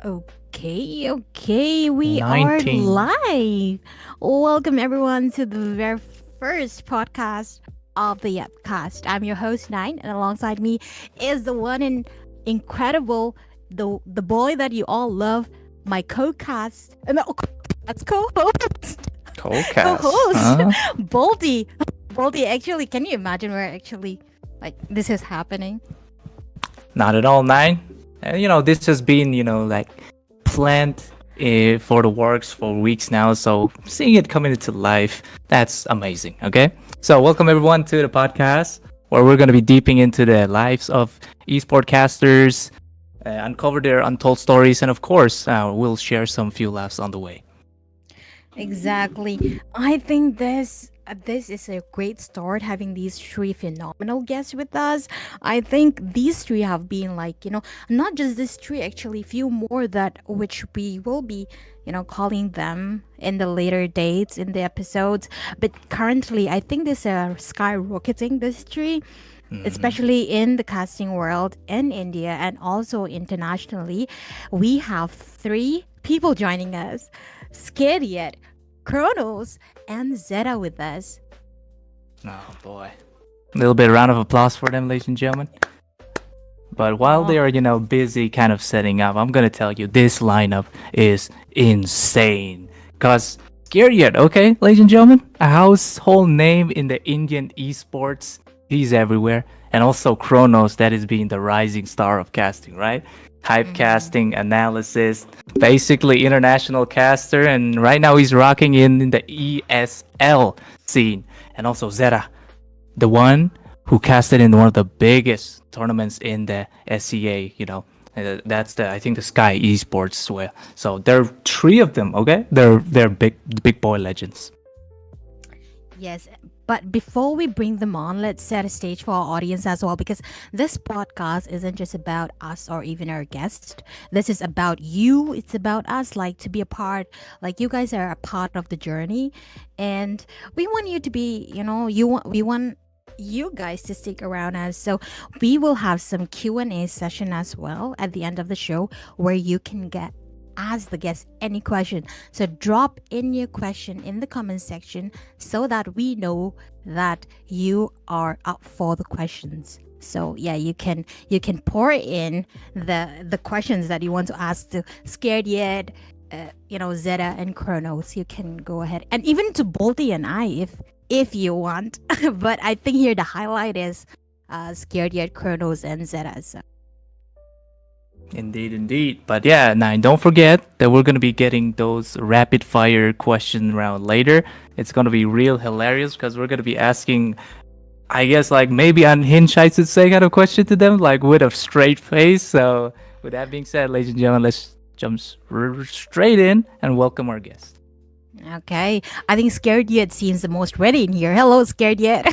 Okay, we are 19. live. Welcome everyone to the very first podcast of the YAPCAST. I'm your host Nine, and alongside me is the one and incredible, the boy that you all love, my co-cast, no, that's co-host, Co-cast, co-host, huh? Bolty. Bolty, actually, can you imagine where actually like this is happening? Not at all, 9. This has been, like planned for the works for weeks now. So seeing it coming into life, that's amazing. Okay. So welcome everyone to the podcast where we're going to be deeping into the lives of esportcasters, uncover their untold stories, and of course, we'll share some few laughs on the way. Exactly. I think this is a great start having these three phenomenal guests with us. I think these three have been like, not just these three, actually, few more that which we will be, calling them in the later dates in the episodes. But currently, I think this are skyrocketing this three, especially in the casting world in India and also internationally. We have three people joining us. Scared Yet, Kronos, and Zeta with us. Oh boy. A little bit of round of applause for them, ladies and gentlemen. But while Oh, they are, busy kind of setting up, I'm gonna tell you this lineup is insane. Cause Scared Yet, okay, ladies and gentlemen? A household name in the Indian esports. He's everywhere. And also Kronos, that is being the rising star of casting, right? Hype casting, analysis, basically international caster, and right now he's rocking in the ESL scene. And also Zeta, the one who casted in one of the biggest tournaments in the SCA, that's the I think the Sky Esports where. So there are three of them, okay? They're big boy legends. yes. But before we bring them on, let's set a stage for our audience as well, because this podcast isn't just about us or even our guests. This is about you. It's about us, like to be a part, like you guys are a part of the journey. And we want you to be, we want you guys to stick around us. So we will have some Q&A session as well at the end of the show where you can get ask the guest any question. So drop in your question in the comment section so that we know that you are up for the questions. So yeah, you can pour in the questions that you want to ask to Scared Yet, Zeta and Kronos. You can go ahead and even to Bolty and I if you want. But I think here the highlight is Scared Yet, Kronos and Zeta. So Indeed. But yeah, now don't forget that we're gonna be getting those rapid fire question round later. It's gonna be real hilarious because we're gonna be asking, I guess, like maybe unhinged, I should say, kind of question to them, like with a straight face. So with that being said, ladies and gentlemen, let's jump straight in and welcome our guest. okay, I think Scared Yet seems the most ready in here. Hello, Scared Yet.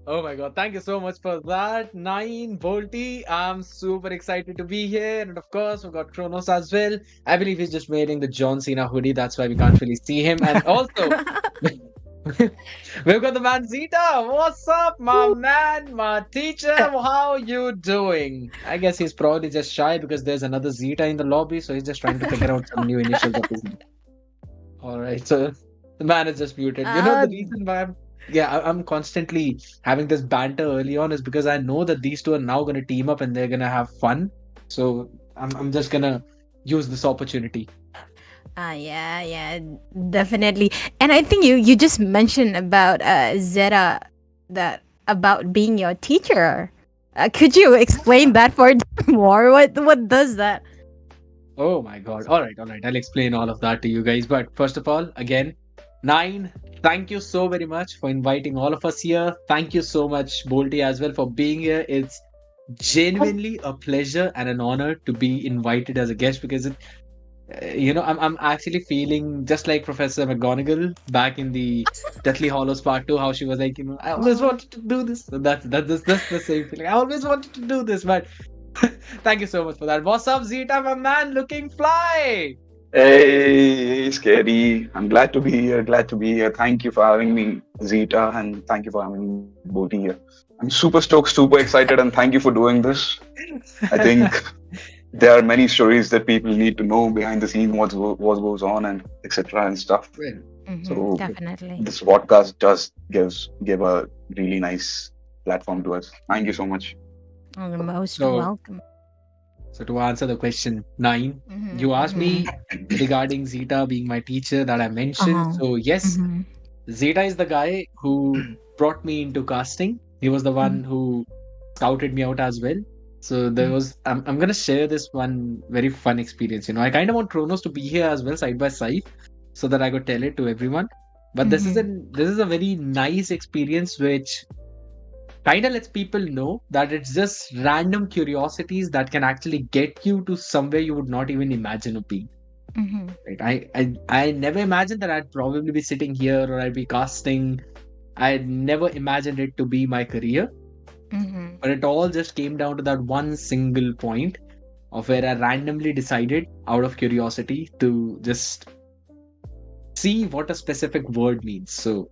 Oh my god, thank you so much for that. Nine Bolty. I'm super excited to be here. And of course, we've got Kronos as well. I believe he's just wearing the John Cena hoodie. That's why we can't really see him. And also, we've got the man Zeta. What's up, my man, my teacher? How you doing? I guess he's probably just shy because there's another Zeta in the lobby. So he's just trying to figure out some new initials of his name. All right. So the man is just muted. uh, The reason why I'm constantly having this banter early on is because I know that these two are now going to team up and they're going to have fun. So I'm just going to use this opportunity. yeah, definitely. And I think you just mentioned about Zeta, that about being your teacher. Could you explain that for more? What does that? Oh my God. All right. I'll explain all of that to you guys. But first of all, again, Nine, thank you so very much for inviting all of us here. Thank you so much, Bolty, as well, for being here. It's genuinely a pleasure and an honor to be invited as a guest because I'm actually feeling just like Professor McGonagall back in the Deathly Hollows Part 2, how she was like, I always Oh. wanted to do this. So that's the same feeling. I always wanted to do this, but thank you so much for that. What's up, Zeta, my man, looking fly? Hey, Scary. I'm glad to be here. Glad to be here. Thank you for having me, Zeta, and thank you for having me, Bodhi here. I'm super stoked, super excited, and thank you for doing this. I think there are many stories that people need to know behind the scene, what goes on, and etc. and stuff. Well, Mm-hmm, So definitely. this podcast does give a really nice platform to us. Thank you so much. Oh, most so, welcome. so to answer the question 9, Mm-hmm, you asked mm-hmm. me regarding Zeta being my teacher that I mentioned. Uh-huh. So yes, Mm-hmm. Zeta is the guy who brought me into casting. He was the one who scouted me out as well. So there was I'm gonna share this one very fun experience. I kind of want Kronos to be here as well, side by side, so that I could tell it to everyone. But Mm-hmm. this is a very nice experience which kind of lets people know that it's just random curiosities that can actually get you to somewhere you would not even imagine of being. Mm-hmm. Right? I never imagined that I'd probably be sitting here or I'd be casting. I never imagined it to be my career, Mm-hmm. but it all just came down to that one single point of where I randomly decided out of curiosity to just see what a specific word means. So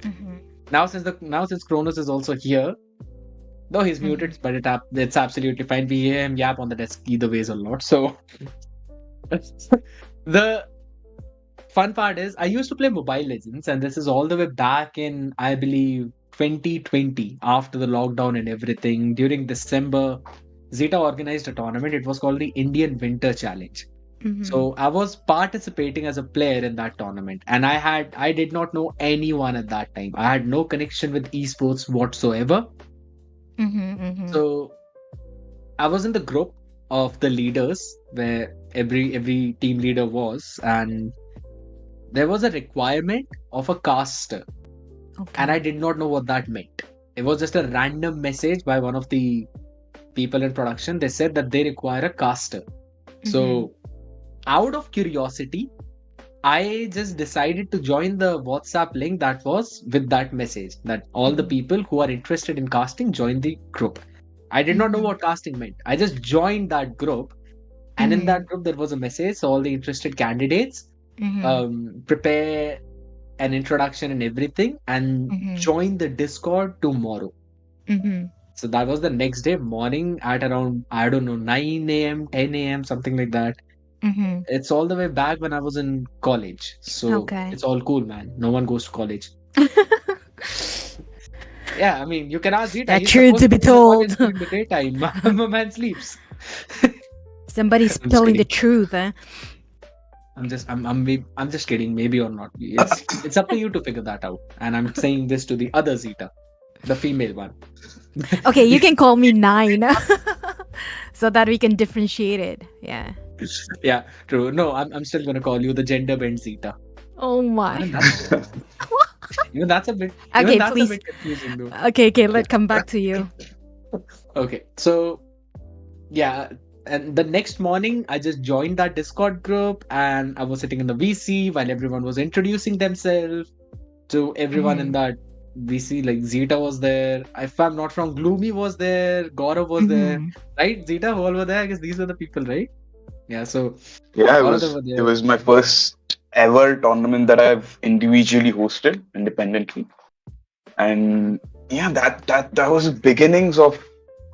Mm-hmm. now since Kronos is also here, though he's Mm-hmm. muted, but it's absolutely fine. We hear him yap on the desk either ways a lot. So the fun part is I used to play Mobile Legends, and this is all the way back in, I believe, 2020, after the lockdown and everything. During December, Zeta organized a tournament. It was called the Indian Winter Challenge. Mm-hmm. So I was participating as a player in that tournament, and I did not know anyone at that time. I had no connection with esports whatsoever. Mm-hmm. Mm-hmm. So I was in the group of the leaders where every team leader was, and there was a requirement of a caster, and I Okay. did not know what that meant. It was just a random message by one of the people in production. They said that they require a caster. Mm-hmm. So, out of curiosity, I just decided to join the WhatsApp link that was with that message that all the Mm-hmm. people who are interested in casting join the group. I did not know Mm-hmm. what casting meant. I just joined that group, and in Mm-hmm. that group there was a message. So all the interested candidates Mm-hmm. prepare an introduction and everything, and Mm-hmm. join the Discord tomorrow. Mm-hmm. So that was the next day morning at around, I don't know, 9 a.m., 10 a.m., something like that. Mm-hmm. It's all the way back when I was in college. So Okay. it's all cool, man. No one goes to college. Yeah, I mean, you can ask Zeta. Yeah, He's true supposed to to be be in the told. college during the daytime. My man sleeps. Somebody's I'm just spilling the kidding. truth, eh? I'm just kidding. Maybe or not. It's up to you to figure that out. And I'm saying this to the other Zeta, the female one. Okay, you can call me Nine so that we can differentiate it. Yeah. Yeah, true. No, I'm still gonna call you the gender bend Zeta. Oh my. Even that's even that's a bit even Okay, that's a please. bit confusing though. Okay, Yeah. let's come back to you. Okay. So yeah, and the next morning I just joined that Discord group, and I was sitting in the VC while everyone was introducing themselves to everyone in Mm-hmm. that VC. Like Zeta was there. If I'm not wrong, Gloomy was there, Gaurav was there. Mm-hmm. Right? Zeta, who all were there? I guess these were the people, right? Yeah, so Yeah, all of them were it there. was my first ever tournament that I've individually hosted independently. And yeah, that was the beginnings of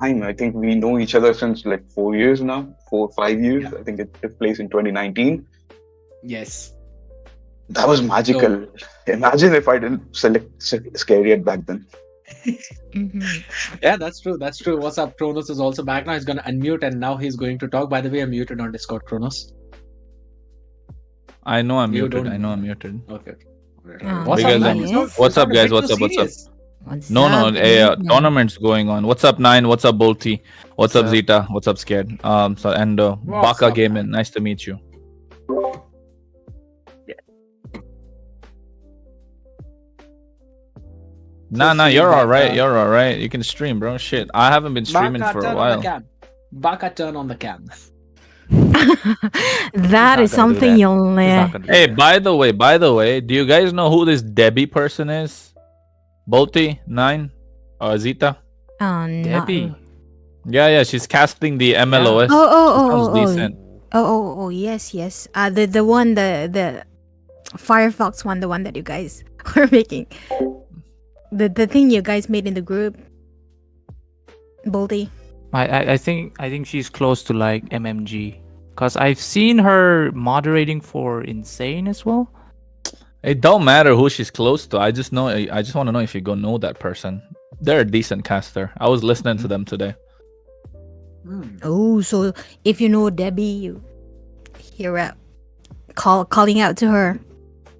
time. I think we know each other since like 4 years now, 4 5 years. Yeah. I think it took place in 2019. Yes. That was So magical. Imagine if I didn't select Scary Yet back then. Mm-hmm. yeah, that's true. That's true. What's up? Kronos is also back now. He's gonna unmute and now he's going to talk. By the way, I'm muted on Discord, Kronos. I know I'm You muted. don't I know know I'm that. muted. Okay. Oh, What's there up, Because man? he I'm. is. You What's up, sound a guys? bit too What's up? What's up? serious. What's No, no, up? Good evening. tournament's going on. What's up, Nine? What's up, Bolty? What's up, So, Zeta? What's up, Scared? So and What's Baka up, Gaming. man? Nice to meet you. Nah, So you're all right. Baka. You're all right. You can stream, bro. Shit, I haven't been streaming Baka, for a turn on the while. cam. Baka, turn on the cam. That not is gonna do something that. you'll He's not gonna do Hey, that. by the way, do you guys know who this Debbie person is? Bolty, Nine, or Zeta? not. Debbie. Yeah, she's casting the Oh, MLOS. oh, She oh, sounds oh, oh, decent. yes, yes. The one, the Firefox one, the one that you guys were making. The thing you guys made in the group, Bolty. I think she's close to like MMG, cause I've seen her moderating for Insane as well. It don't matter who she's close to. I just know. I just want to know if you go know that person. They're a decent caster. I was listening to them today. Oh, so if you know Debbie, you hear up, calling out to her.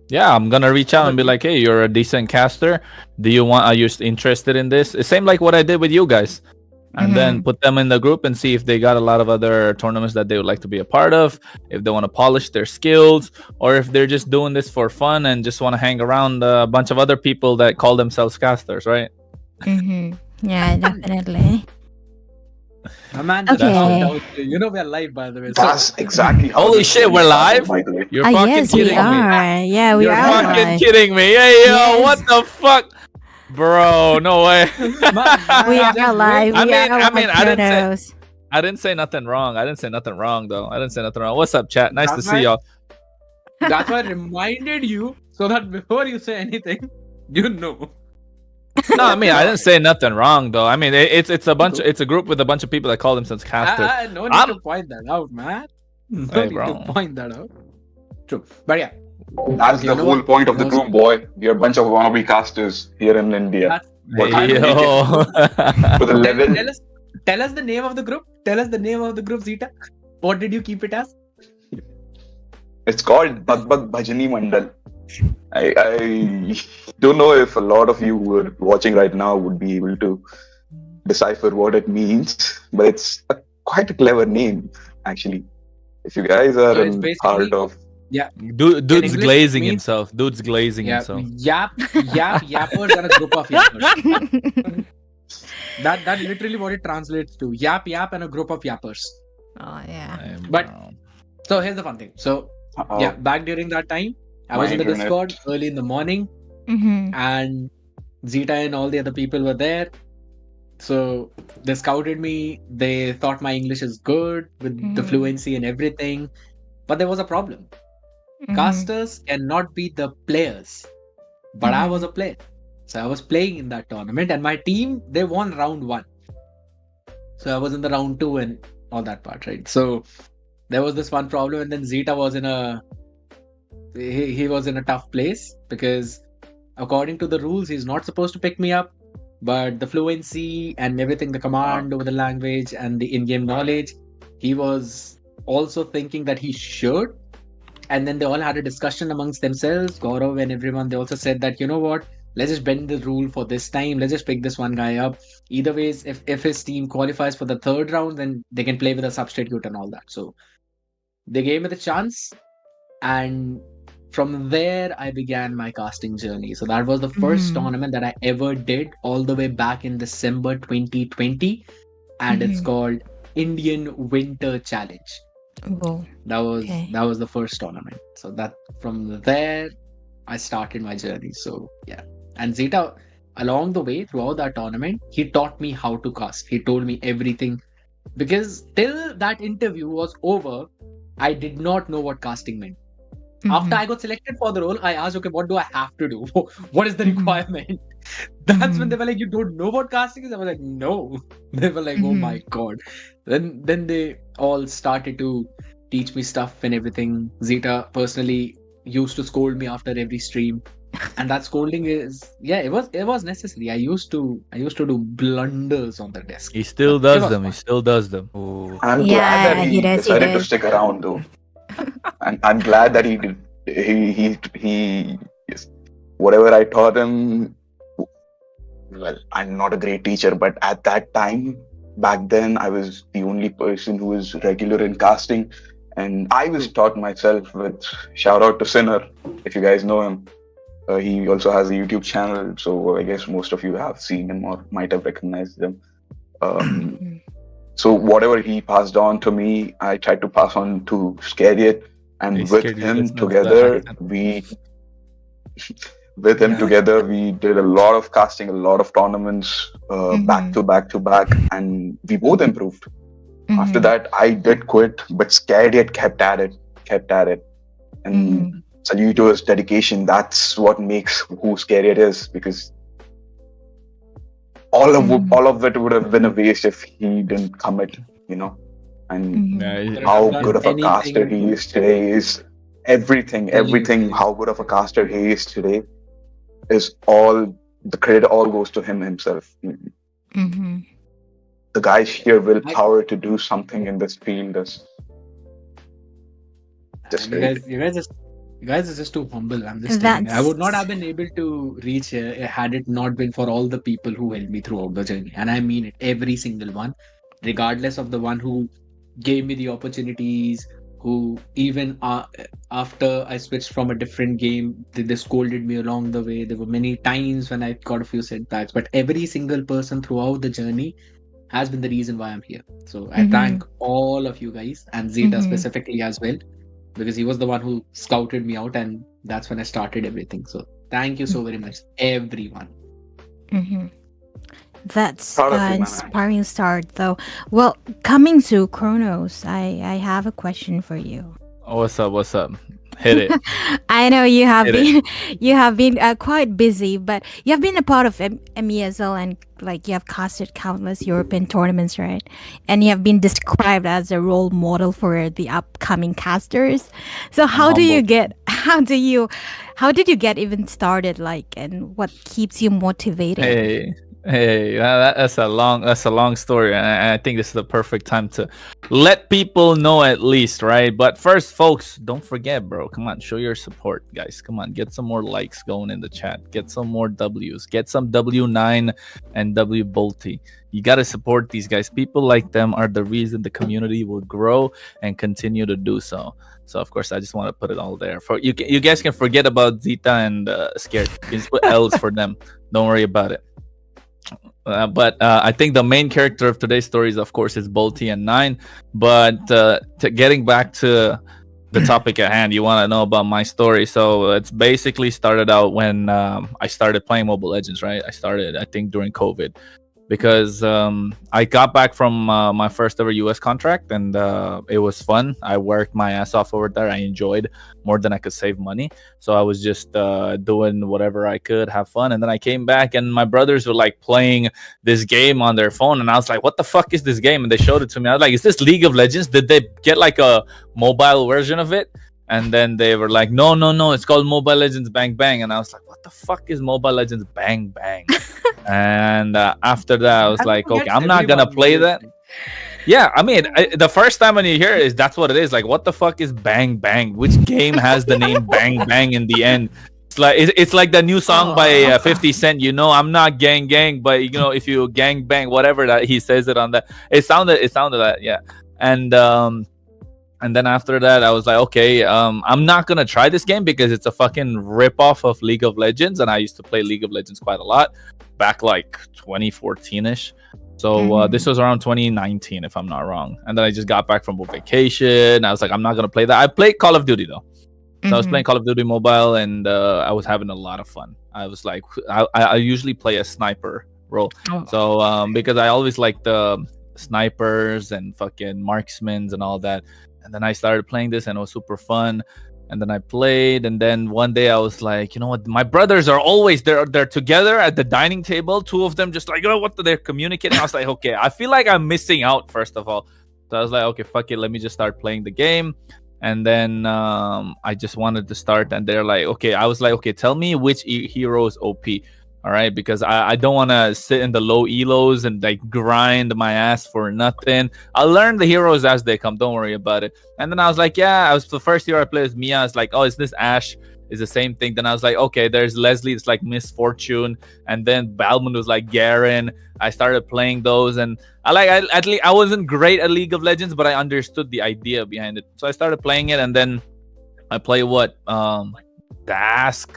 Yeah, I'm gonna reach out and be like, "Hey, you're a decent caster. Do you want? Are you interested in this?" It's same like what I did with you guys, and then put them in the group and see if they got a lot of other tournaments that they would like to be a part of. If they want to polish their skills, or if they're just doing this for fun and just want to hang around a bunch of other people that call themselves casters, right? Yeah, definitely. My man, Okay. just calmed down. You know we're live, by the way. So, That's exactly how Holy this shit, journey we're started, live? by the way. You're Ah, fucking yes, we kidding me. are. Yeah, we You're are. fucking live. kidding me. Hey, yo, Yes. what the fuck? Bro, no way. We just are live. I We mean- are I mean, live, I didn't say- Kronos. I didn't say nothing wrong. I didn't say nothing wrong, though. I didn't say nothing wrong. What's up, chat? Nice to That's see right. y'all. That's why I reminded you so that before you say anything, you know. No, I mean, I didn't say nothing wrong, though. I mean, it's a bunch. It's a group with a bunch of people that call themselves casters. No need I'm- to point that out, man. No Hey, need bro. to point that out. True. But yeah, That's You the know whole what? point of the You know, group, boy. We're a bunch of wannabe casters here in India. That's- But Hey, we make it yo. to the level. tell us the name of the group. Tell us the name of the group, Zeta. What did you keep it as? It's called Bug Bug Bhajani Mandal. I don't know if a lot of you who are watching right now would be able to decipher what it means, but it's quite a clever name, actually. If you guys are So it's in basically- part of Dude's English, glazing means- himself. Dude's glazing Yeah, himself. yappers and a group of yappers. That's literally what it translates to. Yap and a group of yappers. Oh yeah. Hey, But- bro. So here's the fun thing. So yeah, back during that time, I My was in the internet. Discord early in the morning, and Zeta and all the other people were there. So they scouted me. They thought my English is good with the Mhm. fluency and everything. But there was a problem. Casters cannot be the players. But I was a player. So I was playing in that tournament, and my team, they won round 1. So I was in the round 2 and all that part, right? So there was this one problem, and then Zeta was in a he was in a tough place because according to the rules, he's not supposed to pick me up. But the fluency and everything, the command over the language and the in-game knowledge, he was also thinking that he should. And then they all had a discussion amongst themselves, Gaurav and everyone. They also said that, you know what, let's just bend the rule for this time. Let's just pick this one guy up. Either ways, if his team qualifies for the 3rd round, then they can play with a substitute and all that. So they gave me the chance. And from there, I began my casting journey. So that was the first tournament that I ever did, all the way back in December 2020. And it's called Indian Winter Challenge. Whoa. That was Okay. that was the first tournament. So that from there I started my journey. So yeah. And Zeta, along the way throughout that tournament, he taught me how to cast. He told me everything. Because till that interview was over, I did not know what casting meant. After I got selected for the role, I asked, okay, what do I have to do? What is the requirement? That's when they were like, you don't know what casting is? I was like, no. They were like, oh my god. Then they all started to teach me stuff and everything. Zeta personally used to scold me after every stream. And that scolding is it was necessary. I used to do blunders on the desk. He still But it does was them. He fun. still does them. I'm Yeah, glad that he he does, he decided to does. stick around, though. And I'm glad that he did. He yes. Whatever I taught him, well, I'm not a great teacher, but at that time, back then, I was the only person who was regular in casting. And I was taught myself with shout out to Sinner, if you guys know him. He also has a YouTube channel, so I guess most of you have seen him or might have recognized him. So whatever he passed on to me, I tried to pass on to Scared Yet, Hey, and scared you listeners the accent. with him Yeah. together we did a lot of casting, a lot of tournaments, back Mm-hmm. to back to back, and we both improved. After Mm-hmm. that, I did quit, but Scared Yet kept at it, and Mm-hmm. salute to his dedication. That's what makes who Scared Yet is, because Mm-hmm. all of it would have been a waste if he didn't commit, you know. And Mm-hmm. Yeah, Couldn't have how done good of a caster anything. he is today is Telling everything. you. How good of a caster he is today is all the credit all goes to him himself. Mm-hmm. The guy's sheer I, willpower to do something in this field is just and great. you guys are just too humble. I'm just telling you. I would not That's have been able to reach here had it not been for all the people who helped me throughout the journey. And I mean it, every single one, regardless of the one who gave me the opportunities, who even after I switched from a different game, they scolded me along the way. There were many times when I got a few setbacks, but every single person throughout the journey has been the reason why I'm here. So I mm-hmm. thank all of you guys and Zeta Mm-hmm. specifically as well, because he was the one who scouted me out, and that's when I started everything. So thank you so very much, everyone. Mm-hmm. That's Proud of you, my man. inspiring start though. Well, coming to Kronos, I have a question for you. Oh, what's up? What's up? Hit it. I know you have Hit it. been you have been quite busy, but you have been a part of MESL and like you have casted countless European tournaments, right? And you have been described as a role model for the upcoming casters. So I'm how do you humbled. get how did you get even started, like, and what keeps you motivated? Hey, that's a long story, and I think this is the perfect time to let people know at least, right? But first, folks, don't forget, bro. Come on, show your support, guys. Come on, get some more likes going in the chat. Get some more W's. Get some W9 and W Bolty. You gotta support these guys. People like them are the reason the community will grow and continue to do so. So of course, I just want to put it all there. For you, you guys can forget about Zeta and Scared. You can just put L's for them. Don't worry about it. But I think the main character of today's story is, of course, is Bolty and Nine. But getting back to the topic at hand, you want to know about my story. So it's basically started out when I started playing Mobile Legends, right? I started, I think, during COVID, because I got back from my first ever US contract, and it was fun. I worked my ass off over there. I enjoyed more than I could save money. So I was just doing whatever I could, have fun. And then I came back, and my brothers were like playing this game on their phone. And I was like, what the fuck is this game? And they showed it to me. I was like, is this League of Legends? Did they get like a mobile version of it? And then they were like, no, it's called Mobile Legends Bang Bang. And I was like, what the fuck is Mobile Legends Bang Bang? And after that, I was I like, think okay, that's I'm not gonna everyone play that. honestly. Yeah, I mean, the first time when you hear it, is that's what it is. Like, what the fuck is Bang Bang? Which game has the name Bang Bang in the end? It's like the new song by Oh. 50 Cent. You know, I'm not gang gang, but you know, if you gang bang, whatever that he says it on that, it sounded like, yeah. And then after that, I was like, okay, I'm not gonna try this game because it's a fucking ripoff of League of Legends, and I used to play League of Legends quite a lot back like 2014ish. So this was around 2019, if I'm not wrong. And then I just got back from vacation. I was like, I'm not gonna play that. I played Call of Duty though. So I was playing Call of Duty Mobile, and I was having a lot of fun. I was like, I usually play a sniper role. Oh. So because I always like the snipers and fucking marksmen and all that. And then I started playing this, and it was super fun. And then I played, and then one day I was like, you know what? My brothers are always they're together at the dining table. Two of them just like, oh, what? They're communicating. I was like, okay, I feel like I'm missing out. First of all, so I was like, okay, fuck it, let me just start playing the game. And then I just wanted to start, and they're like, okay. I was like, okay, tell me which hero is OP. All right, because I don't want to sit in the low elos and like grind my ass for nothing. I'll learn the heroes as they come. Don't worry about it. And then I was like, yeah, I was the first hero I played was Mia. I was like, oh, is this Ashe? Is the same thing. Then I was like, okay, there's Leslie. It's like Misfortune. And then Balmond was like Garen. I started playing those, and at least I wasn't great at League of Legends, but I understood the idea behind it. So I started playing it, and then I play Dask.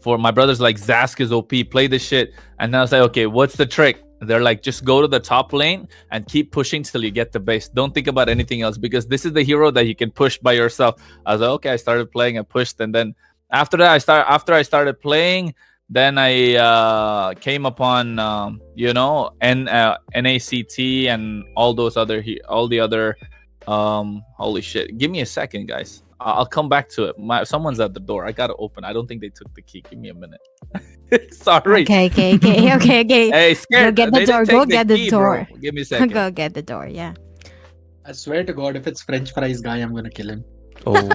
For my brothers, like, Zask is OP, play this shit. And then I was like, okay, what's the trick? They're like, just go to the top lane and keep pushing till you get the base. Don't think about anything else, because this is the hero that you can push by yourself. I was like, okay. I started playing, I pushed, and then after that, after I started playing, then I came upon NACT and all those other all the other holy shit. Give me a second, guys. I'll come back to it. Someone's at the door. I gotta open. I don't think they took the key. Give me a minute. Sorry. Okay. Hey, Go scared. get the They door. didn't Go take the get the key, door. bro. Give me a second. Go get the door. Yeah. I swear to God, if it's French fries guy, I'm gonna kill him. Oh,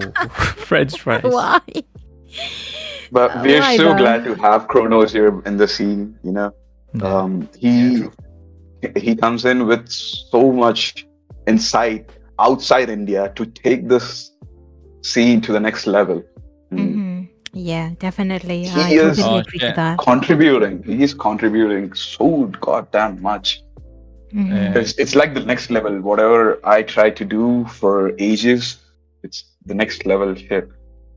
French fries. Why? But we're Why so though? glad to have Kronos here in the scene. Yeah. He comes in with so much insight outside India to take this scene to the next level. Yeah, definitely. He I is- totally Oh, agree shit. with that. Contributing. He's contributing so goddamn much. Mhm. It's like the next level. Whatever I try to do for ages, it's the next level shit.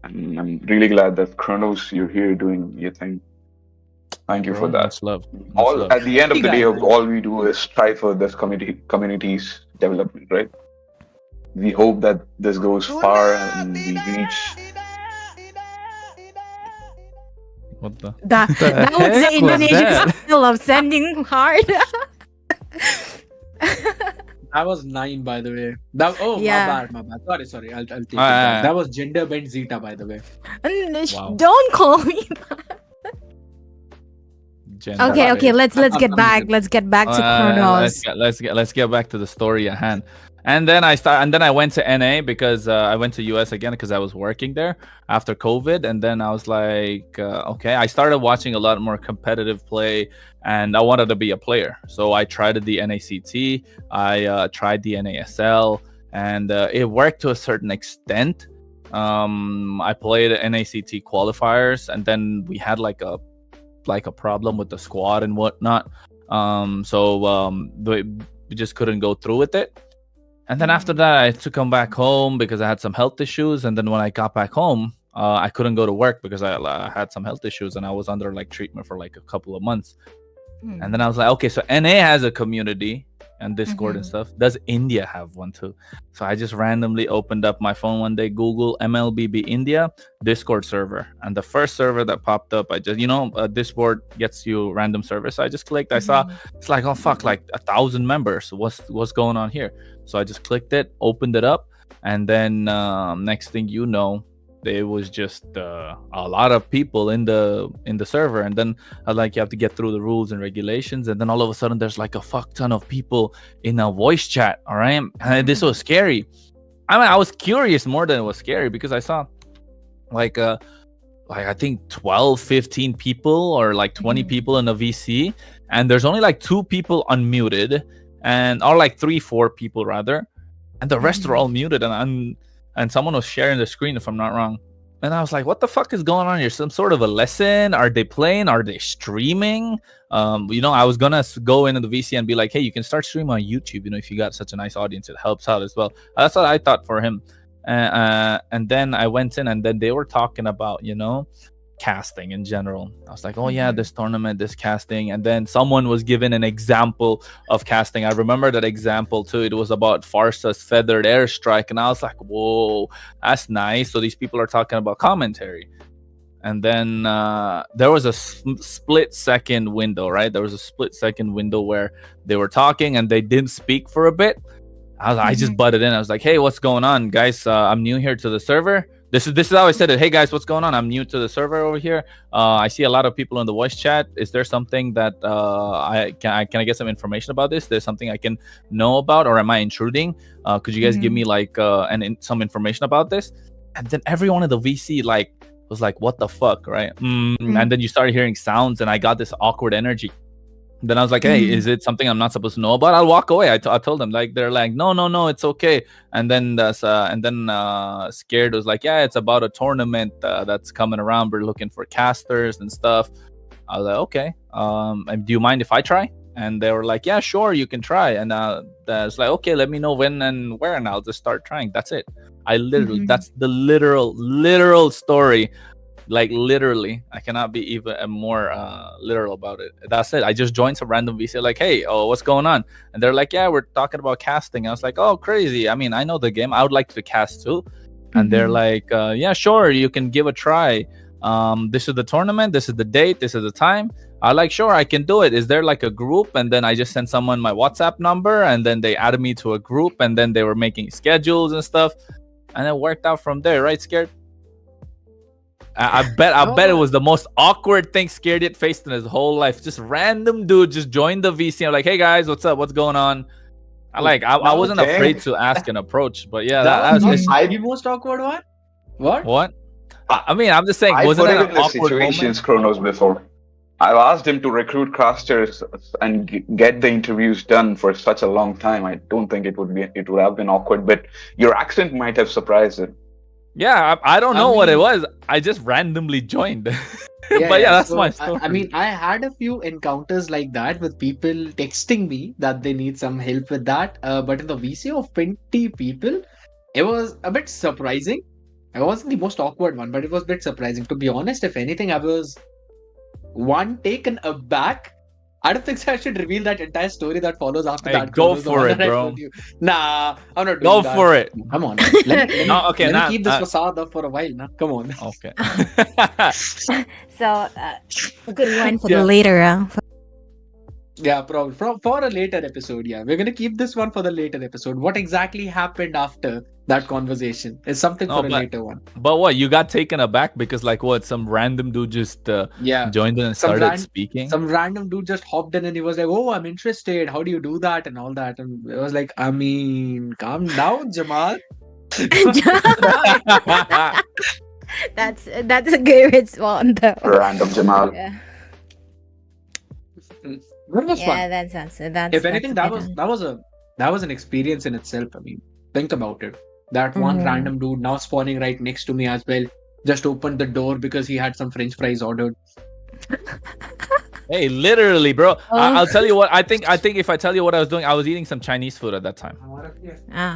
And I'm really glad that Kronos, you're here doing your thing. Thank you for Bro, that. much love. Much All love. at the end of the day, Guys. all we do is strive for this community's development, right? We hope that this goes far and we reach. What the? That was the heck was Indonesian that? style of sending hard. That was 9, by the way. Yeah. My bad. Sorry. I'll take it Ah, back. That was gender bent Zeta, by the way. Wow. Don't call me. Gender Okay. bait. Let's get I'm back. good. Let's get back to Kronos. Let's get back to the story at hand. And then I went to NA because I went to US again because I was working there after COVID. And then I was like, okay, I started watching a lot more competitive play, and I wanted to be a player. So I tried the NACT, I tried the NASL, and it worked to a certain extent. I played NACT qualifiers, and then we had like a problem with the squad and whatnot. We just couldn't go through with it. And then after that, I had to come back home because I had some health issues. And then when I got back home, I couldn't go to work because I had some health issues and I was under like treatment for like a couple of months. And then I was like, okay, so NA has a community and Discord and stuff. Does India have one too? So I just randomly opened up my phone one day, Google MLBB India Discord server, and the first server that popped up, I just Discord gets you random servers. So I just clicked. I saw it's like, oh fuck, like 1,000 members. What's going on here? So I just clicked it, opened it up, and then next thing you know, there was just a lot of people in the server. And then I was like, you have to get through the rules and regulations, and then all of a sudden there's like a fuck ton of people in a voice chat. All right, and this was scary. I mean, I was curious more than it was scary because I saw like I think 12 15 people or like 20 people in a VC, and there's only like 2 people unmuted, or like 3-4 people rather, and the rest are all muted, and someone was sharing the screen, if I'm not wrong. And I was like, what the fuck is going on here? Some sort of a lesson? Are they playing? Are they streaming? I was gonna go into the VC and be like, hey, you can start streaming on YouTube, if you got such a nice audience, it helps out as well. That's what I thought for him. And then I went in, and then they were talking about, casting in general. I was like, oh yeah, this tournament, this casting. And then someone was given an example of casting. I remember that example too. It was about Farsa's feathered airstrike, and I was like, whoa, that's nice. So these people are talking about commentary. And then there was a split second window, right? There was a split second window where they were talking and they didn't speak for a bit. I just butted in. I was like, hey, what's going on, guys? I'm new here to the server. This is how I said it. Hey guys, what's going on? I'm new to the server over here. I see a lot of people in the voice chat. Is there something that I get some information about this? There's something I can know about, or am I intruding? Could you guys give me like some information about this? And then everyone in the VC was like, what the fuck, right? And then you started hearing sounds, and I got this awkward energy. Then I was like, hey, is it something I'm not supposed to know about? I'll walk away. I told them, they're like, no, it's okay. And then Scared was like, yeah, it's about a tournament that's coming around. We're looking for casters and stuff. I was like, okay. And do you mind if I try? And they were like, yeah, sure, you can try. And I was like, okay, let me know when and where, and I'll just start trying. That's it. I literally, that's the literal story Like literally, I cannot be even more literal about it. That's it. I just joined some random VC, like, hey, oh, what's going on? And they're like, yeah, we're talking about casting. I was like, oh, crazy. I mean, I know the game. I would like to cast too. And they're like, yeah, sure, you can give a try. This is the tournament. This is the date. This is the time. I like, sure, I can do it. Is there like a group? And then I just sent someone my WhatsApp number, and then they added me to a group, and then they were making schedules and stuff, and it worked out from there. Right, Scared? I bet it was the most awkward thing Scared Yet faced in his whole life. Just random dude just joined the VC. I'm like, hey guys, what's up? What's going on? I wasn't Okay. afraid to ask and approach, but yeah, That was it's- not the most awkward one. What? I mean, I'm just saying, I've wasn't put it it an in the awkward situations, moment? Kronos, before. I've asked him to recruit casters and get the interviews done for such a long time. I don't think it would have been awkward, but your accent might have surprised him. Yeah, I don't know what it mean- was. I just randomly joined. But Yeah, yeah, that's so my story. I mean, I had a few encounters like that with people texting me that they need some help with that. But in the VC of 20 people, it was a bit surprising. It wasn't the most awkward one, but it was a bit surprising. To be honest, if anything, I was taken aback. I don't think so I should reveal that entire story that follows after Hey, that. go Kronos, the for one it, that I bro. told you. Nah, I'm not doing Go that. for it. Come on. Let me, No, okay, let me now- keep this facade up for a while now. Come on. Okay. So, a good one for Yeah. the later. Yeah, probably for a later episode. Yeah, we're gonna keep this one for the later episode. What exactly happened after that conversation is something No, for a but- later one. But what, you got taken aback because like what, some random dude just Yeah, joined in and Some started ran- speaking? some random dude just hopped in and he was like, "Oh, I'm interested. How do you do that and all that?" And it was like, I mean, calm down, Jamal. That's a good response though. Random Jamal. Yeah, That was fun. yeah, that's If anything, that's that was an experience in itself. I mean, think about it. That one Mhm. random dude now spawning right next to me as well just opened the door because he had some French fries ordered. Hey, literally, bro. Oh. I'll tell you what. I think if I tell you what I was doing, I was eating some Chinese food at that time.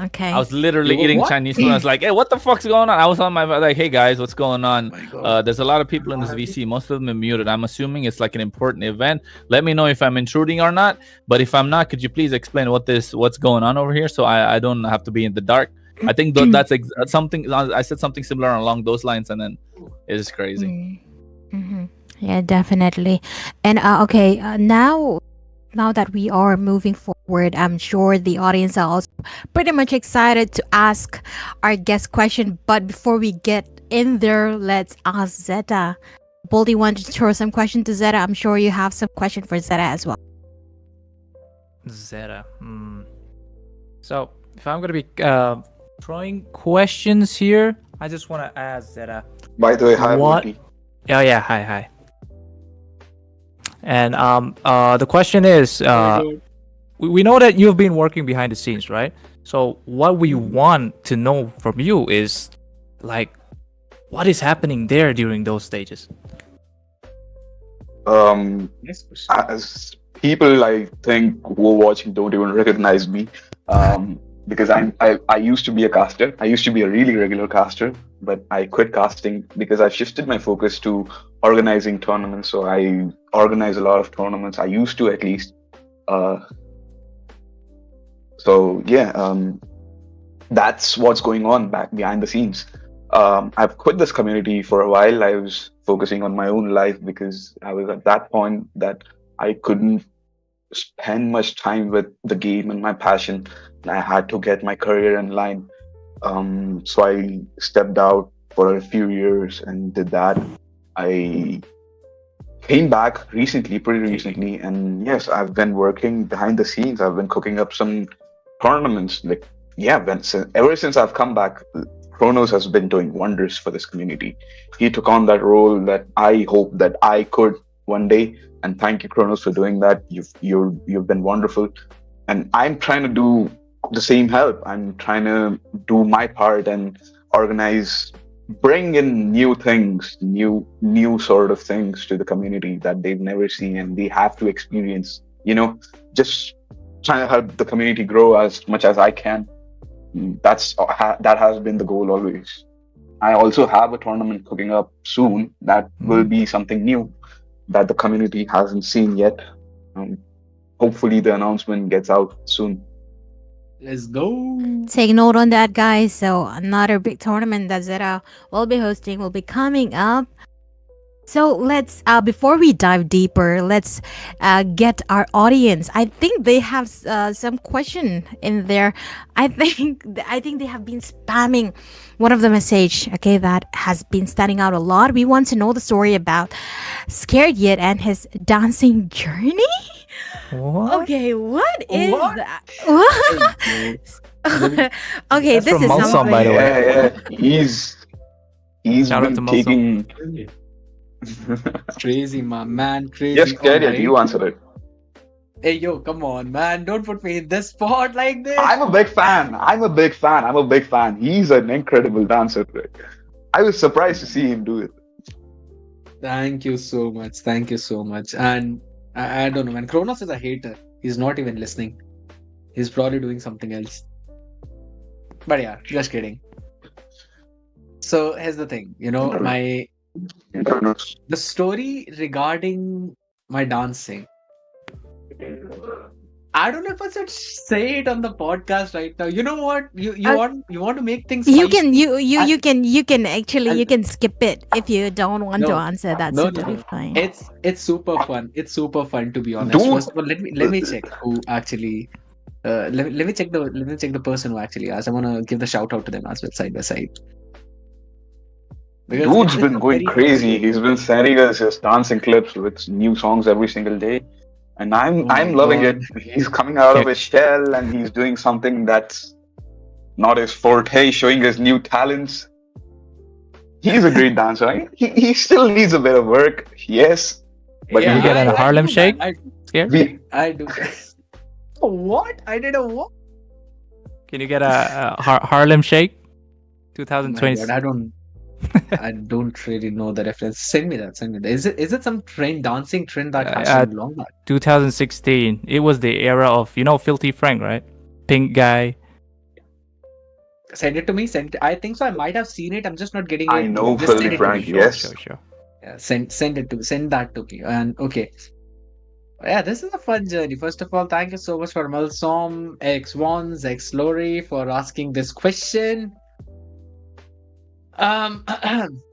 okay. I was literally You were eating what? Chinese food. I was like, hey, what the fuck's going on? I was on my like, hey guys, what's going on? My God. There's a lot of people in this VC. Most of them are muted. I'm assuming it's like an important event. Let me know if I'm intruding or not. But if I'm not, could you please explain what's going on over here, so I don't have to be in the dark. I think that's something. I said something similar along those lines, and then it's crazy. Mm-hmm. Yeah, definitely. And okay, now that we are moving forward, I'm sure the audience are also pretty much excited to ask our guest question. But before we get in there, let's ask Zeta. Bolty wanted to throw some question to Zeta. I'm sure you have some question for Zeta as well. Zeta. So if I'm gonna be throwing questions here, I just want to ask Zeta. By the way, hi, What? Bolty. Oh yeah, hi. And the question is, we know that you've been working behind the scenes, right? So what we want to know from you is, like, what is happening there during those stages? Next question. As people, I think, who are watching don't even recognize me, because I used to be a caster. I used to be a really regular caster, but I quit casting because I shifted my focus to organizing tournaments. So I organize a lot of tournaments. I used to, at least. So yeah, that's what's going on back behind the scenes. I've quit this community for a while. I was focusing on my own life because I was at that point that I couldn't spend much time with the game and my passion. I had to get my career in line. So I stepped out for a few years and did that. I came back pretty recently, and yes, I've been working behind the scenes. I've been cooking up some tournaments. Like, yeah, ever since I've come back, Kronos has been doing wonders for this community. He took on that role that I hope that I could one day. And thank you, Kronos, for doing that. You've been wonderful, and I'm trying to do the same help. I'm trying to do my part and organize, bring in new things, new sort of things to the community that they've never seen and they have to experience. Just trying to help the community grow as much as I can. That has been the goal always. I also have a tournament cooking up soon that will Mm. be something new that the community hasn't seen yet. Um, Hopefully, the announcement gets out soon. Let's go. Take note on that, guys. So another big tournament that Zeta will be hosting will be coming up. So let's before we dive deeper, let's get our audience. I think they have some question in there. I think they have been spamming one of the message. Okay, that has been standing out a lot. We want to know the story about Scared Yet and his dancing journey. What? Okay, what is What? that? Hey, bro. Okay, That's this from is Malsum, by the way. something. Yeah, he's Shout out to been Malsum. taking. Crazy, my man. Yes, Crazy. All Scared Yet, right. you answer it. Hey, yo, come on, man. Don't put me in this spot like this. I'm a big fan. I'm a big fan. I'm a big fan. He's an incredible dancer. I was surprised to see him do it. Thank you so much. Thank you so much. And I don't know, man. Kronos is a hater. He's not even listening. He's probably doing something else. But yeah, just kidding. So here's the thing. The story regarding my dancing. I don't know if I should say it on the podcast right now. You know what? You Uh, want to make things You spicy. can I- you can actually I- you can skip it if you don't want to No, answer. That's no, totally no. fine. It's super fun. It's super fun, to be honest. Dude. First of all, let me check who actually. Let me check the person who actually asked. I want to give the shout out to them as well, side by side. Because Dude's it's been a going very crazy. He's been sending us his dancing clips with new songs every single day. And Oh my I'm loving God. it. He's coming out of Okay. his shell and he's doing something that's not his forte, showing his new talents. He's a great dancer. He still needs a bit of work, yes. But Can we get a I Harlem do Shake? that. Scared? I do. What? I did a what? Can you get a Harlem Shake? Oh my 2020. God, I don't really know the reference. Send me that. Send me that. Is it some dancing trend that happened long back? 2016. It was the era of, Filthy Frank, right? Pink guy. Send it to me. I think so. I might have seen it. I'm just not getting I it. know Just Filthy send it to Frank, me. yes. Sure. Yeah, send it to send that to me. And okay. Yeah, this is a fun journey. First of all, thank you so much for Malsom, X1s, X Lori for asking this question. Um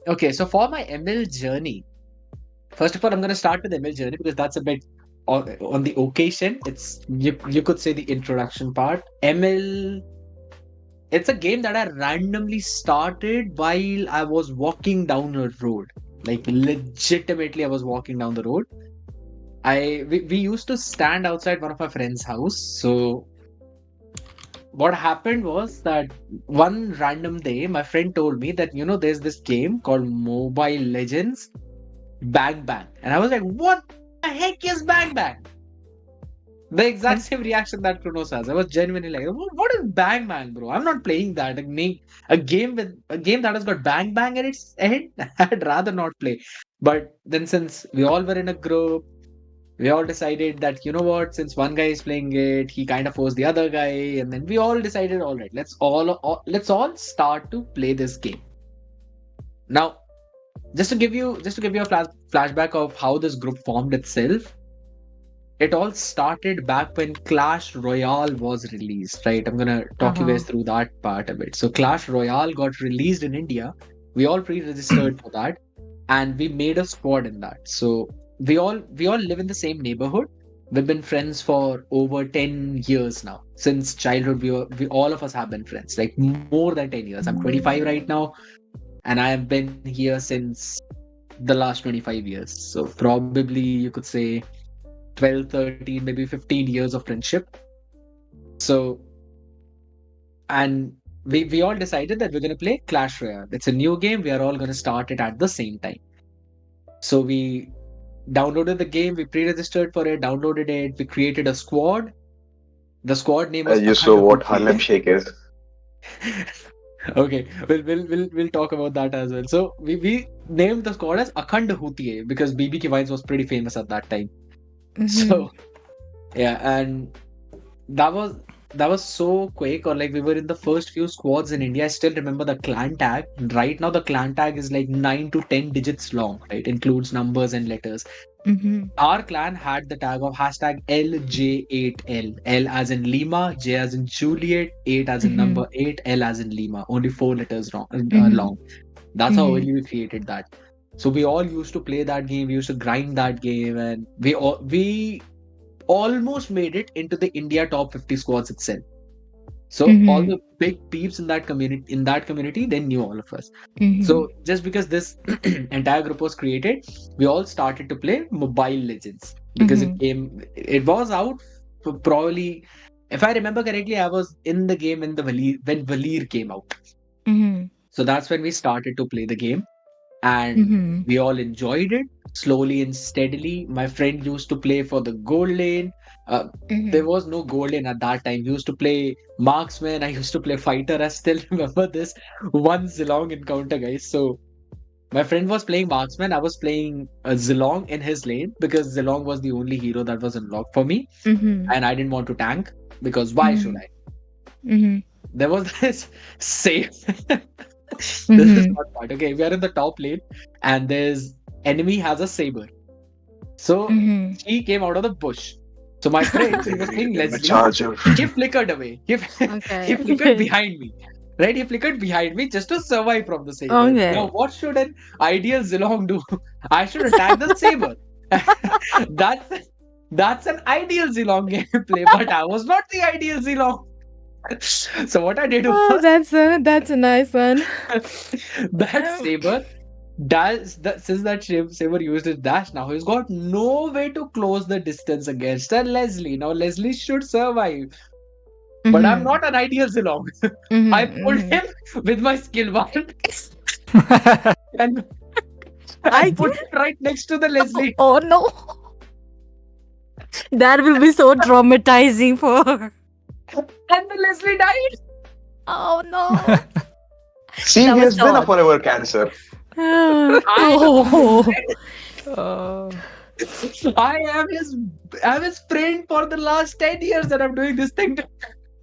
okay, so for my ML journey, first of all, I'm gonna start with ML journey because that's a bit on the occasion. It's you could say the introduction part. ML, it's a game that I randomly started while I was walking down a road. Like legitimately, I was walking down the road. We used to stand outside one of my friend's house. So what happened was that one random day, my friend told me that there's this game called Mobile Legends Bang Bang, and I was like, "What the heck is Bang Bang?" The exact same reaction that Kronos has. I was genuinely like, "What is Bang Bang, bro? I'm not playing that. A game that has got Bang Bang in its head. I'd rather not play." But then, since we all were in a group, we all decided that since one guy is playing it, he kind of forced the other guy, and then we all decided, all right, let's all start to play this game. Now, just to give you a flashback of how this group formed itself. It all started back when Clash Royale was released, right? I'm gonna talk you guys through that part a bit. So Clash Royale got released in India. We all pre-registered for that, and we made a squad in that. So we all live in the same neighborhood. We've been friends for over 10 years now. Since childhood, we all of us have been friends, like more than 10 years. I'm 25 right now, and I have been here since the last 25 years. So probably you could say 12, 13, maybe 15 years of friendship. So, and we all decided that we're going to play Clash Royale. It's a new game. We are all going to start it at the same time. So we downloaded the game. We pre-registered for it, downloaded it. We created a squad. The squad name was You saw what Akhand Harlem Hootie. Shake is. Okay, we'll talk about that as well. So we named the squad as Akhand Hootie because BBK Vines was pretty famous at that time. Mhm. So yeah, and that was that was so quick, or like we were in the first few squads in India. I still remember the clan tag. Right now, the clan tag is like 9 to 10 digits long, right? Includes numbers and letters. Mm-hmm. Our clan had the tag of hashtag LJ8L. L as in Lima, J as in Juliet, 8 as in Mm-hmm. number 8, L as in Lima. Only 4 letters Mm-hmm. long. That's how Mm-hmm. early we created that. So we all used to play that game. We used to grind that game, and we almost made it into the India top 50 squads itself. So all Mm-hmm. the big peeps in that community, they knew all of us. Mm-hmm. So just because this entire group was created, we all started to play Mobile Legends because Mm-hmm. it was out for probably, if I remember correctly, I was in the game when Valir came out. Mm-hmm. So that's when we started to play the game, and Mm-hmm. we all enjoyed it slowly and steadily. My friend used to play for the gold lane. Uh, there was no gold lane at that time. We used to play marksman. I used to play fighter. I still remember this one Zilong encounter, guys. So my friend was playing marksman. I was playing Zilong in his lane because Zilong was the only hero that was unlocked for me, Mm-hmm. and I didn't want to tank because why should I? Mm-hmm. There was this save. This is Mm-hmm. not part. Okay, we are in the top lane, and there's enemy has a saber. So Mm-hmm. he came out of the bush. So my friend, he was playing Getting a Leslie. charger. He flickered away. He Okay. flickered behind me. Right? He flickered behind me just to survive from the saber. Now, Okay. what should an ideal Zilong do? I should attack the saber. that's that's an ideal Zilong gameplay, but I was not the ideal Zilong. So what I did Oh, was that's a nice one. that saber since that saber used his dash, now he's got no way to close the distance against a Leslie. Now Leslie should survive, but I'm Mm-hmm. not an ideal Zilong. I pulled Mm-hmm. him with my skill bar and I and put him right next to the Leslie, oh no. That will be so traumatizing for her. and the Leslie died. Oh no. See, That he was has been a so forever cancer. I oh. I'm his friend for the last 10 years that I'm doing this thing.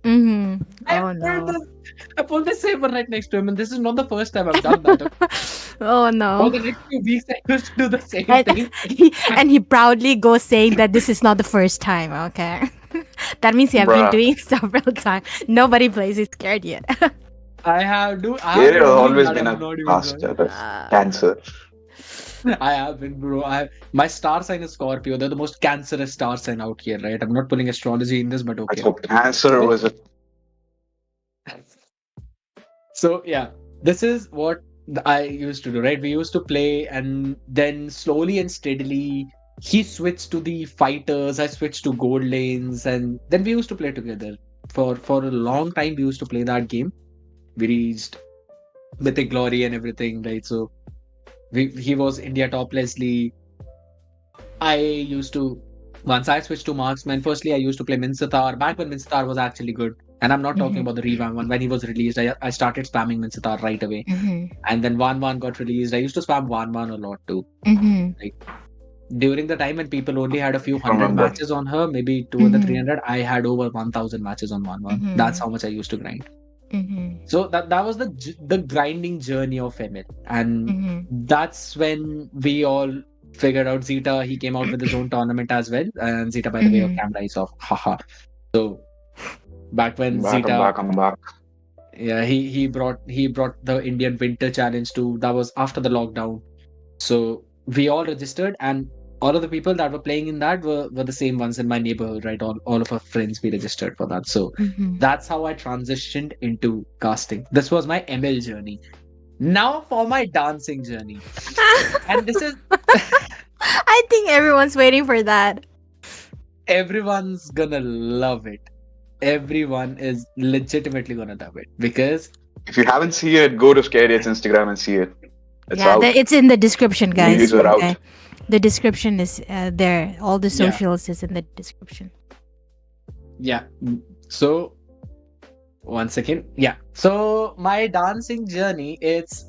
Mm-hmm. I Oh pulled no. the I pulled the saber right next to him, and this is not the first time I've done that. Oh For no. the next few weeks, I used to do the same And thing. he proudly goes saying that this is not the first time, okay? That means you have been Bruh. doing several times. Nobody plays it scared yet. I have Gary been has doing always that. been I'm a not even wrong. master of Uh, cancer. I have been, bro. My star sign is Scorpio. They're the most cancerous star sign out here, right? I'm not pulling astrology in this, but I okay. thought cancer So, was a so yeah, this is what I used to do, right? We used to play, and then slowly and steadily, he switched to the fighters. I switched to gold lanes, and then we used to play together. For a long time, we used to play that game. We reached mythic glory and everything, right? So he was India top Leslie. I used to once I switched to marksman. Firstly, I used to play Minsatar back when Minsatar was actually good. And I'm not talking mhm, about the revamp one. When he was released, I started spamming Minsatar right away. mhm, And then Wan got released. I used to spam Wan a lot too. mhm, Like during the time when people only had a few hundred remember. matches on her, maybe 200, mhm, 300, I had over 1,000 matches on Wan. That's mhm, how much I used to grind. mhm, So that was the grinding journey of Emil, and mhm, that's when we all figured out Zeta. He came out with his own tournament as well, and Zeta, by the way, your mhm, camera is off. Haha. So back when I'm Zeta, back, I'm back. yeah, he brought the Indian Winter Challenge to that was after the lockdown. So we all registered, and all of the people that were playing in that were the same ones in my neighborhood, right? All of our friends we registered for that. So mhm. that's how I transitioned into casting. This was my ML journey. Now for my dancing journey. And this is I think everyone's waiting for that. everyone's gonna love it. Everyone is legitimately gonna love it because If you haven't seen it, go to Scared Yet's Instagram and see it. It's Yeah, out. it's in the description, The guys. videos are Okay, out. the description is there. All the Yeah. socials is in the description. yeah. So one second. Yeah. So my dancing journey, it's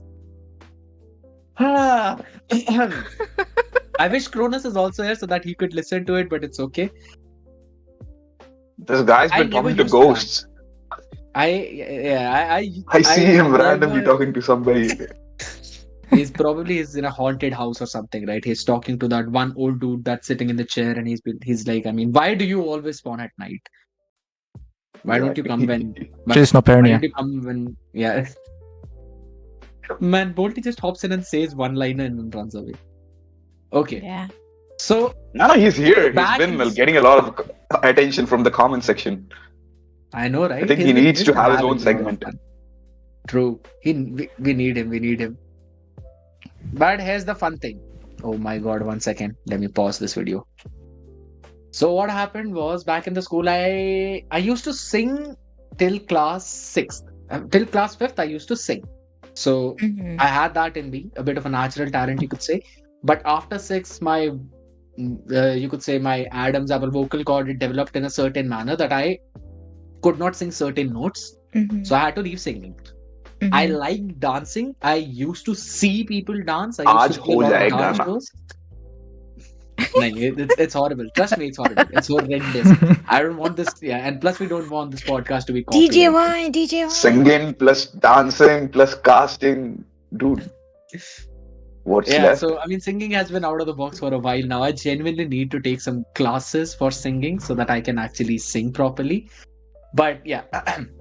I wish Kronos is also here so that he could listen to it, but it's okay. This guy's I been never talking to used to dance. ghosts. I yeah, I see I him randomly never. talking to somebody. He's in a haunted house or something, right? He's talking to that one old dude that's sitting in the chair, and he's like, I mean, why do you always spawn at night? Why don't you come when? Exactly. Why don't Schizophrenia. you come when? Yeah, man. Bolty just hops in and says one liner and then runs away. Okay, Yeah. so No, he's here. He's back in been this, getting a lot of attention from the comment section. I know, I right? think he needs He's to been have his having own a lot of segment. fun. True. We need him. We need him. But here's the fun thing. Oh my god! 1 second. Let me pause this video. So what happened was back in the school, I used to sing till class sixth. Till class fifth, I used to sing. So Mhm. I had that in me, a bit of a natural talent, you could say. But after six, you could say my Adam's apple vocal cord it developed in a certain manner that I could not sing certain notes. Mhm. So I had to leave singing. I Mhm. like dancing. I used to see people dance. I used to आज see a हो lot of जाएगा dance ना. shows. No, it's horrible. Trust me, it's horrible. It's horrendous. I don't want this. Yeah, and plus we don't want this podcast to be DJ copyrighted. Wine, DJ Wine. Singing plus dancing plus casting. Dude, what's Yeah, left? so I mean, singing has been out of the box for a while now. I genuinely need to take some classes for singing so that I can actually sing properly. But yeah,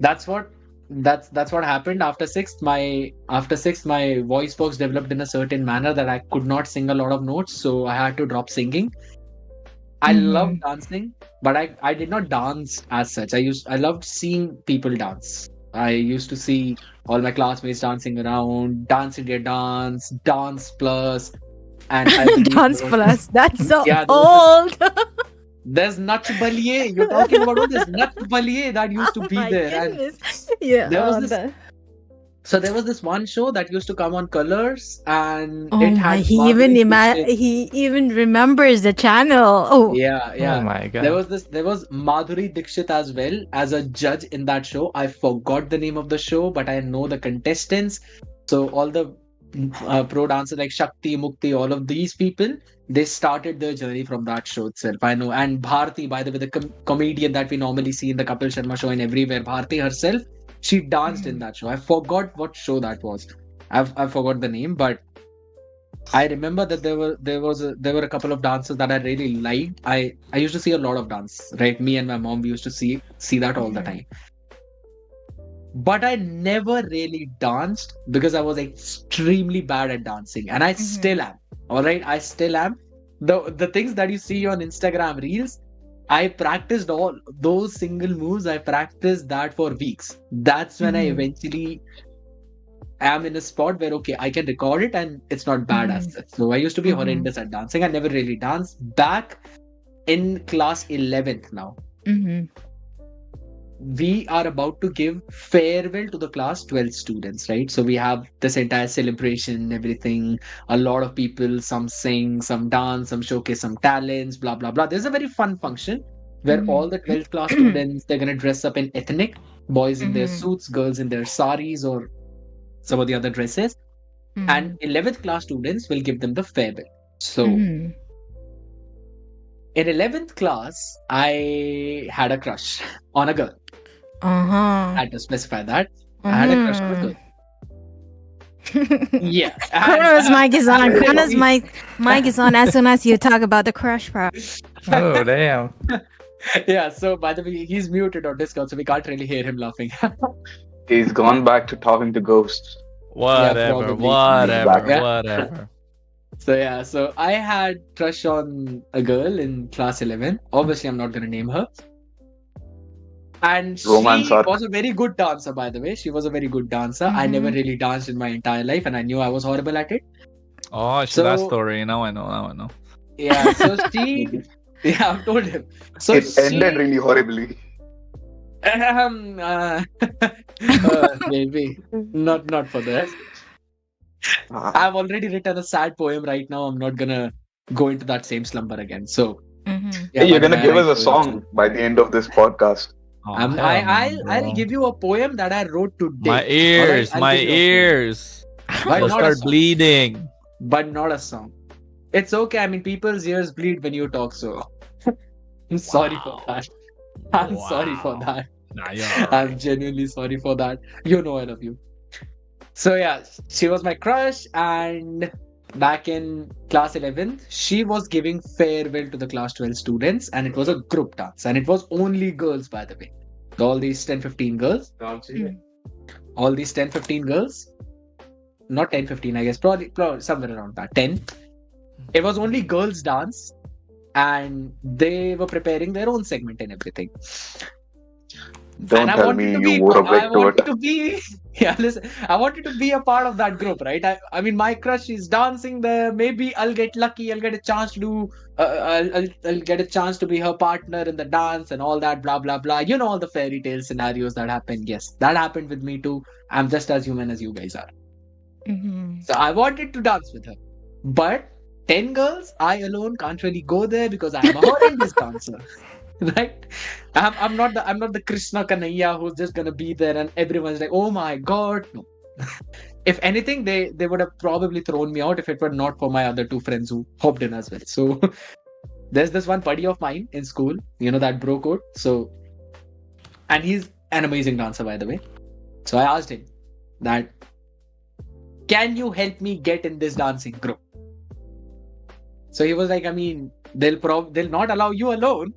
that's what happened after sixth my voice box developed in a certain manner that I could not sing a lot of notes, so I had to drop singing. I love Mhm. dancing, but I did not dance as such. I loved seeing people dance. I used to see all my classmates dancing around, dance India dance, dance plus, and I believe Dance Plus. That's so yeah, there was this old. there's Nach Baliye. You're talking about what? There's Nach Baliye that used to Oh be my there, and goodness. Yeah. there was this. So there was this one show that used to come on Colors, and Oh it my, had Madhuri Dixit. he even remembers the channel. Oh. Yeah, Oh yeah. my There god. was this. There was Madhuri Dixit as well as a judge in that show. I forgot the name of the show, but I know the contestants. So all the pro dancers like Shakti, Mukti, all of these people, they started their journey from that show itself. I know. And Bharti, by the way, the comedian that we normally see in the Kapil Sharma show and everywhere, Bharti herself, she danced in that show. I forgot what show that was. I forgot the name, but I remember that there were a couple of dances that I really liked. I used to see a lot of dance, right? Me and my mom we used to see that all the Mhm. time. But I never really danced because I was extremely bad at dancing, and I still am. All right, I still am. The things that you see on Instagram reels, I practiced all those single moves. I practiced that for weeks. That's when I Mhm. eventually am in a spot where okay, I can record it and it's not bad as Mhm. such. So I used to be Mhm. horrendous at dancing. I never really danced. Back in class 11th now, Mhm. we are about to give farewell to the class 12 students, right? So we have this entire celebration, everything. A lot of people, some sing, some dance, some showcase some talents, blah blah blah. There's a very fun function where all the 12th class students they're gonna dress up in ethnic, boys in their Mhm. suits, girls in their saris or some of the other dresses, and Mhm. 11th class students will give them the farewell. So Mhm. in 11th class, I had a crush on a girl. I Uh-huh. had to specify that. I had a crush on a girl. Mhm. Yeah. And Kronos mic is on. Kronos mic is on as soon as you talk about the crush part. Oh damn. yeah, so by the way, he's muted on Discord, so we can't really hear him laughing. He's gone back to talking to ghosts. Yeah, Whatever, probably. He's back. whatever, Yeah. whatever. So I had crush on a girl in class 11. Obviously, I'm not gonna name her. And Romance she arc. was a very good dancer, by the way. She was a very good dancer. I never Mhm. really danced in my entire life, and I knew I was horrible at it. Oh, that So story. Now I know. Now I know. yeah, so she, yeah, I've told him. So It ended she, really horribly. um, uh, maybe not for this. Ah, I've already written a sad poem right now. I'm not gonna go into that same slumber again. So Mhm. yeah, hey, by you're the gonna way, I give write us a poems song too. by the end of this podcast. Oh, I'm, hell no, I'll bro. give you a poem that I wrote My today. All right, ears, I'll my give you a poem, ears. but They'll not a start song. bleeding. But not a song. It's okay. I mean, people's ears bleed when you talk, so I'm sorry for Wow. that. I'm sorry for Wow. that. Nah, you're I'm alright. genuinely sorry for that. You know I love you. So yeah, she was my crush, and back in class 11th, she was giving farewell to the class 12 students, and it was a group dance, and it was only girls, by the way. All these 10, 15 girls, Mm. all these 10, 15 girls, not 10, 15, I guess, probably somewhere around that, 10. It was only girls' dance, and they were preparing their own segment and everything. And Don't tell me you wore a I wig to wanted it. to be, yeah, listen, I wanted to be a part of that group, right? I mean, my crush is dancing there. Maybe I'll get lucky. I'll get a chance to do, I'll get a chance to be her partner in the dance and all that, blah, blah, blah. You know, all the fairy tale scenarios that happen. Yes, that happened with me too. I'm just as human as you guys are. Mhm. So I wanted to dance with her. But 10 girls, I alone can't really go there because I am a horrendous dancer. Right? I'm not the Krishna Kanaya who's just gonna be there and everyone's like, oh my god. No. If anything, they would have probably thrown me out if it were not for my other two friends who hopped in as well. So there's this one buddy of mine in school, you know, that bro code. So, and he's an amazing dancer, by the way. So I asked him that, can you help me get in this dancing group? So he was like, I mean, they'll not allow you alone.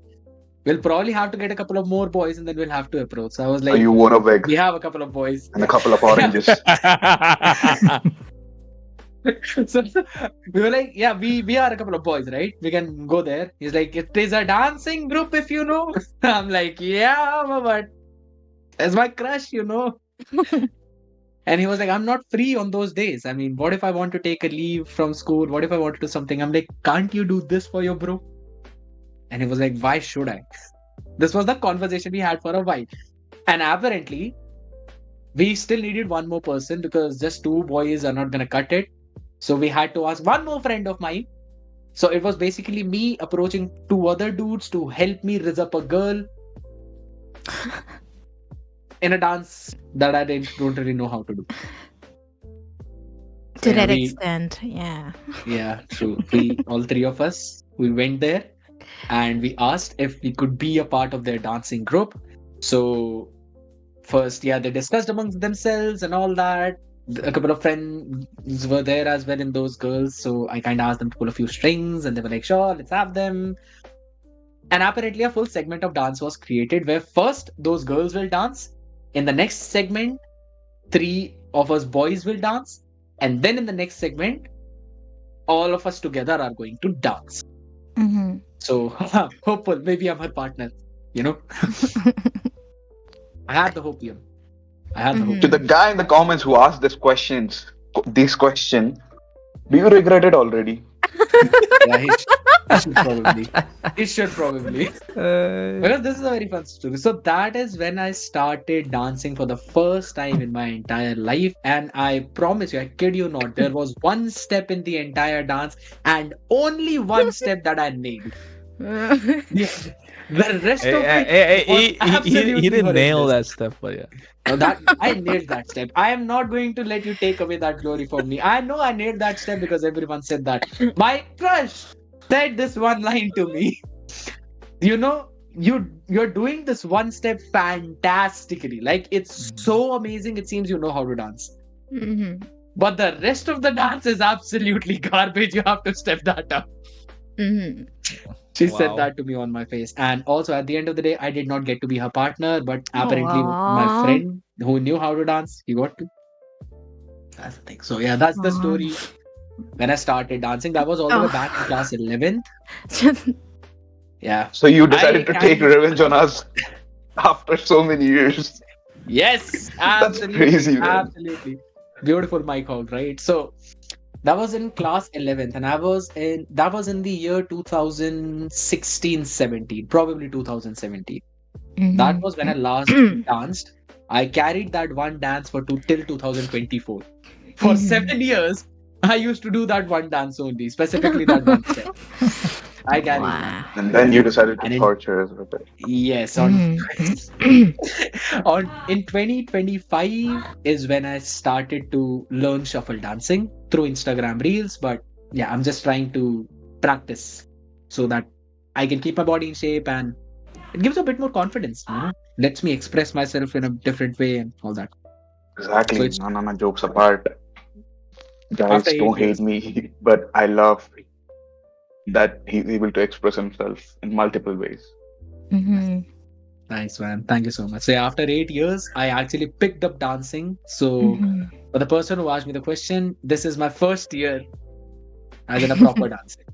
We'll probably have to get a couple of more boys and then we'll have to approach. So I was So like, you wore a wig we have a couple of boys. and a couple of Yeah. oranges. So we were like, yeah, we are a couple of boys, right? We can go there. He's like, it is a dancing group if you know. I'm like, yeah, but it's my crush, you know. And he was like, I'm not free on those days. I mean, what if I want to take a leave from school? What if I want to do something? I'm like, can't you do this for your bro? And he was like, why should I? This was the conversation we had for a while. And apparently, we still needed one more person because just two boys are not going to cut it. So we had to ask one more friend of mine. So it was basically me approaching two other dudes to help me raise up a girl in a dance that I don't really know how to do. To Yeah, that we- extent, yeah. Yeah, true. We all three of us, we went there and we asked if we could be a part of their dancing group. So first, yeah, they discussed amongst themselves and all that. A couple of friends were there as well in those girls, so I kind of asked them to pull a few strings, and they were like, "Sure, let's have them." And apparently, a full segment of dance was created where first those girls will dance. In the next segment, three of us boys will dance, and then in the next segment, all of us together are going to dance. Hmm. So hopeful, maybe I'm her partner. You know, I had the hope here. I had the hope. To the guy in the comments who asked this question, do you regret it already? Yeah, he should probably. He should probably. Because this is a very fun story. So that is when I started dancing for the first time in my entire life. And I promise you, I kid you not, there was one step in the entire dance and only one step that I nailed. Yeah. The rest of it was absolutely he didn't nail horrendous. that step, but yeah. No, that I nailed that step. I am not going to let you take away that glory from me. I know I nailed that step because everyone said that. My crush said this one line to me. You know, you're doing this one step fantastically. Like it's so amazing. It seems you know how to dance. Mhm. But the rest of the dance is absolutely garbage. You have to step that up. Mhm. She said Wow. that to me on my face. And also at the end of the day, I did not get to be her partner, but apparently my Aw. friend who knew how to dance, he got to. That's the thing. So yeah, that's the Aw. story. When I started dancing, that was all the way Oh. back in class 11th. Yeah. So you decided to I take kind- revenge on us after so many years. Yes, That's absolutely. crazy, man. Absolutely. Beautiful mic hold, right? So that was in class 11th, and that was in the year 2016-17, probably 2017. That Mhm. was when I last danced. I carried that one dance till 2024. For Mhm. 7 years, I used to do that one dance only, specifically that one step. I carried that. Wow. And then you decided to And in- torture us with it. Yes, Mhm. in 2025 is when I started to learn shuffle dancing through Instagram Reels. But yeah, I'm just trying to practice so that I can keep my body in shape and It gives a bit more confidence, lets me express myself in a different way and all that. So Exactly. it's No. Jokes apart, after guys, 8 don't hate years. me, but I love that he's able to express himself in multiple ways. Mm-hmm. Nice, man. Thank you so much. So, yeah, after 8 years, I actually picked up dancing. So, Mm-hmm. for the person who asked me the question, this is my first year as in a proper dancing.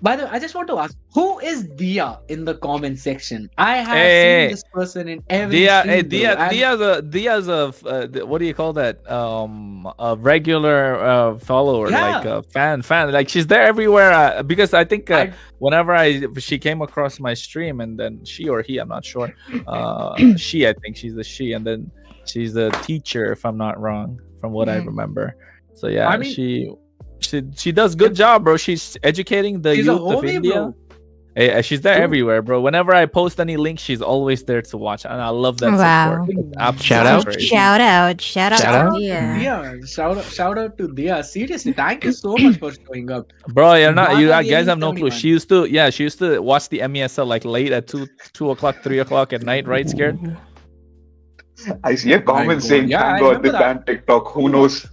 By the way, I just want to ask, who is Dia in the comment section? I have seen Hey, this person in every Dia, hey, stream, bro. And what do you call that? A regular follower, like yeah, a fan. Like she's there everywhere. Because I think I whenever she came across my stream, and then she or he, I'm not sure. I think she's the she, and then she's a teacher, if I'm not wrong, from what I Mm. remember. So I yeah, mean, she does good job, bro. She's educating the she's a youth of homie, India. bro. She's there True. everywhere, bro. Whenever I post any link, she's always there to watch, and I love that support. Wow. It's absolutely Shout out. crazy. Shout out. Shout out Shout to out. Dia. Dia. Shout out to Dia. Seriously, thank you so much for showing up. Bro, you're not. You Bana guys Yeni have no clue. 71. She used to watch the MESL like late at 2 o'clock, 3 o'clock at night, right? Scared. I see a My comment God. saying, Yeah, I "Thank God remember they that. banned TikTok." Who knows?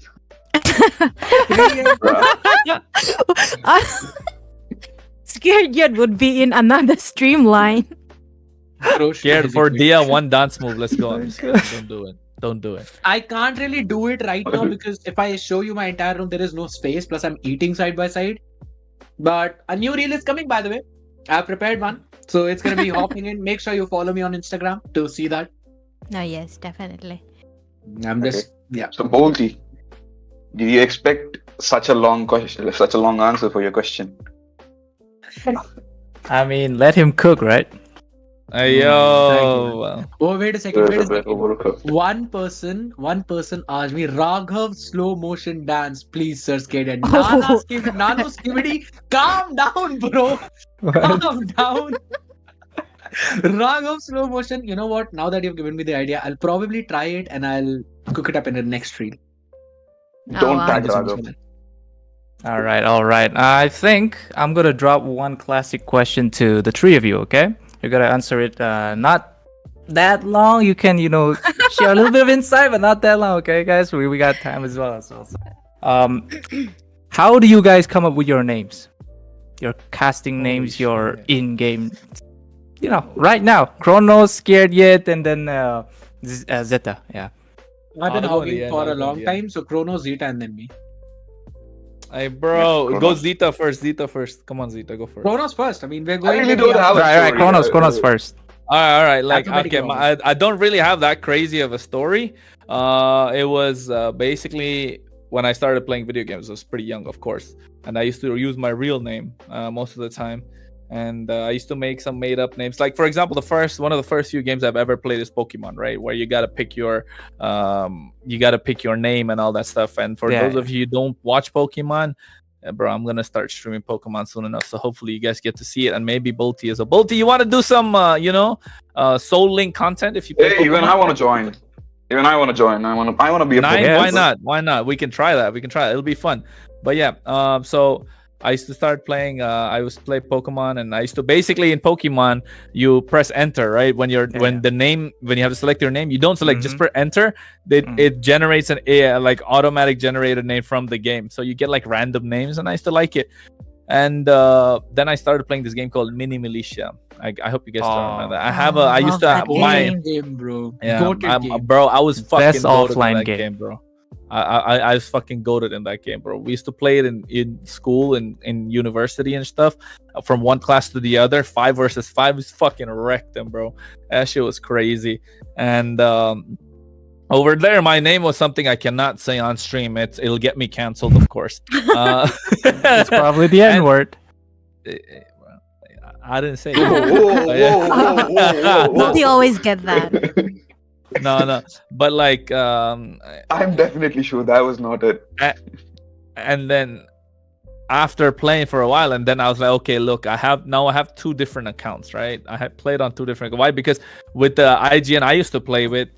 Yeah. Bruh. Scared Yet would be in another streamline. Bro, Scared for Dia, one dance move. Let's go. I'm scared. Don't do it. Don't do it. I can't really do it right now because if I show you my entire room, there is no space. Plus, I'm eating side by side. But a new reel is coming, by the way. I've prepared one. So it's going to be hopping in. Make sure you follow me on Instagram to see that. Oh, yes, definitely. I'm just, yeah. So Bolty, did you expect such a long question, such a long answer for your question? I mean, let him cook, right? Hey, Thank yo. Oh, wait a second. It Wait was a a bit second. overcooked. One person asked me, Raghav, slow motion dance, please, sir, Scared Yet. Oh. Nano Skibidi, calm down, bro. Calm down. Raghav, slow motion. You know what? Now that you've given me the idea, I'll probably try it and I'll cook it up in the next reel. Don't wow. tag Thank you so much Raghav. for that. All right. I think I'm gonna drop one classic question to the three of you. Okay, you're gonna answer it. Not that long. You can, share a little bit of insight, but not that long. Okay, guys. We got time as well. So, how do you guys come up with your names? Your casting names, your in-game. Right now, Kronos, Scared Yet, and then Zeta. Yeah. I've been I'll go hogging in the end, for I'll a go in long the time, so Kronos, Zeta, and then me. Hey, bro, Yeah, go Kronos. Zeta first. Zeta first. Come on, Zeta, go first. Kronos first. I mean, we're I going really with don't the have a Right. story. Kronos first. All right. Like, okay, Alphabetical order. I don't really have that crazy of a story. It was basically when I started playing video games. I was pretty young, of course, and I used to use my real name most of the time. And I used to make some made-up names. Like, for example, one of the first few games I've ever played is Pokemon, right? Where you gotta pick your name and all that stuff. And for those of you who don't watch Pokemon, bro, I'm gonna start streaming Pokemon soon enough, so hopefully you guys get to see it. And maybe Bolty as well. Bolty, you want to do some Soul Link content if you play Hey, even Pokemon? I want to join. I want to be a Nine? Pokemon. Why not? Why not? We can try that. It'll be fun. But yeah, so I used to start playing. I used to play Pokemon, and I used to basically in Pokemon you press enter, right? When you have to select your name, you don't select, just press enter. It generates an like automatic generated name from the game, so you get like random names, and I used to like it. And then I started playing this game called Mini Militia. I hope you guys still remember that. I used to love that my game. Game, bro. yeah, Goated game. bro. I was fucking Best goated in offline that game. game, bro. I was fucking goated in that game, bro. We used to play it in school and in university and stuff. From one class to the other, 5 versus 5 is fucking wrecked them, bro. That shit was crazy. And over there, my name was something I cannot say on stream. It'll get me canceled, of course. It's probably the N word. I didn't say Whoa, that. whoa. Bolty always get that. No. But like, I'm definitely sure that was not it. and then after playing for a while, and then I was like, okay, look, I have 2 different accounts, right? I had played on 2 different. Why? Because with the IGN I used to play with,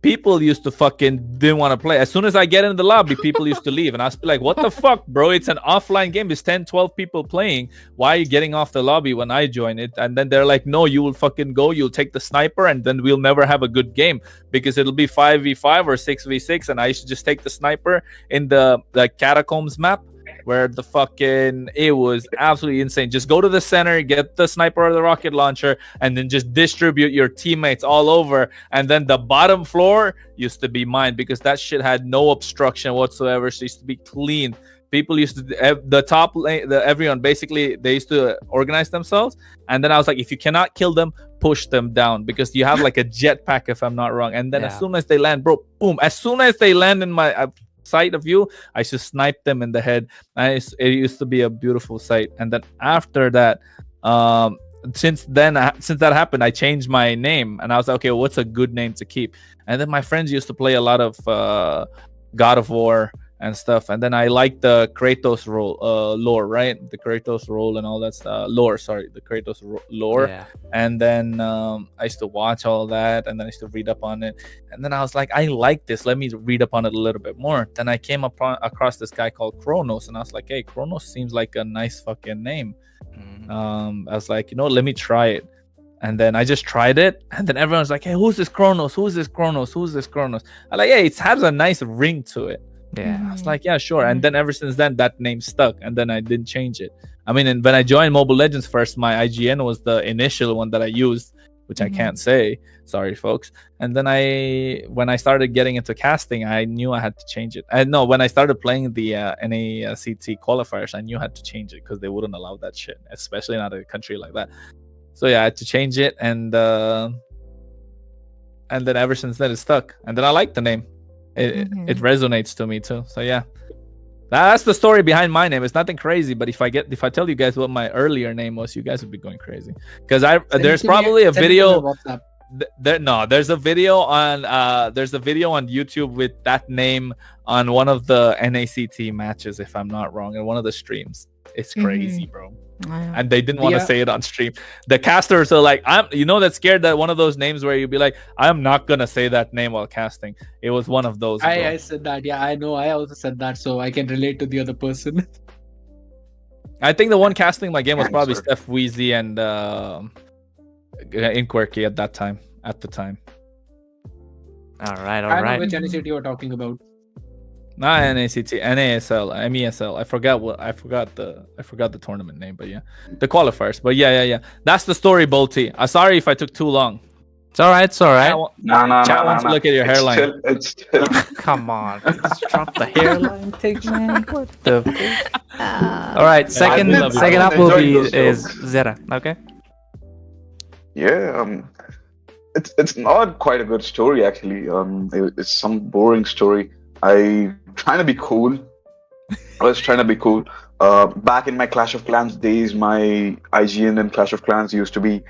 people used to fucking didn't want to play. As soon as I get in the lobby, people used to leave. And I was like, what the fuck, bro? It's an offline game. There's 10, 12 people playing. Why are you getting off the lobby when I join it? And then they're like, no, you will fucking go. You'll take the sniper and then we'll never have a good game because it'll be 5v5 or 6v6. And I used to just take the sniper in the catacombs map where the fucking it was absolutely insane. Just go to the center, get the sniper or the rocket launcher, and then just distribute your teammates all over. And then the bottom floor used to be mine because that shit had no obstruction whatsoever. So it used to be clean. People used to the top lane, everyone basically they used to organize themselves. And then I was like, if you cannot kill them, push them down because you have like a jetpack if I'm not wrong. And then as soon as they land, bro, boom! As soon as they land in my sight of you, I should snipe them in the head. It used to be a beautiful sight. And then after that, since that happened, I changed my name and I was like, okay, what's a good name to keep? And then my friends used to play a lot of God of War and stuff, and then I liked the Kratos lore, right? The Kratos role and all that stuff. The Kratos lore. Yeah. And then I used to watch all that, and then I used to read up on it. And then I was like, I like this. Let me read up on it a little bit more. Then I came across this guy called Kronos, and I was like, hey, Kronos seems like a nice fucking name. I was like, let me try it. And then I just tried it, and then everyone's like, hey, who's this Kronos? Who's this Kronos? Who's this Kronos? I'm like, hey, it has a nice ring to it. Yeah. I was like, yeah, sure. And then ever since then, that name stuck, and then I didn't change it. I mean, and when I joined Mobile Legends first, my IGN was the initial one that I used, which I can't say. Sorry, folks. And then when I started getting into casting, I knew I had to change it. When I started playing the NACT qualifiers, I knew I had to change it because they wouldn't allow that shit, especially not a country like that. So yeah, I had to change it, and then ever since then, it stuck. And then I like the name. It resonates to me too. So yeah, that's the story behind my name. It's nothing crazy, but if I tell you guys what my earlier name was, you guys would be going crazy because there's probably a video. There's a video on YouTube with that name on one of the NACT matches, if I'm not wrong, in one of the streams. It's crazy, bro. And they didn't want to say it on stream. The casters are like, that's scared that one of those names where you'd be like, I'm not gonna say that name while casting. It was one of those. I said that. Yeah, I know. I also said that, so I can relate to the other person. I think the one casting my game was probably Steph Wheezy and Inquirky at the time. All right. I know which NACT you were talking about. Not NACT, NASL, MESL. I forgot the tournament name, but yeah, the qualifiers. But yeah. That's the story, Bolty. I'm sorry if I took too long. It's all right. Chat wants to look at your hairline. It's still. Come on, just drop the hairline take, man. What the? All right, second up will be is Zeta. Okay. Yeah, it's not quite a good story actually. It's some boring story. I was trying to be cool. Back in my Clash of Clans days, my IGN in Clash of Clans used to be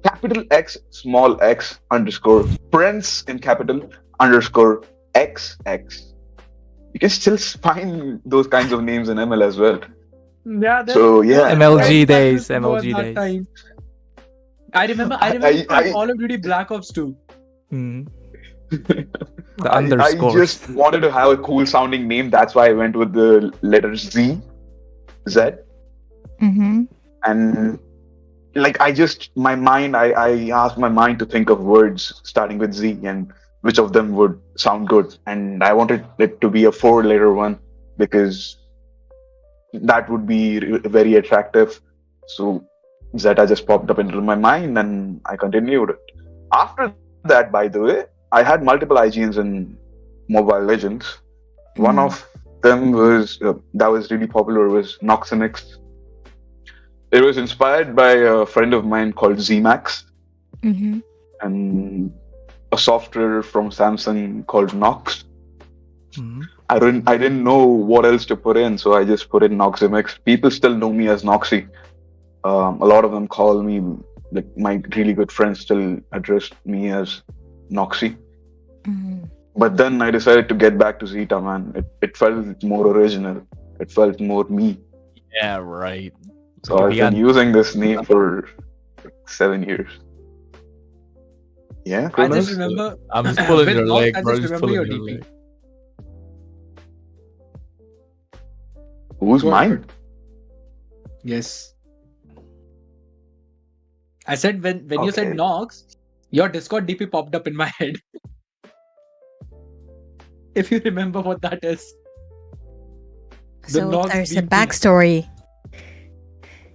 capital X, small x, underscore, Prince in capital, underscore, XX. You can still find those kinds of names in ML as well. Yeah. MLG days. I remember Call of Duty Black Ops 2. The underscore. I just wanted to have a cool sounding name. That's why I went with the letter Z. And like I asked my mind to think of words starting with Z and which of them would sound good. And I wanted it to be a 4-letter one because that would be very attractive. So Zeta just popped up into my mind and I continued it. After that, by the way, I had multiple IGNs in Mobile Legends. One of them was that was really popular was Noximix. It was inspired by a friend of mine called Zmax and a software from Samsung called Nox. I didn't know what else to put in, so I just put in Noximix. People still know me as Noxy. A lot of them call me, like my really good friends still address me as Noxy. But then I decided to get back to Zeta, man. It felt more original. It felt more me. Yeah, right. So I've been using this name for 7 years. Yeah, I just Kronos. remember I'm just pulling with your Nox, leg, I bro. just Just remember pulling your your DP. leg. Who's Go ahead. mine? Yes. I said when you said Okay. Nox, your Discord DP popped up in my head. If you remember what that is. The So Nox there's a DP. backstory.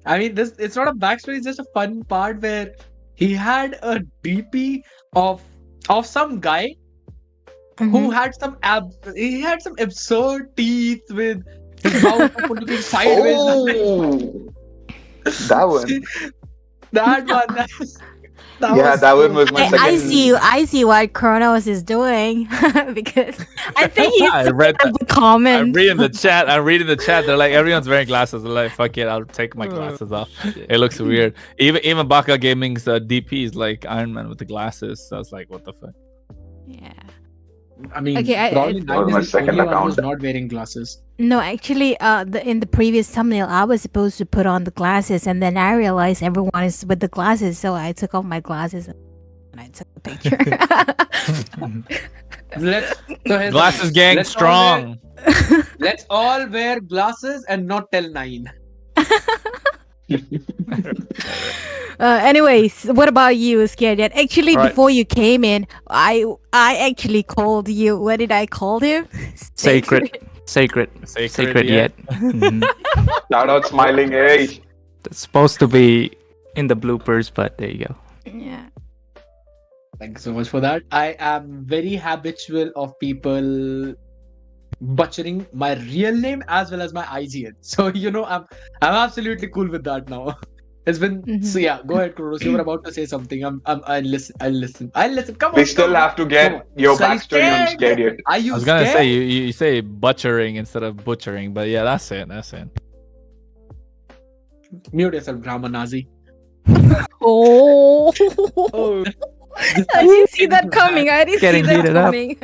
I mean, it's not a backstory, it's just a fun part where he had a DP of some guy who Mhm. had he had some absurd teeth with his mouth looking sideways. Oh, that one. That one, that Yeah, was that one so was my I funny. see. second. I see what Kronos is doing because I think he's I read that. the comment. I'm reading the chat. I'm reading the chat. They're like, everyone's wearing glasses. They're like, fuck it, I'll take my glasses off. It looks weird. Even Baka Gaming's DP is like Iron Man with the glasses. So I was like, what the fuck? Yeah. I mean, Okay, probably That was Nine my is the second only one who's account. not wearing glasses. No, actually, in the previous thumbnail, I was supposed to put on the glasses, and then I realized everyone is with the glasses, so I took off my glasses and I took the picture. Let's so here's the Glasses thing. gang Let's all wear- strong. Let's all wear glasses and not tell Nine. Anyways, what about you, Scared Yet? Actually, Alright. before you came in, I actually called you. What did I call him? Sacred Sacred yet. Mhm. Shout out smiling. Hey. That's supposed to be in the bloopers, but there you go. Yeah. Thank you so much for that. I am very habitual of people butchering my real name as well as my IGN. So I'm absolutely cool with that now. It's been so Mhm. yeah. Go ahead, Kronos. You were about to say something. I'll listen. I'll listen. Come on. We still come on. have to Come get on. your So are you backstory on scared? Scared Yet. Are I you was gonna scared? say you say butchering instead of butchering, but yeah, that's it. That's it. Mute yourself, drama Nazi. Oh. Oh. I didn't see that coming. I didn't see Getting that heated up. coming.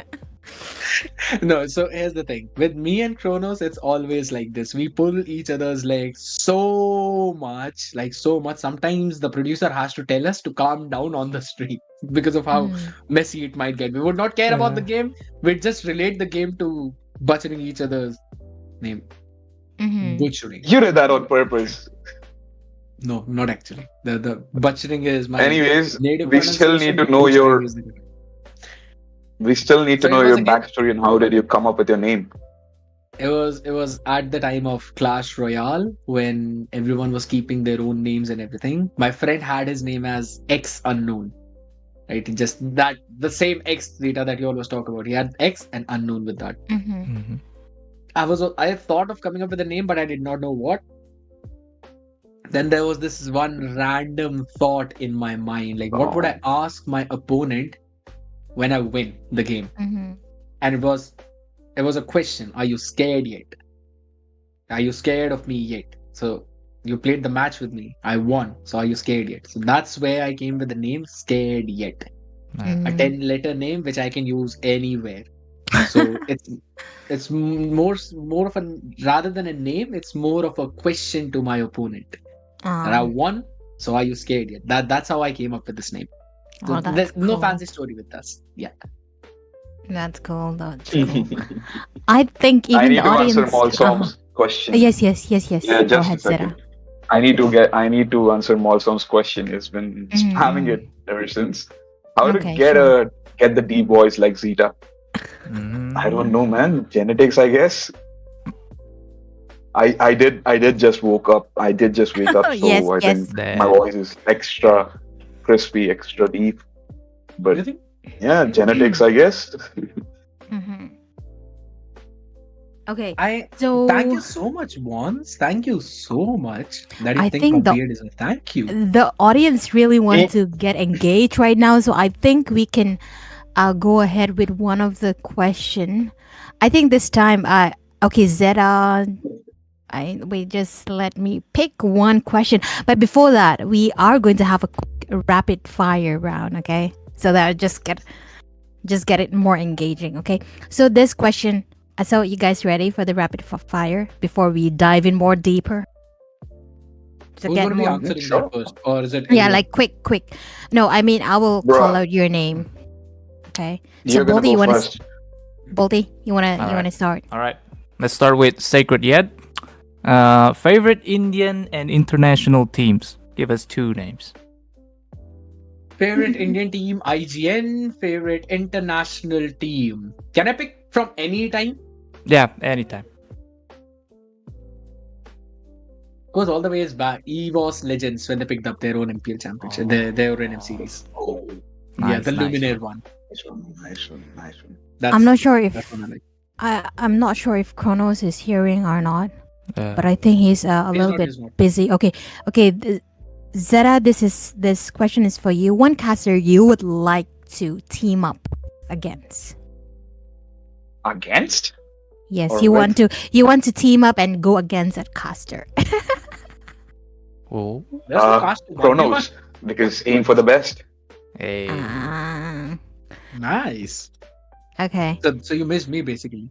No, so here's the thing. With me and Kronos, it's always like this. We pull each other's legs so much, like so much. Sometimes the producer has to tell us to calm down on the stream because of how Mm. messy it might get. We would not care about the game. We'd just relate the game to butchering each other's name. Mhm. Butchering. You did that on purpose. No, not actually. The butchering is my Anyways, native we still need pronunciation. to know Butchering your. is the- We still need to So it know was your again- backstory and how did you come up with your name? It was at the time of Clash Royale when everyone was keeping their own names and everything. My friend had his name as X Unknown. Right? Just that the same X Zeta that you always talk about. He had X and Unknown with that. Mhm. Mhm. I thought of coming up with a name, but I did not know what. Then there was this one random thought in my mind. Like, what would I ask my opponent when I win the game? Mhm. And it was a question. Are you scared yet? Are you scared of me yet? So you played the match with me. I won. So are you scared yet? So that's where I came with the name Scared Yet. A Mm. 10-letter name which I can use anywhere. So it's more of a rather than a name, it's more of a question to my opponent. That I won. So are you scared yet? That's how I came up with this name. So Oh, that's there's no cool. fancy story with us. Yeah. That's cool. That's cool. I think I even need the to audience. answer Malsom's question. Yes. Yeah, Go just ahead, a second. Zeta. I need to answer Malsom's question. He's been spamming it ever since. How to Okay, get sure. get the D boys like Zeta? Mhm. I don't know, man. Genetics, I guess. I did just woke up. I did just wake up, so Yes, I yes. think my voice is extra crispy, extra deep. But You think? yeah, genetics, I guess. Mhm. Okay. I So thank you so much, Mons. Thank you so much that you I think think my the- beard is a thank you. the audience really want Me- to get engaged right now, so I think we can go ahead with one of the question. I think this time okay, Zeta, wait, just let me pick one question. But before that, we are going to have a quick rapid fire round, okay? So that just get it more engaging, okay? So this question, so you guys ready for the rapid fire before we dive in more deeper? to Who's get going to be more. answering Sure. that first? Or is it Yeah, anyone? like quick. No, I mean I will Bruh. call out your name. Okay. So You're gonna Bolty, go you wanna first. Bolty, you wanna Alright. start? All right. Let's start with Sacred Yet. Favorite Indian and international teams. Give us 2 names. Favorite Indian team, IGN. Favorite international team. Can I pick from any time? Yeah, anytime. Goes all the ways back. EVOS Legends when they picked up their own MPL championship, their own series. Oh, Yeah, Nice, the nice Luminaire one. one. nice one. That's, I'm not sure that's if one I like. I'm not sure if Kronos is hearing or not, Uh, but I think he's a He's little not, bit he's not. busy. Okay. Zeta, this question is for you. One caster you would like to team up against. Against? Yes, Or you with? want to team up and go against that caster. oh, There's no cast to Kronos, because aim for the best. hey. Ah, Nice. okay. So you missed me basically.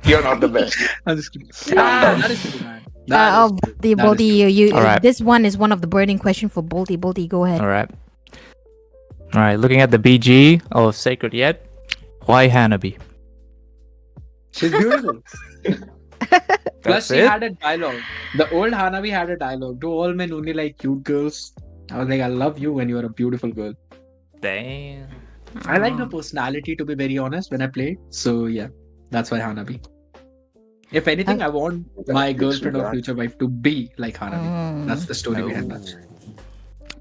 You're not the best. I'm just kidding. Ah. That is good, man. That is good. The That is Bolty, you All right. this one is one of the burning question for Bolty. Bolty, go ahead. All right. All right. Looking at the BG of Sacred Yet. Why Hanabi? She's beautiful. Plus, That's she it? had a dialogue. The old Hanabi had a dialogue. Do all men only like cute girls? I was like, I love you when you are a beautiful girl. Damn. I like her personality, to be very honest, when I played. So yeah, that's why Hanabi. If anything, I want my girlfriend or future wife to be like Hanabi. That's the story behind that.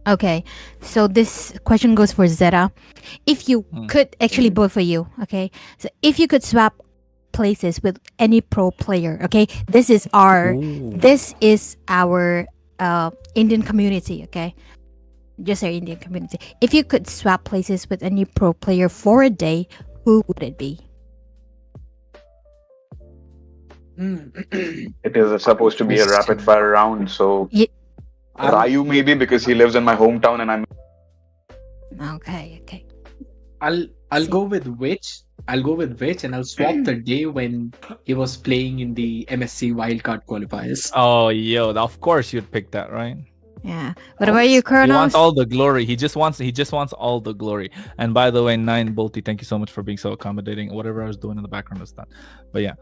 Okay, so this question goes for Zeta. If you could actually both for you, okay? So if you could swap places with any pro player, okay? This is our Indian community, okay? Just our Indian community. If you could swap places with any pro player for a day, who would it be? It is supposed to be a rapid fire round, so Ye- Ryu maybe because he lives in my hometown and I'm. Okay. I'll go with Witch. I'll go with Witch, and I'll swap the day when he was playing in the MSC wildcard qualifiers. Oh, yo, of course you'd pick that, right? Yeah. What about you, He Kronos? wants all the glory. He just wants all the glory. And by the way, Nine and Bolty, thank you so much for being so accommodating. Whatever I was doing in the background is done. But yeah,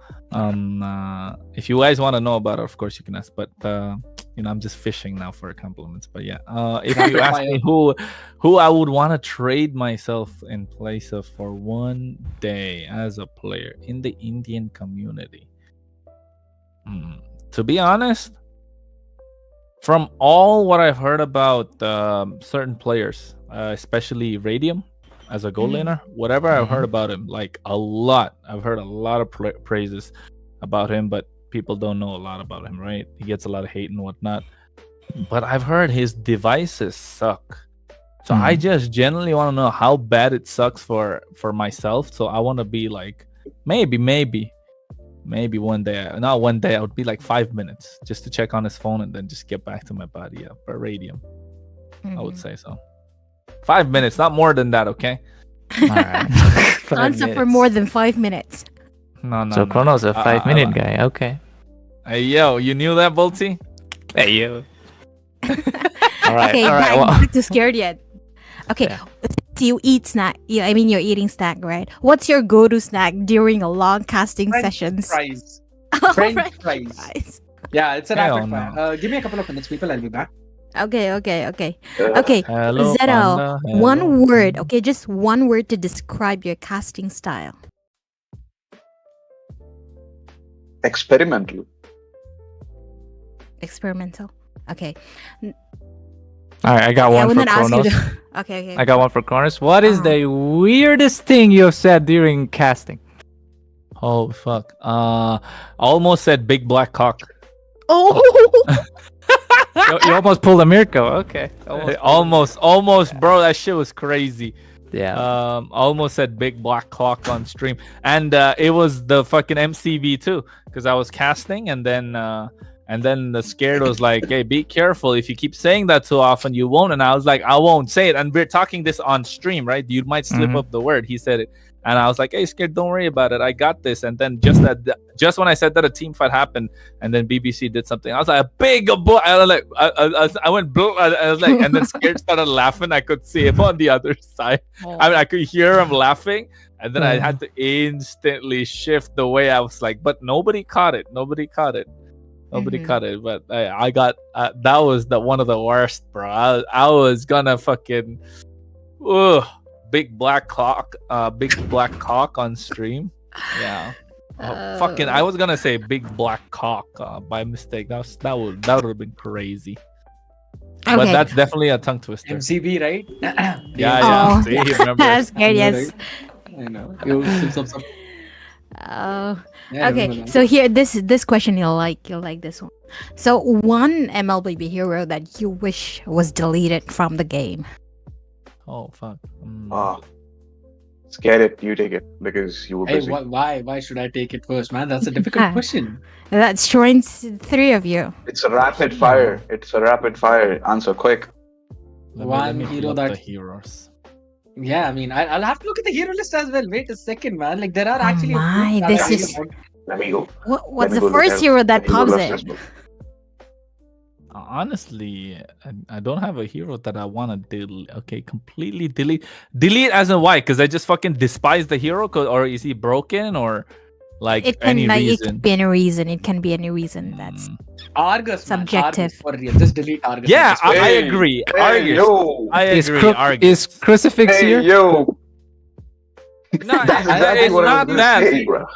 if you guys want to know about it, of course you can ask. But I'm just fishing now for compliments. But yeah, if you ask me who I would want to trade myself in place of for one day as a player in the Indian community, to be honest. From all what I've heard about certain players, especially Radium as a goal laner, whatever I've heard about him, like a lot. I've heard a lot of praises about him, but people don't know a lot about him, right? He gets a lot of hate and whatnot. But I've heard his devices suck. So I just genuinely want to know how bad it sucks for myself. So I want to be like, maybe one day, not one day, I would be like 5 minutes just to check on his phone and then just get back to my body. Yeah, for Radium, I would say so. 5 minutes, not more than that, okay? All right. Answer for more than 5 minutes. No. So Kronos a 5-minute guy. Okay. Hey, yo, you knew that, Bolty? Hey you. All right. Okay, all right. back to Scared Yet. Okay, so you eat snack. I mean, you're eating snack, right? What's your go-to snack during a long casting sessions? Fries. Oh, French fries. Yeah, it's a Hell rapid fire. Give me a couple of minutes, people. I'll be back. Okay. Hello, Zeta, Panda. Hello. one word. Okay, just one word to describe your casting style. Experimental. Experimental. Okay. All right. I got I one will for not ask you Kronos. to. Okay. I got one for Kronos. What is the weirdest thing you have said during casting? Oh, fuck. I almost said big black cock. Oh. You almost pulled a Mirko. Okay. Almost, bro. That shit was crazy. Yeah. Almost said big black clock on stream, and it was the fucking MCV too, because I was casting, and then the scared was like, "Hey, be careful! If you keep saying that too often, you won't." And I was like, "I won't say it." And we're talking this on stream, right? You might slip up the word. He said it, And I was like, "Hey, Scared, don't worry about it. I got this." And then just when I said that, a team fight happened, and then BBC did something. I was like, "A big boy!" I was like, I went blue. I was like, and then Scared started laughing. I could see him on the other side. I mean, I could hear him laughing, and then I had to instantly shift the way I was like, but nobody caught it. Nobody caught it. But I got that was one of the worst, bro. I was gonna fucking big black cock on stream. Yeah. Fucking I was gonna say big black cock by mistake. That would have been crazy. Okay. But that's definitely a tongue twister. MCB, right? Oh, See, you remember? That's good. Yes. I know. You sup. Oh. Yeah, I Okay, remember that. so here, this question you'll like this one. So one MLBB hero that you wish was deleted from the game. Oh fuck. Scared it. You take it because you were Hey, busy. why should I take it first, man? That's a difficult question. That joins three of you. It's a rapid fire. It's a rapid fire. Answer quick. Let me hero pull up that- the heroes. Yeah, I mean, I'll have to look at the hero list as well. Wait a second, man. Like, there are Oh actually. a few my, that this I is- like. Let me go. What's me the go look first at- hero that let me go pops look in? this book. Honestly, I don't have a hero that I want to delete. Okay, completely delete. Delete as in why? Because I just fucking despise the hero, or is he broken, or like It can any it reason? can be any reason. It can be any reason. That's Argus, man. Subjective. Argus, for real. Just delete Argus. Yeah, Just- I Hey, agree. Hey, Argus. yo. I Is, agree. Cru- Argus. is Crucifix Hey, here? yo. No, That's exactly it's what I was not gonna that. say, bro.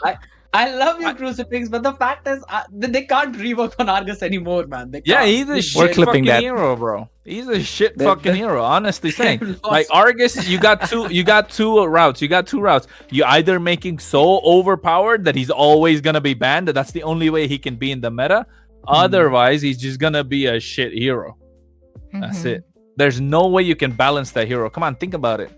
I love your crucifix, but the fact is, they can't rework on Argus anymore, man. They Yeah, can't. he's a They- shit clipping fucking that. hero, bro. He's a shit That- fucking that- hero. Honestly saying, They've like lost- Argus, you got two routes. You got two routes. You either make him so overpowered that he's always gonna be banned. That's the only way he can be in the meta. Otherwise, he's just gonna be a shit hero. That's Mhm. it. There's no way you can balance that hero. Come on, think about it.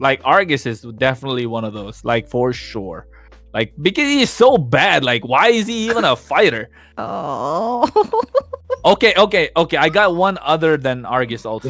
Like Argus is definitely one of those, like for sure. Like because he is so bad. Like why is he even a fighter? Oh. Okay. I got one other than Argus also.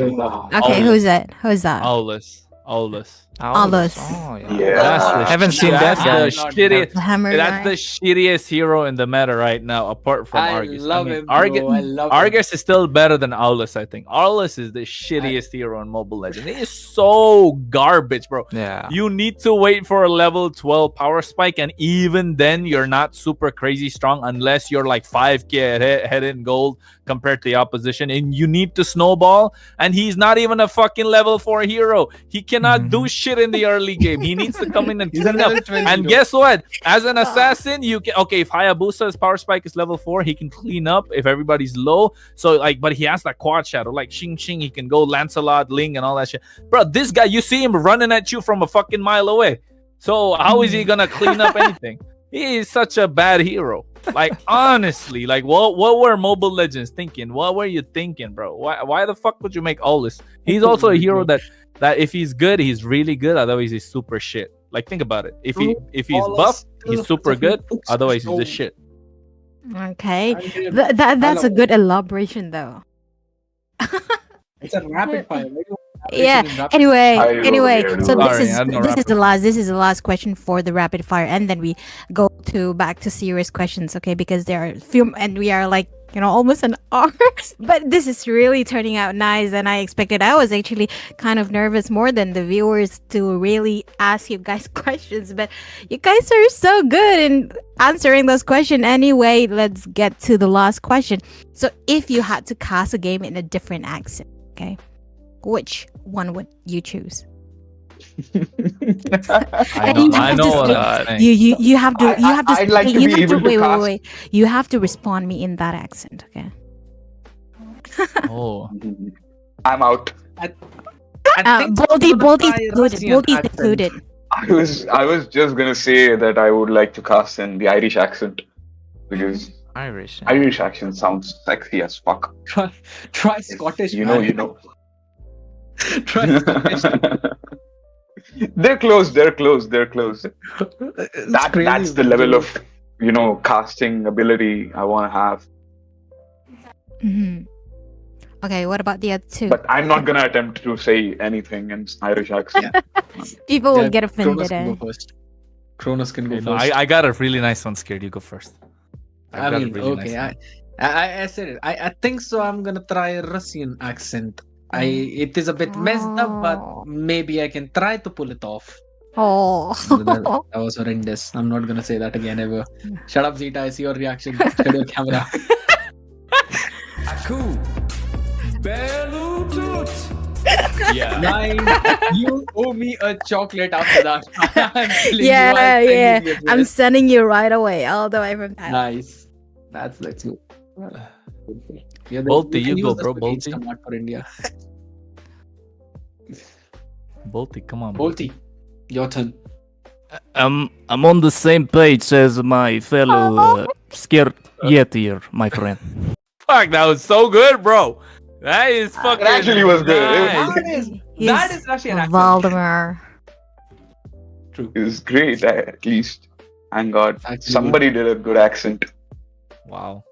Okay, who's that? Who's that? Aulus. Aulus. Oh, yeah. Yeah. That's the Haven't seen that that's guy. the shittiest. The hammer That's guy? the shittiest hero in the meta right now, apart from I Argus. love mean, him, bro. I love him. Argus is still better than Aulus, I think. Aulus is the shittiest hero in Mobile Legends. He is so garbage, bro. Yeah. You need to wait for a level 12 power spike, and even then, you're not super crazy strong unless you're like 5k head in gold compared to the opposition, and you need to snowball. And he's not even a fucking level 4 hero. He cannot do shit in the early game. He needs to come in and He's a clean up. level 20 And hero. guess what? As an assassin, you can if Hayabusa's power spike is level 4, he can clean up if everybody's low. So like, but he has that quad shadow, like Xing Xing. He can go Lancelot, Ling, and all that shit. Bro, this guy, you see him running at you from a fucking mile away. So how is he gonna clean up anything? He is such a bad hero. Like honestly, like what were Mobile Legends thinking? What were you thinking, bro? Why the fuck would you make all this? He's also a hero that if he's good, he's really good. Otherwise, he's super shit. Like think about it. If he's buff, he's super good. Otherwise, he's just shit. Okay. I That's a love good elaboration, though. It's a rapid fire. Why do you want Yeah. elaboration in rapid- Anyway, I will anyway. be able to- So Sorry, this I have no is rapid the last. This is the last question for the rapid fire, and then we go back to serious questions. Okay, because there are a few, and we are like almost an hour. But this is really turning out nice than I expected. I was actually kind of nervous more than the viewers to really ask you guys questions, but you guys are so good in answering those questions. Anyway, let's get to the last question. So, if you had to cast a game in a different accent, okay, which one would you choose? I And know, you I have know to what say- I'm saying. You have to I'd like to you be have to able to cast- wait. You have to respond me in that accent, okay? Oh, I'm out. I think so. Bolty's Try included. Russian Bolty's accent. included. I was just gonna say that I would like to cast in the Irish accent because Irish. Irish accent sounds sexy as fuck. Try Scottish. You man. know. Try Scottish. They're close. That's crazy. the level of casting ability I want to have. Mhm. Okay, what about the other two? But I'm not gonna attempt to say anything in Irish accent. People will Yeah, get Kronos offended. can go first. Kronos can go Hey, first. no, I got a really nice one. Scared, you go first. I've I got a mean, really okay, nice one. I said it. I think so. I'm gonna try a Russian accent. It is a bit messed up, but Oh. maybe I can try to pull it off. Oh. That was horrendous. I'm not gonna say that again ever. Shut up, Zeta. I see your reaction. Shut your camera. Aku Belutut. Yeah. Nine, you owe me a chocolate after that. I'm telling you, Yeah, I'll send yeah. you the I'm address. sending you right away, all the way from Thailand. Nice. That's good. Yeah, Bolty, can you go, use this bro, for Bolty. Instamart for India. Bolty, come on. Bolty, your turn. I'm on the same page as my fellow Scared Yet here, my friend. Fuck, that was so good, bro. That is fucking. actually was good. It was- nice. That is Russian accent. Valdemar. True. It was great, at least. Thank God. Actually Somebody did a good accent. Wow.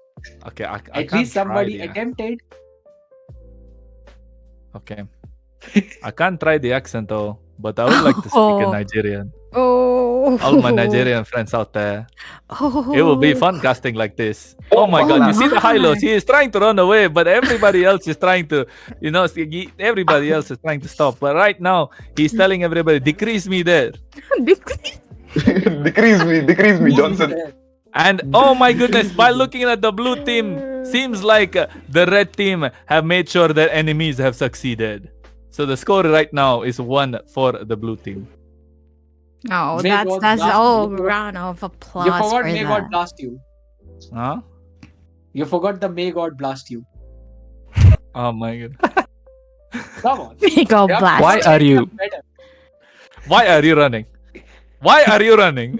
Okay, I At can't least somebody try the attempted. Okay. I can't try the accent though, but I would like to speak in Nigerian. Oh. All my Nigerian friends out there. Oh. It will be fun casting like this. Oh my god, you see the high lows? He is trying to run away, but everybody else is trying to, everybody else is trying to stop. But right now, he's telling everybody, decrease me there. Decrease me, Johnson. And oh my goodness, by looking at the blue team, seems like the red team have made sure their enemies have succeeded. So the score right now is 1 for the blue team. Oh, May God that's blast all you. round of applause You forgot for May that. God blast you. Huh? You forgot the May God blast you. Oh my god. Come on. May God Yeah, blast. Why are you? Better. Why are you running? Why are you running?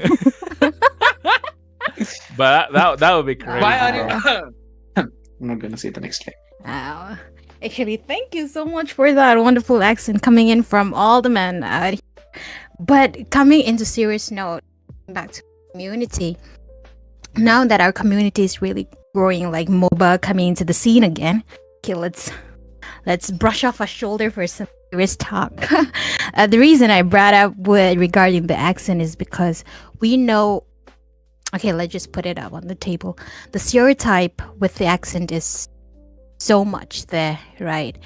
But that would be crazy. Why are bro. you? I'm not gonna say the next line. Oh, actually, thank you so much for that wonderful accent coming in from all the men out here. But coming into serious note, back to community. Now that our community is really growing, like MOBA coming into the scene again, okay, let's brush off our shoulder for some serious talk. The reason I brought up regarding the accent is because we know. Okay, let's just put it up on the table. The stereotype with the accent is so much there, right?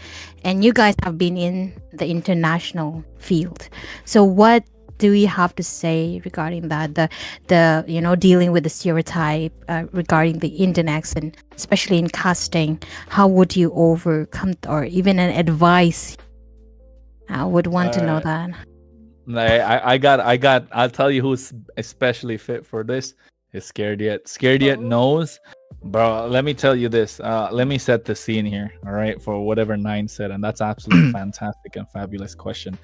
And you guys have been in the international field. So what do you have to say regarding that? The dealing with the stereotype regarding the Indian accent, especially in casting. How would you overcome, or even an advice? I would want to know that. I got. I'll tell you who's especially fit for this. Is Scared Yet. Scared Yet knows, bro. Let me tell you this. Let me set the scene here. All right, for whatever Nine said, and that's absolutely fantastic and fabulous question,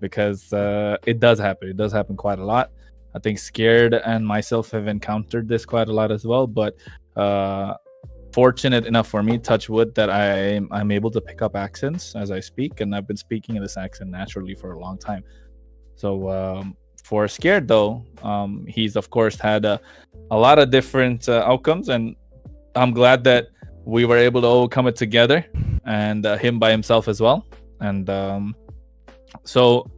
because it does happen. It does happen quite a lot. I think Scared and myself have encountered this quite a lot as well. But fortunate enough for me, touch wood, that I'm able to pick up accents as I speak, and I've been speaking in this accent naturally for a long time. So for Scared though, he's of course had a lot of different outcomes, and I'm glad that we were able to overcome it together, and him by himself as well. And so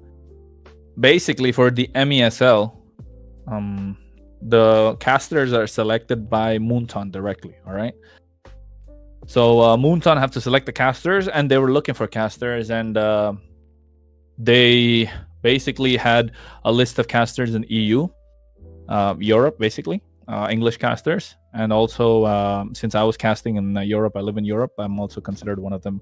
basically for the MESL, the casters are selected by Moonton directly. All right. So Moonton have to select the casters, and they were looking for casters, and they basically had a list of casters in EU, Europe, basically, English casters. And also, since I was casting in Europe, I live in Europe, I'm also considered one of them,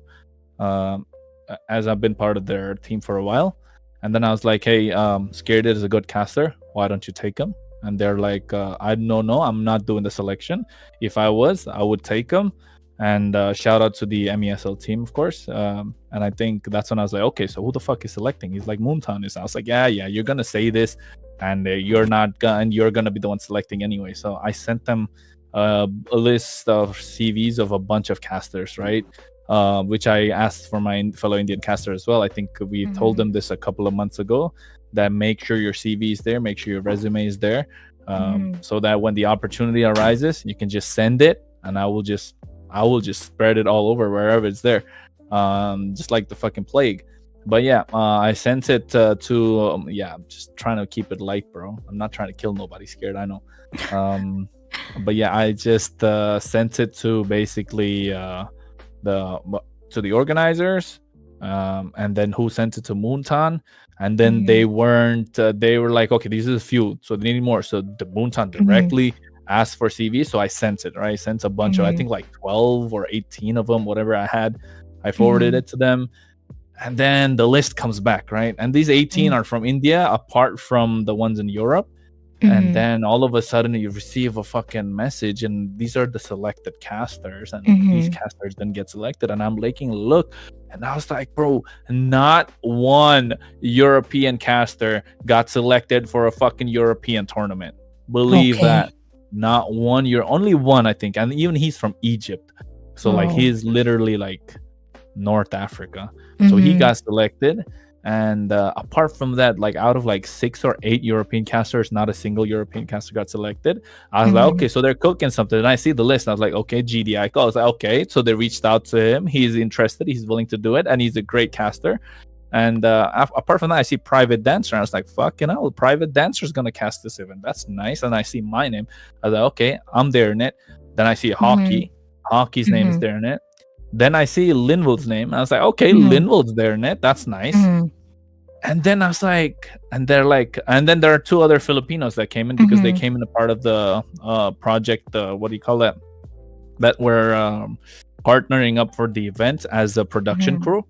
as I've been part of their team for a while. And then I was like, hey, Scared is a good caster. Why don't you take him? And they're like, I don't know. I'm not doing the selection. If I was, I would take him. And shout out to the MESL team, of course. And I think that's when I was like, okay, so who the fuck is selecting? He's like, Moonton is. I was like, yeah, you're gonna say this, and you're not gonna, you're gonna be the one selecting anyway. So I sent them a list of CVs of a bunch of casters, right? Which I asked for my fellow Indian caster as well. I think we told them this a couple of months ago, that make sure your CV is there, make sure your resume is there, so that when the opportunity arises, you can just send it, and I will just spread it all over wherever it's there. just like the fucking plague. But yeah, I sent it to yeah. I'm just trying to keep it light, bro. I'm not trying to kill nobody. Scared, I know. Um, but yeah, I just sent it to basically the to the organizers, and then who sent it to Moontan, and then they weren't. They were like, okay, these are a few, so they need more. So the Moontan directly asked for CV, so I sent it. Right, I sent a bunch of, I think like 12 or 18 of them, whatever I had. I forwarded it to them, and then the list comes back, right? And these 18 are from India, apart from the ones in Europe. And then all of a sudden you receive a fucking message, and these are the selected casters, and these casters then get selected. And I'm making look, and I was like, bro, not one European caster got selected for a fucking European tournament. Believe that. Not one. You're only one, I think, and even he's from Egypt, so like he's literally like North Africa. So he got selected. And apart from that, like out of like 6 or 8 European casters, not a single European caster got selected. I was like, okay, so they're cooking something. And I see the list, and I was like, okay, GDI call. I was like, okay. So they reached out to him. He's interested. He's willing to do it, and he's a great caster. And apart from that, I see Private Dancer. And I was like, fucking hell, Private Dancer is gonna cast this event. That's nice. And I see my name. I was like, okay, I'm there in it. Then I see Hockey. Hockey's name is there in it. Then I see Linwood's name. I was like, okay, Linwood's there in it. That's nice. And then I was like, and they're like, and then there are 2 other Filipinos that came in because they came in a part of the project. What do you call that? That were partnering up for the event as a production crew.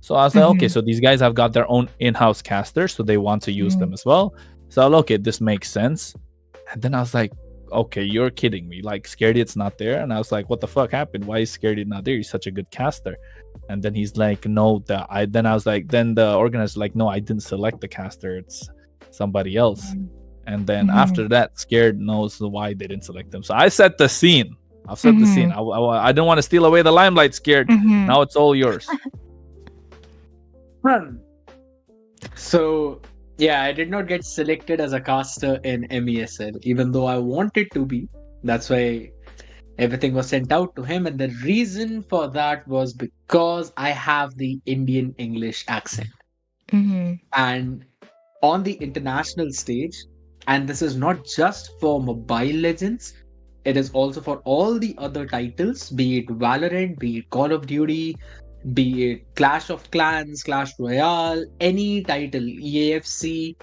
So I was like, okay, so these guys have got their own in-house casters, so they want to use them as well. So I was like, okay, this makes sense. And then I was like, okay, you're kidding me. Like, Scared Yet's not there. And I was like, what the fuck happened? Why is Scared Yet not there? He's such a good caster. And then he's like, no, then I was like, then the organizer like, no, I didn't select the caster. It's somebody else. And then after that, Scared knows why they didn't select them. So I set the scene. I've set the scene. I don't want to steal away the limelight, Scared. Now it's all yours. So yeah, I did not get selected as a caster in MESL, even though I wanted to be. That's why everything was sent out to him, and the reason for that was because I have the Indian English accent. And on the international stage, and this is not just for Mobile Legends, it is also for all the other titles, be it Valorant, be it Call of Duty, be it Clash of Clans, Clash Royale, any title, EAFC.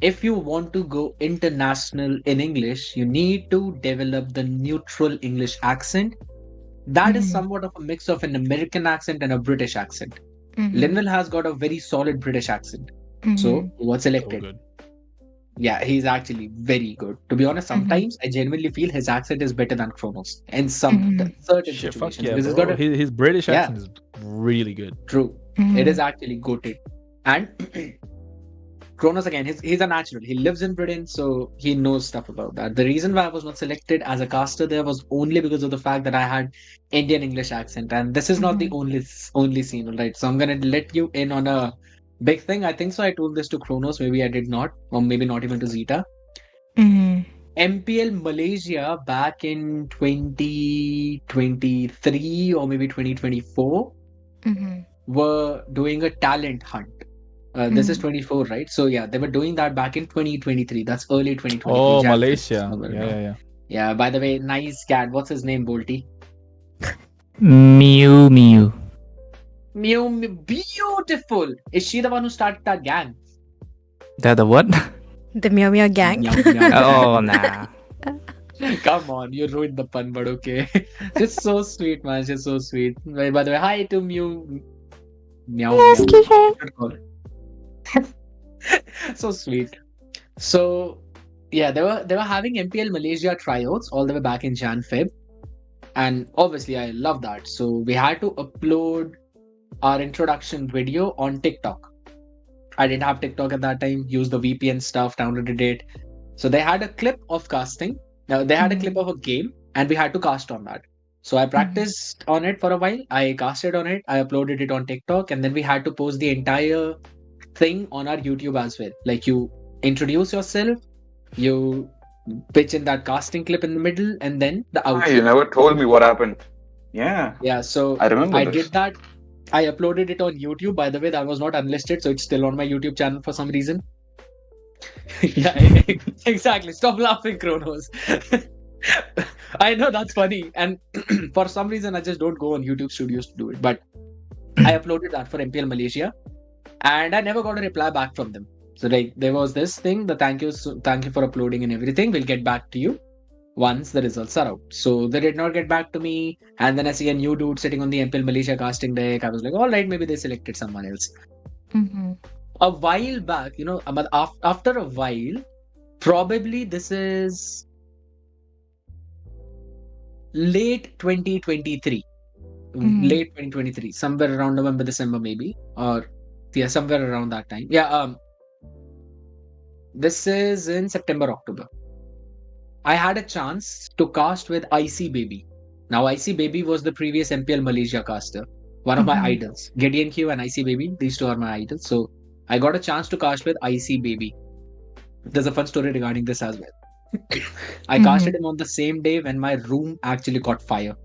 If you want to go international in English, you need to develop the neutral English accent. That is somewhat of a mix of an American accent and a British accent. Linville has got a very solid British accent. So he was selected. So good. Yeah, he's actually very good. To be honest, sometimes I genuinely feel his accent is better than Kronos in some certain Shit, fuck situations. yeah, Because he's bro. got a His British Yeah. accent is really good. true. It is actually goated. And Kronos again, he's a natural. He lives in Britain, so he knows stuff about that. The reason why I was not selected as a caster there was only because of the fact that I had Indian English accent, and this is not the only scene, right? So I'm gonna let you in on a big thing. I think so. I told this to Kronos, maybe I did not, or maybe not even to Zeta. MPL Malaysia back in 2023 or maybe 2024 were doing a talent hunt. This is 24, right? So yeah, they were doing that back in 2023. That's early 2023. Oh, Jan, Malaysia. somewhere Yeah, around. yeah, yeah. Yeah, by the way, nice cat. What's his name, Bolty? Mew Mew. Mew, beautiful. Is she the one who started that gang? That the what? The Meow Meow gang. Meow, meow, Oh meow. nah. Come on, you ruined the pun, but okay. She's so sweet, man. She's so sweet. By the way, hi to Mew. Meow, meow. Good call. So sweet. So yeah, they were having MPL Malaysia tryouts all the way back in Jan Feb, and obviously I love that. So we had to upload our introduction video on TikTok. I didn't have TikTok at that time. Used the VPN stuff, downloaded it. So they had a clip of casting. Now they had a clip of a game, and we had to cast on that. So I practiced on it for a while. I casted on it. I uploaded it on TikTok, and then we had to post the entire thing on our YouTube as well. Like, you introduce yourself, you pitch in that casting clip in the middle, and then the Ah, outro. you never told me what happened. Yeah, Yeah, so I remember I this. did that I uploaded it on YouTube. By the way, that was not unlisted, so it's still on my YouTube channel for some reason. Yeah, exactly. Stop laughing, Kronos. I know that's funny, and for some reason, I just don't go on YouTube studios to do it. But I uploaded that for MPL Malaysia, and I never got a reply back from them. So like there was this thing, the thank you for uploading and everything. We'll get back to you once the results are out. So they did not get back to me, and then I see a new dude sitting on the MPL Malaysia casting deck. I was like, all right, maybe they selected someone else. Mm-hmm. A while back, after a while, probably this is late 2023, late 2023, somewhere around November, December, maybe, or yeah, somewhere around that time. Yeah, this is in September, October. I had a chance to cast with IC Baby. Now, IC Baby was the previous MPL Malaysia caster, one of my idols. Gideon Q and IC Baby, these two are my idols. So I got a chance to cast with IC Baby. There's a fun story regarding this as well. I casted him on the same day when my room actually caught fire.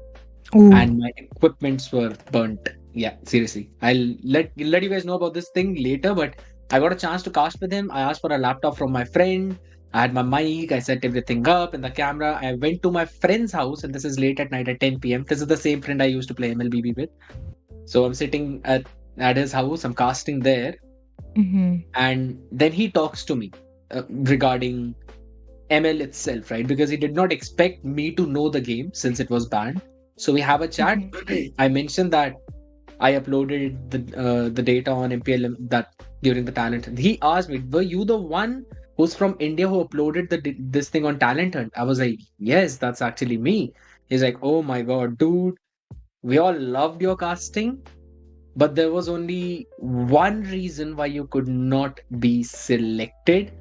Ooh. And my equipments were burnt. Yeah, seriously. I'll let you guys know about this thing later, but I got a chance to cast with him. I asked for a laptop from my friend. I had my mic. I set everything up and the camera. I went to my friend's house, and this is late at night at 10 p.m. This is the same friend I used to play MLBB with. So I'm sitting at his house. I'm casting there. And then he talks to me regarding ML itself, right? Because he did not expect me to know the game since it was banned. So we have a chat. I mentioned that I uploaded the data on MPL that during the talent hunt. He asked me, "Were you the one who's from India who uploaded this thing on talent hunt?" I was like, "Yes, that's actually me." He's like, "Oh my god, dude, we all loved your casting, but there was only one reason why you could not be selected."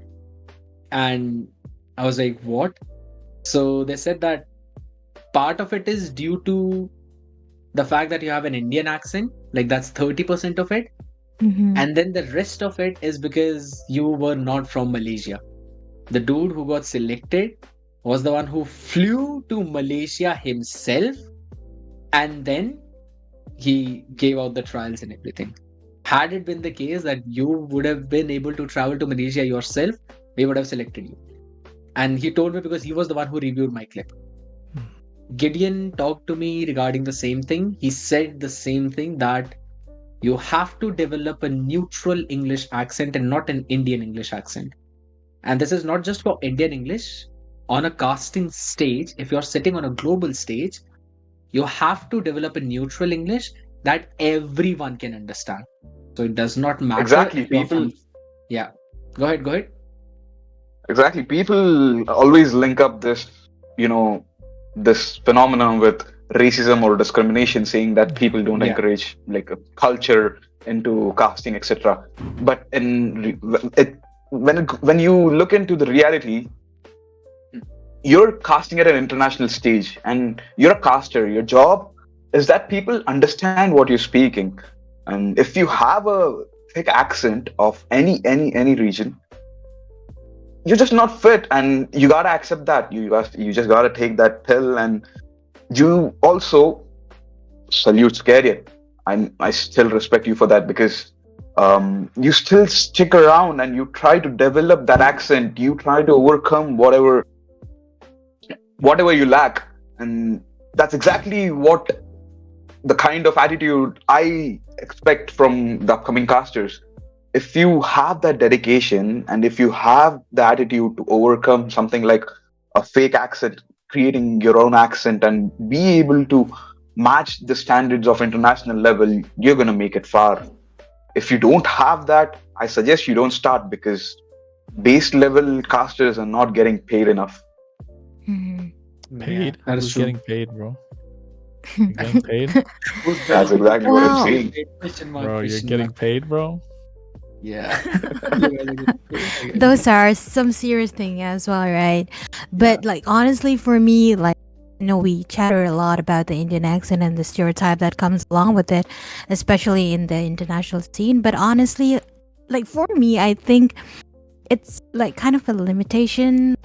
And I was like, "What?" So they said that part of it is due to the fact that you have an Indian accent, like that's 30% of it. And then the rest of it is because you were not from Malaysia. The dude who got selected was the one who flew to Malaysia himself, and then he gave out the trials and everything. Had it been the case that you would have been able to travel to Malaysia yourself, we would have selected you. And he told me because he was the one who reviewed my clip. Gideon talked to me regarding the same thing. He said the same thing, that you have to develop a neutral English accent and not an Indian English accent. And this is not just for Indian English. On a casting stage, if you're sitting on a global stage, you have to develop a neutral English that everyone can understand. So it does not matter. Exactly, people. Yeah. Go ahead. Exactly, people always link up this, this phenomenon with racism or discrimination, saying that people don't encourage like a culture into casting, etc. But when you look into the reality, you're casting at an international stage, and you're a caster. Your job is that people understand what you're speaking, and if you have a thick accent of any region, you're just not fit, and you gotta accept that. You just gotta take that pill, and you also salute Scared Yet. I still respect you for that, because you still stick around and you try to develop that accent. You try to overcome whatever you lack, and that's exactly what the kind of attitude I expect from the upcoming casters. If you have that dedication, and if you have the attitude to overcome something like a fake accent, creating your own accent, and be able to match the standards of international level, you're going to make it far. If you don't have that, I suggest you don't start, because base level casters are not getting paid enough. Paid? Who's getting paid, bro? You're getting paid? That's exactly what I'm saying. Bro, you're getting paid, bro? Yeah. Those are some serious thing as well, right? But like honestly, for me, like we chatter a lot about the Indian accent and the stereotype that comes along with it, especially in the international scene. But honestly, like for me, I think it's like kind of a limitation.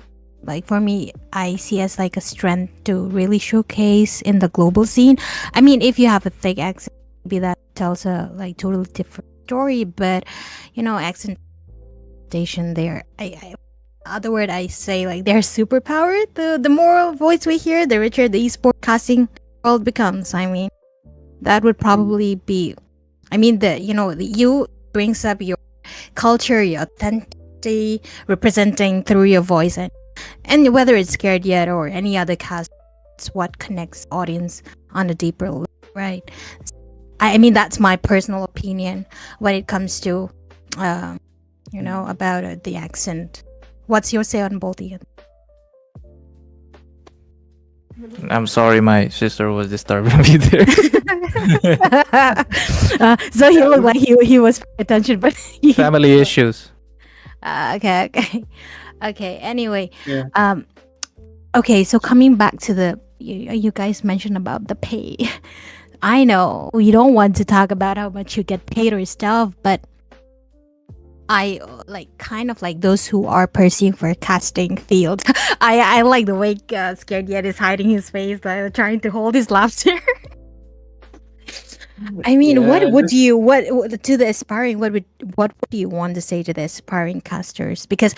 Like for me, I see as like a strength to really showcase in the global scene. I mean, if you have a thick accent, maybe that tells a like totally different story. But accentation there, I other word I say, like, they're superpowered. The more voice we hear, the richer the esport casting world becomes. I mean, that would probably be. I mean, you brings up your culture, your authenticity, representing through your voice, and whether it's Scared Yet or any other cast, it's what connects audience on a deeper level, right? I mean, that's my personal opinion when it comes to, about the accent. What's your say on Bolty? I'm sorry, my sister was disturbing me there. So he looked like he was paying attention, but Family issues. Okay. Anyway, Yeah. okay. So coming back to you guys mentioned about the pay. I know we don't want to talk about how much you get paid or stuff, but I kind of like those who are pursuing for casting field. I like the way Scared Yet is hiding his face, trying to hold his laughter. I mean, Yeah, what would this- you what to the aspiring? What do you want to say to the aspiring casters? Because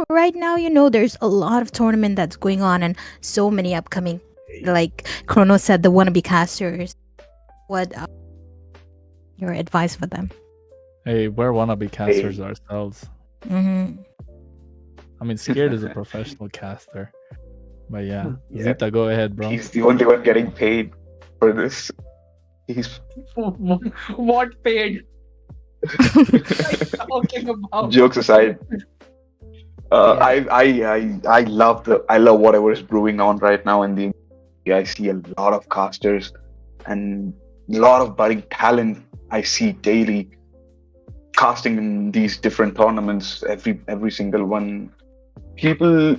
right now, there's a lot of tournament that's going on, and so many upcoming. Like Kronos said, the wannabe casters. What your advice for them? Hey, we're wannabe casters ourselves. Mm-hmm. I mean, Scared is a professional caster. But yeah, Yeah. Zeta, go ahead, bro. He's the only one getting paid for this. He's what paid? What are you talking about? jokes aside. Yeah. I love whatever is brewing on right now in the. I see a lot of casters and a lot of budding talent I see daily casting in these different tournaments. Every single one. People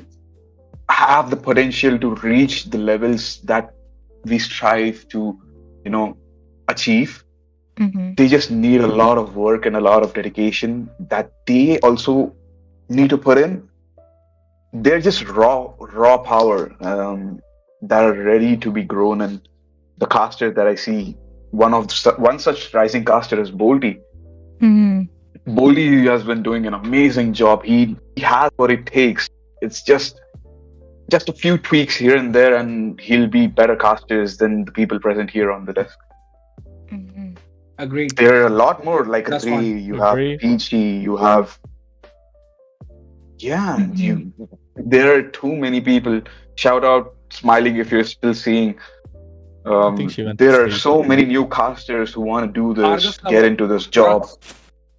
have the potential to reach the levels that we strive to, achieve. Mm-hmm. They just need a lot of work and a lot of dedication that they also need to put in. They're just raw power that are ready to be grown. And the caster that I see, one such rising caster is Bolty. Mm-hmm. Bolty has been doing an amazing job. He has what it takes. It's just a few tweaks here and there, and he'll be better casters than the people present here on the desk. Mm-hmm. Agreed. There are a lot more, like That's Ray, fine. you have Agree. Peachy, you have Mhm. there are too many people. Shout out Smiling if you're still seeing. I think she went to There are sleep. so many new casters who want to do this, Argus get Lover. into this job.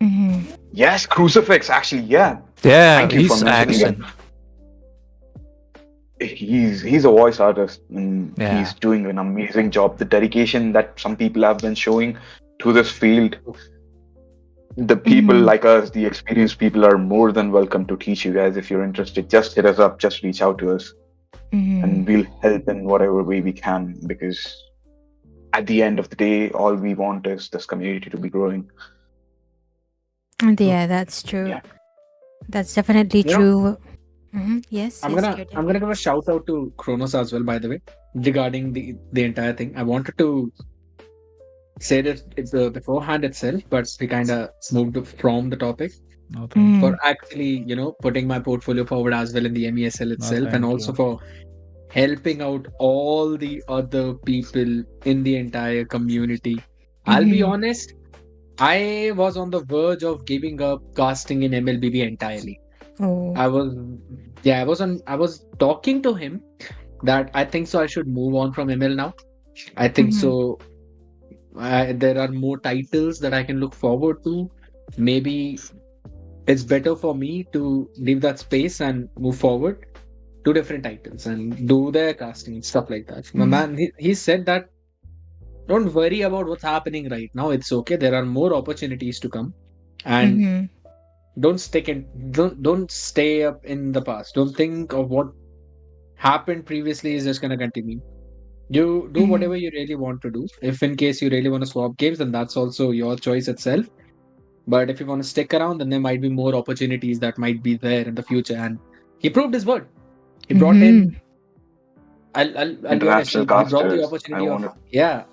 Mm-hmm. Yes, Crucifix, actually, yeah. Yeah, Thank you for he's mentioning accent. He's a voice artist and Yeah. he's doing an amazing job. The dedication that some people have been showing to this field, the people Mhm. like us, the experienced people, are more than welcome to teach you guys. If you're interested, just hit us up, just reach out to us, Mm-hmm. and we'll help in whatever way we can, because at the end of the day, all we want is this community to be growing. Yeah, that's true. Yeah. That's definitely You know, true. Mm-hmm. Yes. I'm yes, gonna Scared Yet. I'm gonna give a shout out to Kronos as well, by the way, regarding the entire thing. I wanted to say that it's beforehand itself, but we kind of moved from the topic No, thank Mm. you. for actually, putting my portfolio forward as well in the MESL itself, and thank also you. for helping out all the other people in the entire community. I'll be Mhm. honest, I was on the verge of giving up casting in MLBB entirely. Oh. I was talking to him that I think so I should move on from ML now. I think Mhm. so there are more titles that I can look forward to. Maybe it's better for me to leave that space and move forward to different titles and do their casting and stuff like that. My Mhm. man, he said that don't worry about what's happening right now. It's okay. There are more opportunities to come, and Mhm. don't stay up in the past. Don't think of what happened previously is just gonna continue. You do Mhm. whatever you really want to do. If in case you really want to swap games, then that's also your choice itself. But if you want to stick around, then there might be more opportunities that might be there in the future. And he proved his word. He brought in. Mhm. I'll be honest. International He brought the casters, I opportunity of want to. yeah.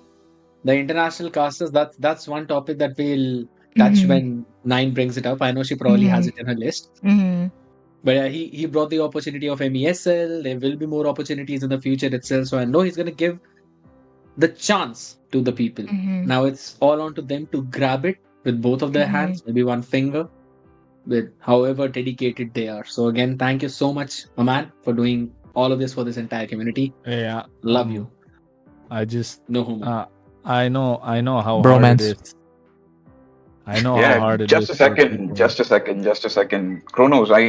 the international casters, that's one topic that we'll touch Mhm. when Nine brings it up. I know she probably has it in her list. Mhm. But he brought the opportunity of MESL. There will be more opportunities in the future itself. So I know he's going to give the chance to the people. Mhm. Now it's all on to them to grab it with both of their Mhm. hands, maybe one finger, with however dedicated they are. So again, thank you so much, my man, for doing all of this for this entire community. Yeah. Love you. I just No homo. I know how hard it Bromance. is. I know how Yeah, hard it just is a for second, people. just a second, just a second. Kronos, I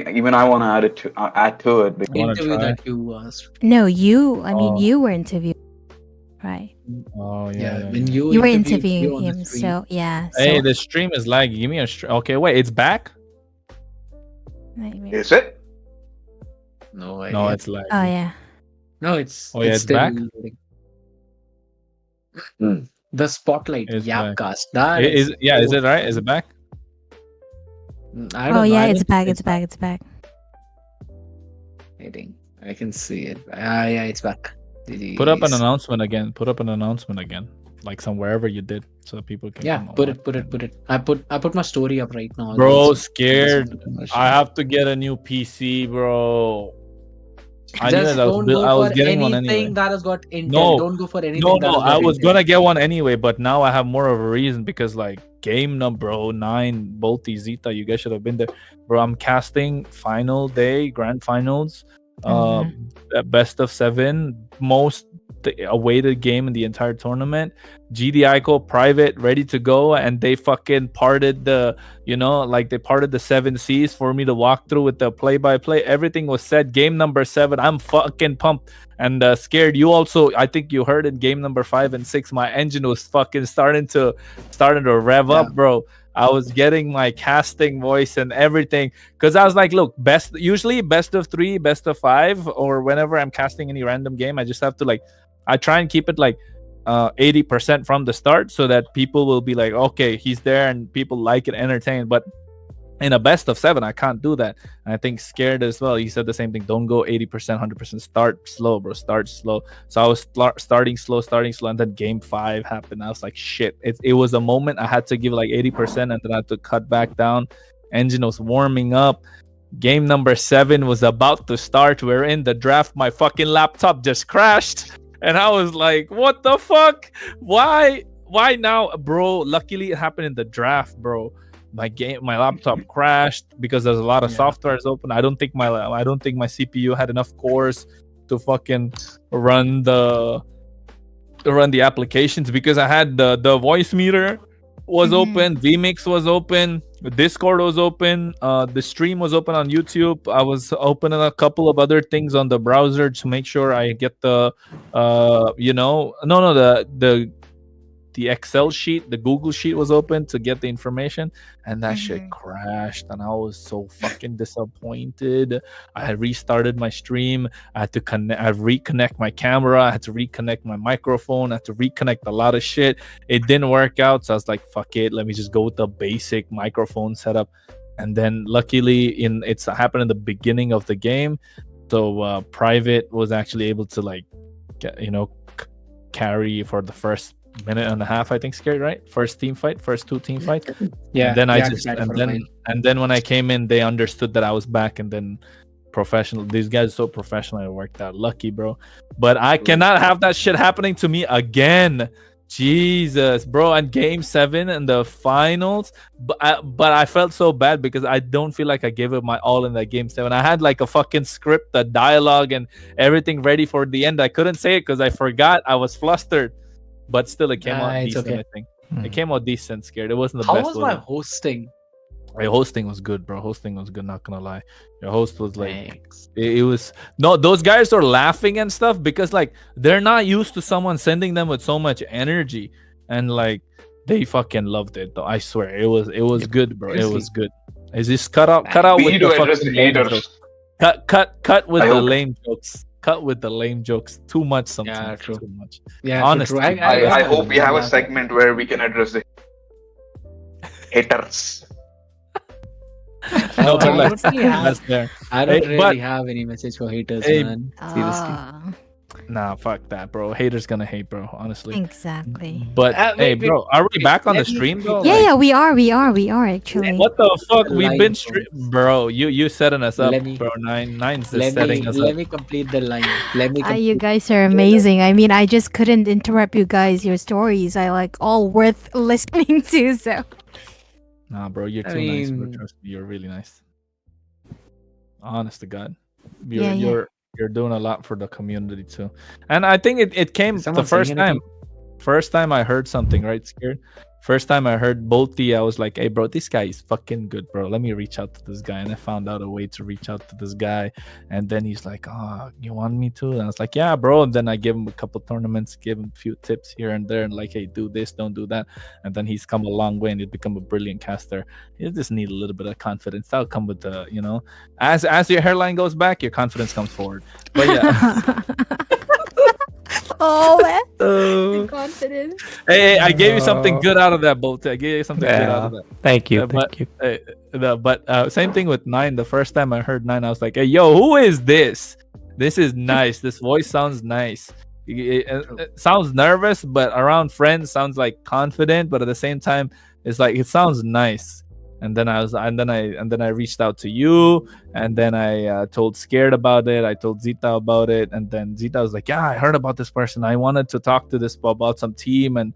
want to add to it. You want to Interview try? that you asked. No, you. I mean, Oh, you were interviewed, right? oh Yeah, yeah. when you You were interviewed interviewing you on the him, stream. so yeah. Hey, So the stream is lagging. Give me a stream. Okay, wait, it's back? maybe. Is it? No No, idea. it's lagging. Oh yeah. No, it's Oh yeah, it's still back. loading. The spotlight It's back. YAPCAST. That is Is so it right? Is fun. it back? I Oh don't know. yeah, I it's don't think back. It's back. It's back. Waiting. I can see it. Yeah, it's back. Put up an Jeez. announcement again. Put up an announcement again, like wherever you did, so people can Yeah, come and put watch it. I put my story up right now. Bro, Also. scared. I have to get a new PC, bro. I knew Just that don't go I was for getting one anything anyway. that has got Intel. No, Don't go for anything that no, has I got was Intel. gonna get one anyway, but now I have more of a reason because like game number 9, Bolty, Zeta, you guys should have been there. Bro, I'm casting final day, grand finals, best of 7, most awaited game in the entire tournament. GDICO private ready to go, and they fucking parted the, like they parted the 7 C's for me to walk through with the play-by-play. Everything was set. Game number 7, I'm fucking pumped and scared. You also, I think you heard in game number 5 and 6, my engine was fucking starting to rev up, bro. I was getting my casting voice and everything because I was like, look, usually best of 3, best of 5, or whenever I'm casting any random game, I just have to like, I try and keep it like 80% from the start so that people will be like, okay, he's there and people like it, entertained. But in a best of 7, I can't do that. And I think scared as well. He said the same thing. Don't go 80%, 100%. Start slow, bro. Start slow. So I was starting slow, and then game 5 happened. I was like, shit. It was a moment I had to give like 80%, and then I had to cut back down. Engine was warming up. Game number 7 was about to start. We're in the draft. My fucking laptop just crashed. And I was like, what the fuck? Why now, bro? Luckily, it happened in the draft, bro. My laptop crashed because there's a lot of softwares open. I don't think my CPU had enough cores to fucking run the applications because I had the voice meter was open, vmix was open, Discord was open, the stream was open on YouTube. I was opening a couple of other things on the browser to make sure I get the the Excel sheet, the Google sheet was open to get the information, and that shit crashed, and I was so fucking disappointed. I had restarted my stream. I had to reconnect my camera. I had to reconnect my microphone. I had to reconnect a lot of shit. It didn't work out, so I was like, fuck it. Let me just go with the basic microphone setup. And then luckily, it's happened in the beginning of the game, so private was actually able to like get, carry for the first minute and a half, I think. Scared, right? First 2 team fight. Yeah. And then and then when I came in, they understood that I was back, and then professional. These guys are so professional. It worked out. Lucky, bro. But I cannot have that shit happening to me again. Jesus, bro. And game 7 and the finals, but I felt so bad because I don't feel like I gave it my all in that game 7. I had like a fucking script, a dialogue, and everything ready for the end. I couldn't say it because I forgot. I was flustered, but still, it came out decent. Okay. I think it came out decent. Scared. It wasn't the How best. was my hosting? Your hosting was good, bro. Hosting was good. Not gonna lie, your host was like, it was no. Those guys are laughing and stuff because like they're not used to someone sending them with so much energy, and like they fucking loved it. Though I swear, it was good, bro. It was good. Is this cut out We with need the to address fucking the lame haters. jokes. Cut with I the hope- lame jokes. Cut with the lame jokes. Too much sometimes. Yeah, true. Too much. Yeah, honestly, true. I hope we have a segment where we can address the haters. No, but like, honestly have- that's there. I don't Hey, really but- have any message for haters, Hey, man. Seriously. Nah, fuck that, bro. Haters gonna hate, bro. Honestly. Exactly. But hey, Wait, wait, bro, are we wait. back on the Let me stream though? complete Yeah, Like, yeah, we are let actually. me what the complete fuck? the We've line been first. bro. You setting us up, Let me bro. Nine's just let setting me us let up. me complete the line. Let me You complete. guys are Okay, let- amazing. I mean, I just couldn't interrupt you guys. Your stories I like all worth listening to. So Nah, bro, you're I too nice, bro. mean, Trust me, you're really nice. Honest to God, yeah, you're yeah. you're you're doing a lot for the community too. And I think it is came the someone saying anything? first time I heard something, right? Scared. First time I heard Bolty, I was like, "Hey, bro, this guy is fucking good, bro. Let me reach out to this guy." And I found out a way to reach out to this guy. And then he's like, "Oh, you want me to?" And I was like, "Yeah, bro." And then I gave him a couple tournaments, gave him a few tips here and there, and like, "Hey, do this, don't do that." And then he's come a long way, and he's become a brilliant caster. You just need a little bit of confidence. That'll come with the, as your hairline goes back, your confidence comes forward. But yeah. Oh, man. The Uh, confidence. Hey, I gave you something uh, good out of that, Bolt. I gave you something good out yeah. of that. Thank you. But Thank you. same thing with Nine. The first time I heard Nine, I was like, "Hey, yo, who is this? This is nice. This voice sounds nice. It sounds nervous, but around friends sounds like confident. But at the same time, it's like it sounds nice." And then I reached out to you, and then I told Scared about it. I told Zeta about it, and then Zeta was like, "Yeah, I heard about this person. I wanted to talk to this about some team and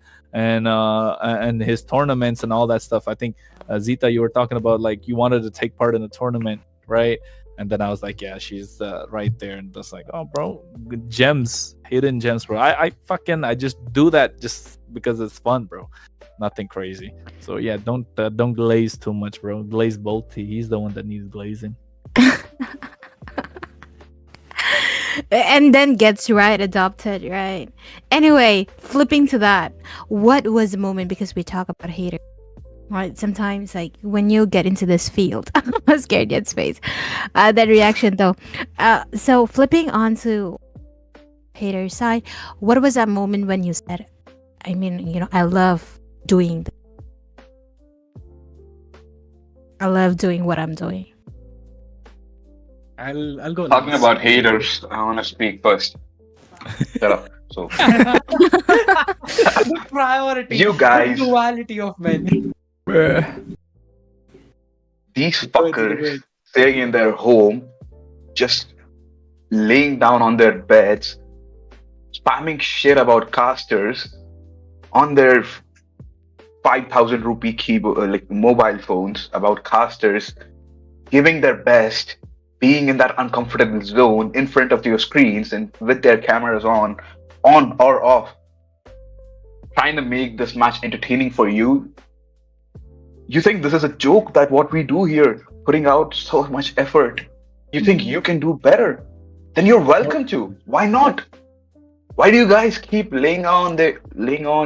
his tournaments and all that stuff." I think Zeta, you were talking about like you wanted to take part in a tournament, right? And then I was like, "Yeah, she's right there," and just like, "Oh, bro, gems, hidden gems, bro." I just do that just because it's fun, bro. Nothing crazy. So yeah, don't glaze too much, bro. Glaze Bolty. He's the one that needs glazing. And then gets right adopted, right? Anyway, flipping to that, what was the moment because we talk about haters, right? Sometimes, like when you get into this field, scared yet space, that reaction though. So flipping onto hater side, what was that moment when you said, I mean, I love doing, I love doing what I'm doing. I'll go Talking last. about haters, I want to speak first. Shut up. So, The priority, you the guys, duality of men. Bruh. these Go ahead, Zeta, go fuckers ahead. staying in their home, just laying down on their beds, spamming shit about casters on their 5,000 rupee keyboard, like mobile phones about casters, giving their best, being in that uncomfortable zone in front of your screens and with their cameras on or off, trying to make this match entertaining for you. You think this is a joke that what we do here, putting out so much effort? You think Mhm. you can do better? Then you're welcome to. Why not? Why do you guys keep laying on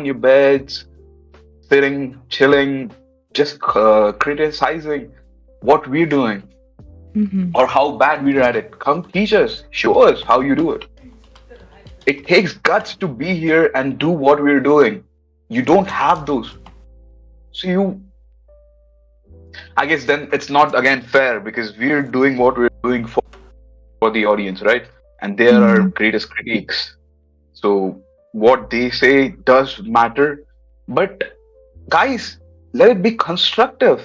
your beds, sitting, chilling, just criticizing what we're doing Mhm. or how bad we're at it? Come teach us, show us how you do it. It takes guts to be here and do what we're doing. You don't have those. So I guess then it's not again fair because we're doing what we're doing for the audience, right? And they are our Mhm. greatest critiques. So what they say does matter. But guys, let it be constructive.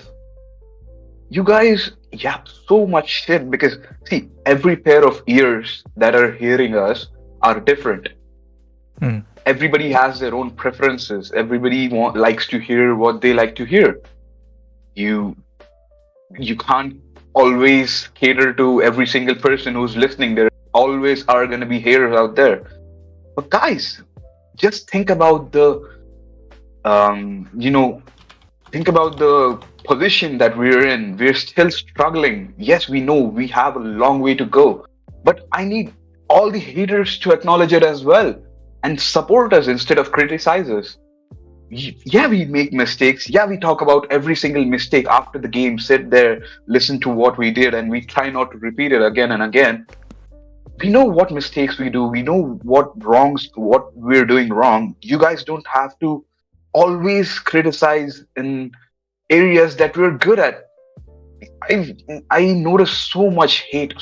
You guys yap so much shit because see, every pair of ears that are hearing us are different. Hmm. Everybody has their own preferences. Everybody likes to hear what they like to hear. You you can't always cater to every single person who's listening. There always are going to be haters out there. But guys, just think about um, you know, think about the position that we're in. We're still struggling. Yes, we know we have a long way to go, but I need all the haters to acknowledge it as well and support us instead of criticize us. Yeah, we make mistakes. Yeah, we talk about every single mistake after the game, sit there, listen to what we did, and we try not to repeat it again and again. We know what mistakes we do. We know what we're doing wrong. You guys don't have to always criticize in areas that we're good at. I I notice so much hate,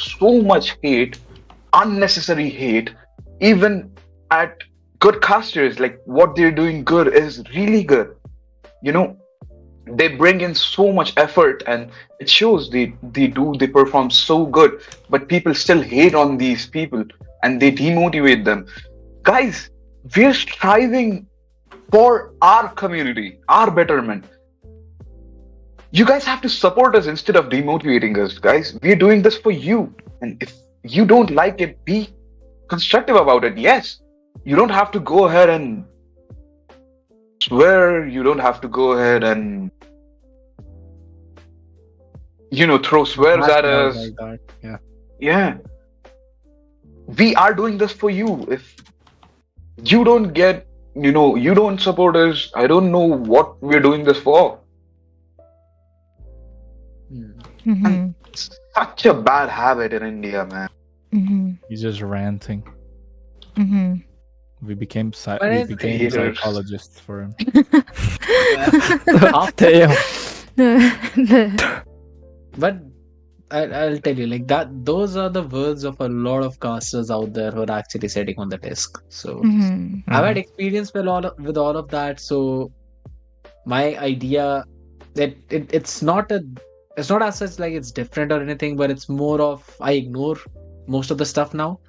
unnecessary hate even at good casters, like what they're doing good is really good. You know, they bring in so much effort and it shows they perform so good, but people still hate on these people and they demotivate them. Guys, we're striving for our community, our betterment. You guys have to support us instead of demotivating us, guys. We're doing this for you. And if you don't like it, be constructive about it. Yes. You don't have to go ahead and swear. You don't have to go ahead and, throw swears Lash at it out us. like that. Yeah. Yeah. We are doing this for you. If you don't get, you don't support us, I don't know what we're doing this for. Hmm. Mm-hmm. It's such a bad habit in India, man. Mm-hmm. He's just ranting. Mm-hmm. We became But we it's- became Haters. psychologists for him. Damn. But I'll tell you, like that, those are the words of a lot of casters out there who are actually sitting on the desk. So Mhm. I've had experience with all of that. So my idea that it's not as such like it's different or anything, but it's more of I ignore most of the stuff now.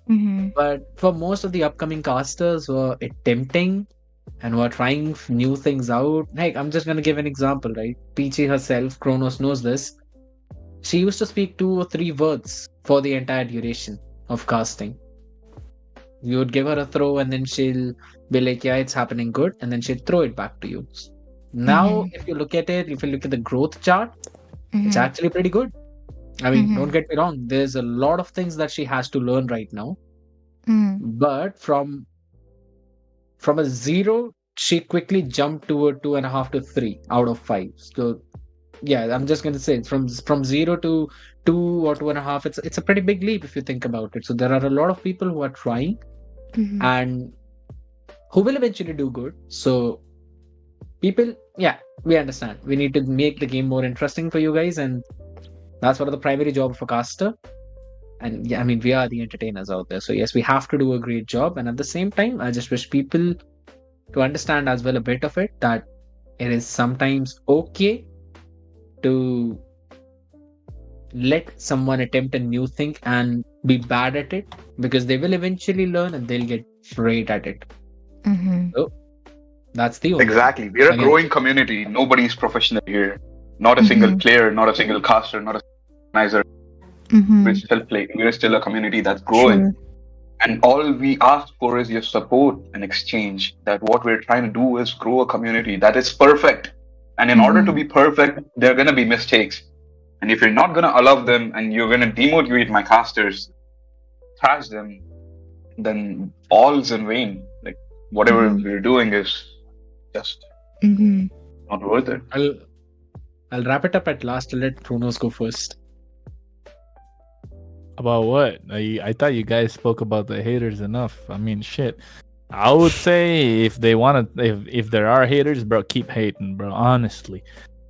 Mhm. But for most of the upcoming casters who are attempting and who are trying new things out, like I'm just gonna give an example, right? Peachy herself, Kronos knows this. She used to speak 2 or 3 words for the entire duration of casting. You would give her a throw and then she'll be like, yeah, it's happening good, and then she'll throw it back to you. Now, if you look at it, if you look at the growth chart, it's Mhm. actually pretty good. I mean, don't Mhm. get me wrong, there's a lot of things that she has to learn right now. Mhm. But from a 0, she quickly jumped to a 2.5 to 3 out of 5. So yeah, I'm just gonna say from 0 to 2 or 2.5, it's a pretty big leap if you think about it. So there are a lot of people who are trying Mhm. and who will eventually do good. So people, yeah, we understand. We need to make the game more interesting for you guys, and that's one of the primary job of a caster. And yeah, I mean, we are the entertainers out there. So yes, we have to do a great job. And at the same time, I just wish people to understand as well a bit of it that it is sometimes okay to let someone attempt a new thing and be bad at it, because they will eventually learn and they'll get great at it. Mhm. So that's the only thing. Exactly. We're a Again, growing community. Nobody's professional here. Not a single Mhm. player, not a single caster, not a organizer. We're Mhm. still playing. We're still a community that's growing. True. And all we ask for is your support and exchange. That what we're trying to do is grow a community that is perfect. And in order to Mhm. be perfect, there are going to be mistakes. And if you're not going to allow them and you're going to demotivate my casters, trash them, then all's in vain. Like whatever Mhm. we're doing is just Mhm. not worth it. I'll wrap it up at last. I'll let Kronos go first. About what? I thought you guys spoke about the haters enough. I mean, shit. I would say if they want to, if there are haters, bro, keep hating, bro. Honestly,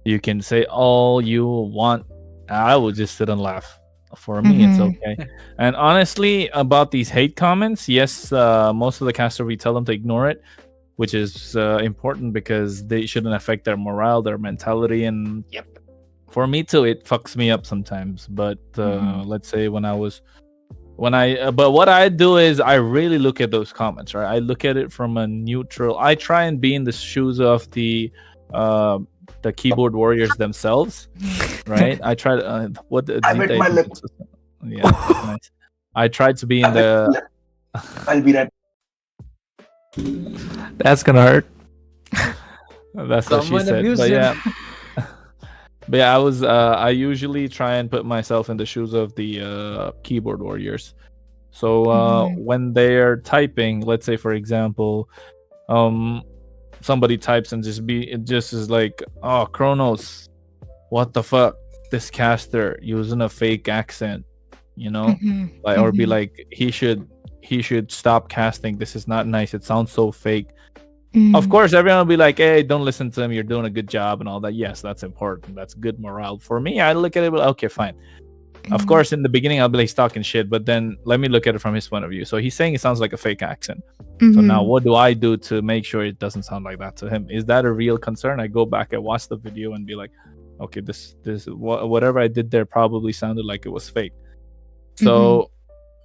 you can say all you want. I will just sit and laugh. For me, it's Mhm. okay. And honestly, about these hate comments, yes, most of the caster we tell them to ignore it, which is important because they shouldn't affect their morale, their mentality, and Yep. for me too, it fucks me up sometimes. But Mhm. let's say but what I do is I really look at those comments, right? I look at it from a neutral. I try and be in the shoes of uh, the keyboard warriors themselves, right? I try to what I Zeta bit my isn't lip. consistent. Yeah, that's nice. I tried to be I in bit the. my lip. I'll be right. That's gonna hurt. That's what she Someone said. abused But him. yeah, but yeah, I usually try and put myself in the shoes of the keyboard warriors. So Mhm. when they're typing, let's say for example, um somebody types and it just is like, oh, Kronos, what the fuck, this caster using a fake accent, you know, Mhm. like, or be Mhm. like, he should stop casting, this is not nice, it sounds so fake. Of Mhm. course everyone will be like, hey, don't listen to him, you're doing a good job and all that. Yes, that's important, that's good morale. For me, I look at it, okay, fine, Of course, in the beginning, I'll be like, he's talking shit, but then let me look at it from his point of view. So he's saying it sounds like a fake accent. So now Mhm. what do I do to make sure it doesn't sound like that to him? Is that a real concern? I go back and watch the video and be like, okay, whatever I did there probably sounded like it was fake. Mhm. So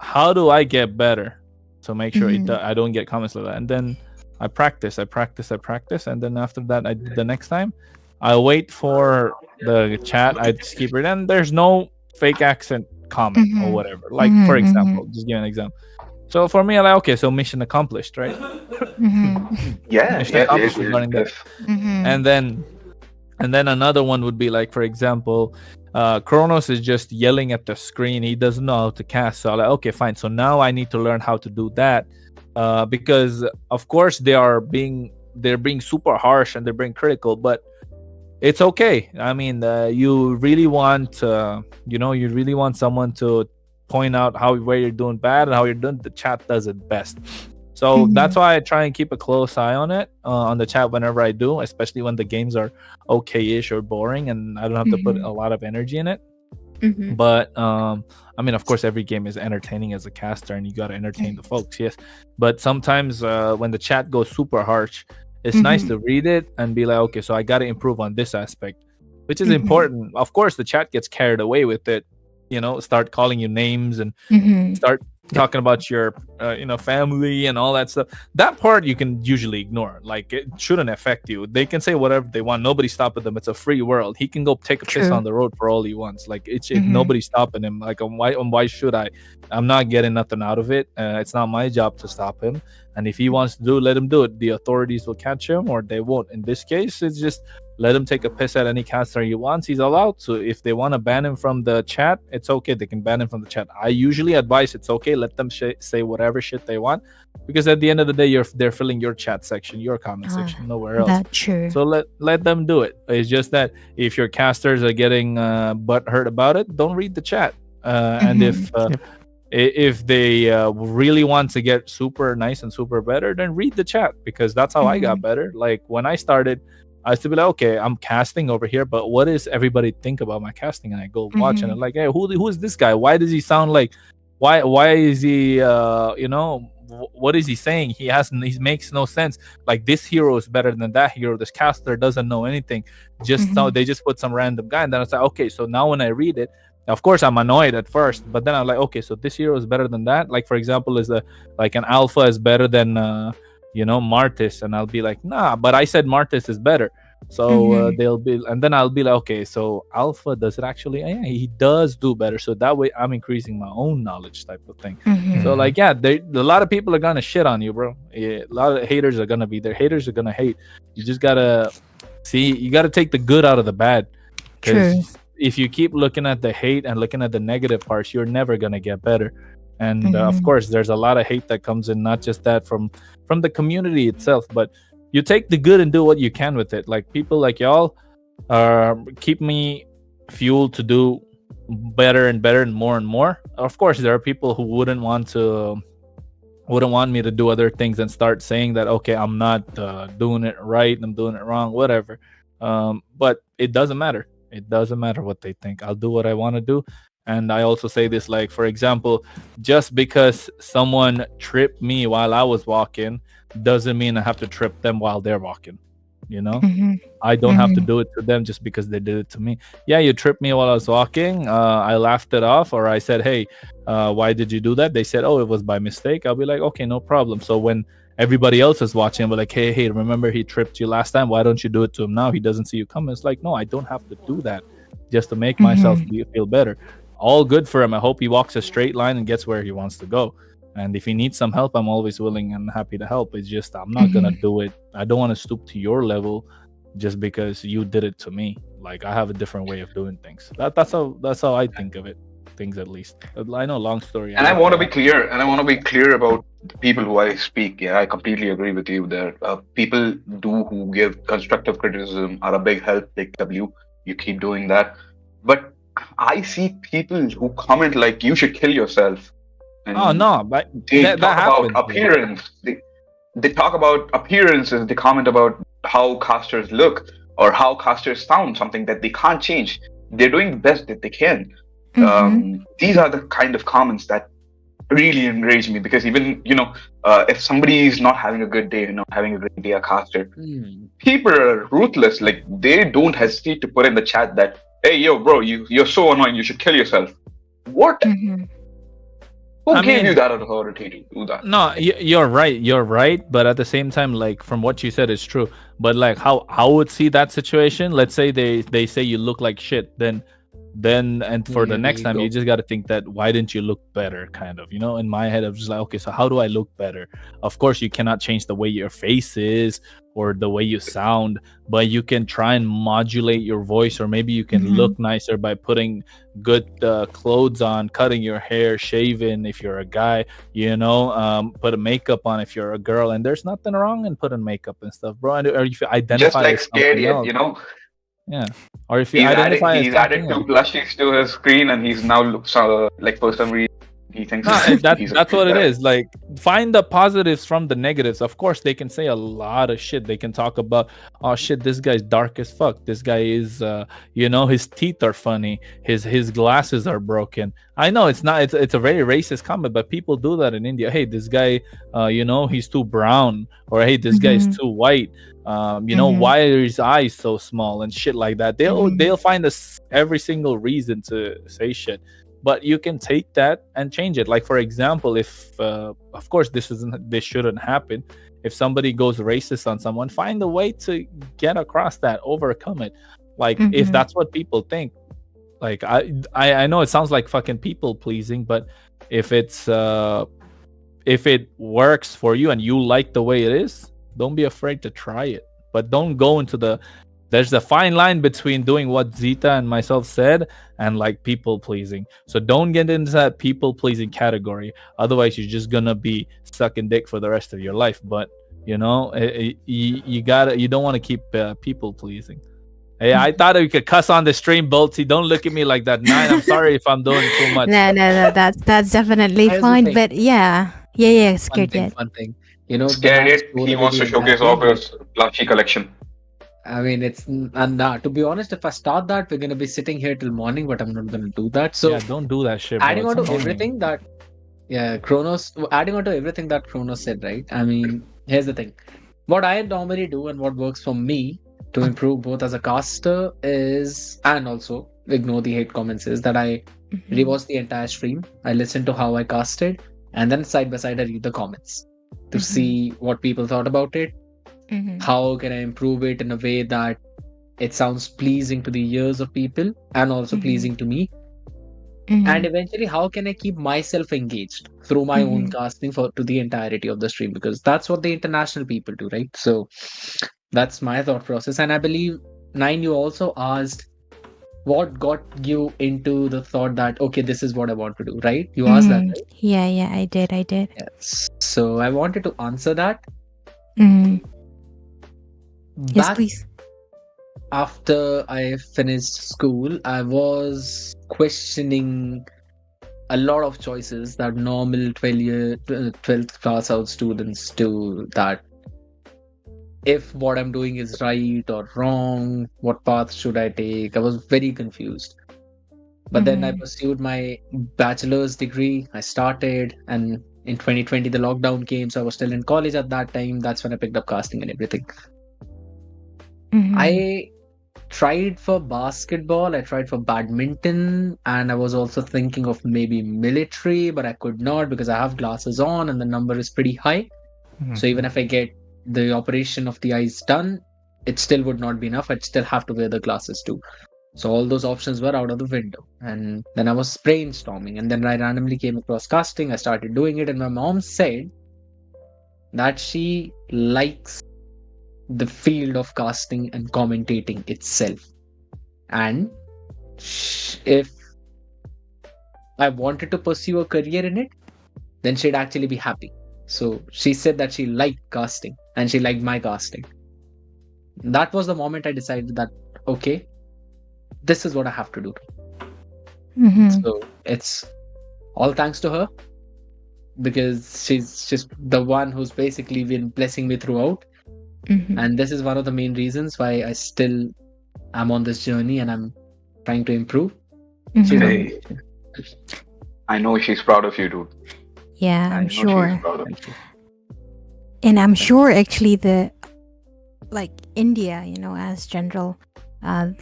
how do I get better to make sure Mhm. I don't get comments like that? And then I practice, and then after that, the next time I wait for the chat. I just keep it, and there's no fake accent comment or Mhm. whatever. Like for Mhm. example, Mhm. just give an example. So for me, I'm like, okay, so mission accomplished, right? Mhm. Yeah, Mission yeah, accomplished regarding that. if Mhm. And then another one would be like, for example, Kronos is just yelling at the screen. He doesn't know how to cast. So I'm like, okay, fine. So now I need to learn how to do that, because of course they're being super harsh and they're being critical, but it's okay. I mean, you really want you really want someone to point out how where you're doing bad and how you're doing. The chat does it best. So that's Mhm. why I try and keep a close eye on it, on the chat whenever I do, especially when the games are okay-ish or boring and I don't have to put a Mhm. lot of energy in it. Mhm. But I mean, of course, every game is entertaining as a caster and you got to entertain the folks, yes. But sometimes when the chat goes super harsh, it's nice Mhm. to read it and be like, okay, so I got to improve on this aspect, which is Mhm. important. Of course, the chat gets carried away with it, start calling you names and Mhm. start talking about your family and all that stuff. That part you can usually ignore. Like, it shouldn't affect you. They can say whatever they want. Nobody's stopping them. It's a free world. He can go take a piss True. on the road for all he wants. Like, Mhm. nobody's stopping him. Like, why should I? I'm not getting nothing out of it. It's not my job to stop him. And if he wants to do it, let him do it. The authorities will catch him or they won't. In this case, it's just let him take a piss at any caster he wants. He's allowed to. If they want to ban him from the chat, it's okay. They can ban him from the chat. I usually advise it's okay. Let them say whatever shit they want, because at the end of the day, they're filling your chat section, your comment Ah, section, nowhere else. that's true. So let them do it. It's just that if your casters are getting butt hurt about it, don't read the chat. And Mhm. if they really want to get super nice and super better, then read the chat, because that's how I got Mhm. better. Like, when I started, I used to be like, okay, I'm casting over here, but what does everybody think about my casting? And I go watch and I'm Mhm. like, hey, who is this guy? Why does he sound like? Why is he? What is he saying? He makes no sense. Like, this hero is better than that hero. This caster doesn't know anything. Just so Mhm. they just put some random guy, and then I was like, okay, so now when I read it, of course I'm annoyed at first, but then I'm like, okay, so this hero is better than that. Like, for example, is a like an alpha is better than Martis, and I'll be like, nah, but I said Martis is better. So Mhm. they'll be, and then I'll be like, okay, so alpha, does it actually? Yeah, he does do better. So that way I'm increasing my own knowledge, type of thing. So, Mhm. like, yeah, a lot of people are gonna shit on you, bro. Yeah, a lot of haters are gonna be there. Haters are gonna hate. You just gotta see. You gotta take the good out of the bad, True. because if you keep looking at the hate and looking at the negative parts, you're never gonna get better. And of Mhm. course, there's a lot of hate that comes in, not just that from the community itself, but you take the good and do what you can with it. Like, people like y'all keep me fueled to do better and better and more and more. Of course, there are people who wouldn't want me to do other things and start saying that, okay, I'm not doing it right, I'm doing it wrong, whatever. But it doesn't matter. It doesn't matter what they think. I'll do what I want to do. And I also say this, like, for example, just because someone tripped me while I was walking doesn't mean I have to trip them while they're walking, you know Mhm. I don't have to Mhm. do it to them just because they did it to me. Yeah, you tripped me while I was walking. I laughed it off, or I said, "Hey, why did you do that?" They said, "Oh, it was by mistake." I'll be like, "Okay, no problem." So when everybody else is watching, I'll be like, "Hey, remember he tripped you last time? Why don't you do it to him now? He doesn't see you coming." It's like, no, I don't have to do that just to make myself Mhm. feel better. All good for him. I hope he walks a straight line and gets where he wants to go. And if he needs some help, I'm always willing and happy to help. It's just I'm not gonna Mhm. do it. I don't want to stoop to your level just because you did it to me. Like, I have a different way of doing things. That's how I think of it. Things, at least. I know, long story. I And I like want to to be laugh. clear, and I want to be clear about the people who I speak. Yeah, I completely agree with you there. People who give constructive criticism are a big help. Big W. You keep doing that. But I see people who comment like you should kill yourself, Oh and no, but they that talk about happens though. appearance. They talk about appearances. They comment about how casters look or how casters sound, something that they can't change. They're doing the best that they can. These are the kind of comments that really enrage me, because even if somebody is not having a good day, having a great day, a caster, Hmm. people are ruthless. Like, they don't hesitate to put in the chat that, hey, yo, bro, you're so annoying, you should kill yourself. What? Who I gave you mean, that authority to do that? no, you're right. You're right. But at the same time, like from what you said, is true. But like how I would see that situation. Let's say they say you look like shit. Then and for the Yeah, there next you time, you go. just got to think that why didn't you look better? Kind of, in my head, I'm just like, okay, so how do I look better? Of course, you cannot change the way your face is or the way you sound, but you can try and modulate your voice, or maybe you can look nicer by putting good clothes on, cutting your hair, shaving if you're a guy, put a makeup on if you're a girl, and there's nothing wrong in putting makeup and stuff, bro. Or if you Just identify like as Scared something Yet, else, yeah, or if you he's adding identify as he's something added two else. plushies to his screen, and he's now looks like, for some reason, he thinks No, he's a that's great what it guy. is. Like, find the positives from the negatives. Of course, they can say a lot of shit. They can talk about, oh shit, this guy's dark as fuck. This guy is, his teeth are funny. His glasses are broken. I know it's not. It's a very racist comment, but people do that in India. Hey, this guy, he's too brown, or hey, this guy is too white. Why are his eyes so small and shit like that? They'll find us every single reason to say shit, but you can take that and change it. Like, for example, if of course this shouldn't happen, if somebody goes racist on someone, find a way to get across that, overcome it. Like, if that's what people think, like, I know it sounds like fucking people pleasing, but if it works for you and you like the way it is, don't be afraid to try it. But don't go into there's a fine line between doing what Zeta and myself said and like people pleasing. So don't get into that people pleasing category. Otherwise, you're just gonna be sucking dick for the rest of your life. But you don't want to keep people pleasing. Hey, I thought we could cuss on the stream, Bolty. Don't look at me like that. Nine, I'm sorry if I'm doing too much. No, that's definitely Here's the fine. thing. But yeah, Fun scared thing, yet. fun thing. The Scared man Yet, stole he away wants the to entire showcase off thing. his plushie collection. I mean, to be honest, if I start that, we're gonna be sitting here till morning, but I'm not gonna do that. So, Yeah, don't do that shit, bro. adding It's on to annoying. everything that, yeah, adding on to everything that Kronos said, right? I mean, here's the thing. What I normally do and what works for me to improve both as a caster is, and also ignore the hate comments, is that I rewatch the entire stream. I listen to how I casted, and then side by side, I read the comments to see what people thought about it. How can I improve it in a way that it sounds pleasing to the ears of people and also pleasing to me? And eventually, how can I keep myself engaged through my own casting for to the entirety of the stream? Because that's what the international people do, right? So that's my thought process. And I believe, Nine, you also asked what got you into the thought that, okay, this is what I want to do, right? You asked that, right? Yeah, I did. Yes. So I wanted to answer that. Yes, Back please. after I finished school, I was questioning a lot of choices that normal 12th class out students do, that if what I'm doing is right or wrong, what path should I take? I was very confused. But then I pursued my bachelor's degree. I started, and in 2020, the lockdown came. So I was still in college at that time. That's when I picked up casting and everything. I tried for basketball, I tried for badminton, and I was also thinking of maybe military, but I could not because I have glasses on and the number is pretty high. So even if I get the operation of the eyes done, it still would not be enough. I'd still have to wear the glasses too. So all those options were out of the window. And then I was brainstorming, and then I randomly came across casting. I started doing it, and my mom said that she likes the field of casting and commentating itself. And if I wanted to pursue a career in it, then she'd actually be happy. So she said that she liked casting and she liked my casting. That was the moment I decided that, okay, this is what I have to do. So it's all thanks to her, because she's just the one who's basically been blessing me throughout. And this is one of the main reasons why I still am on this journey and I'm trying to improve. Mhm. Hey, I know she's proud of you, dude. Yeah, I I'm know she's sure. proud of Thank you. And I'm Thank you. sure actually the like India, as general,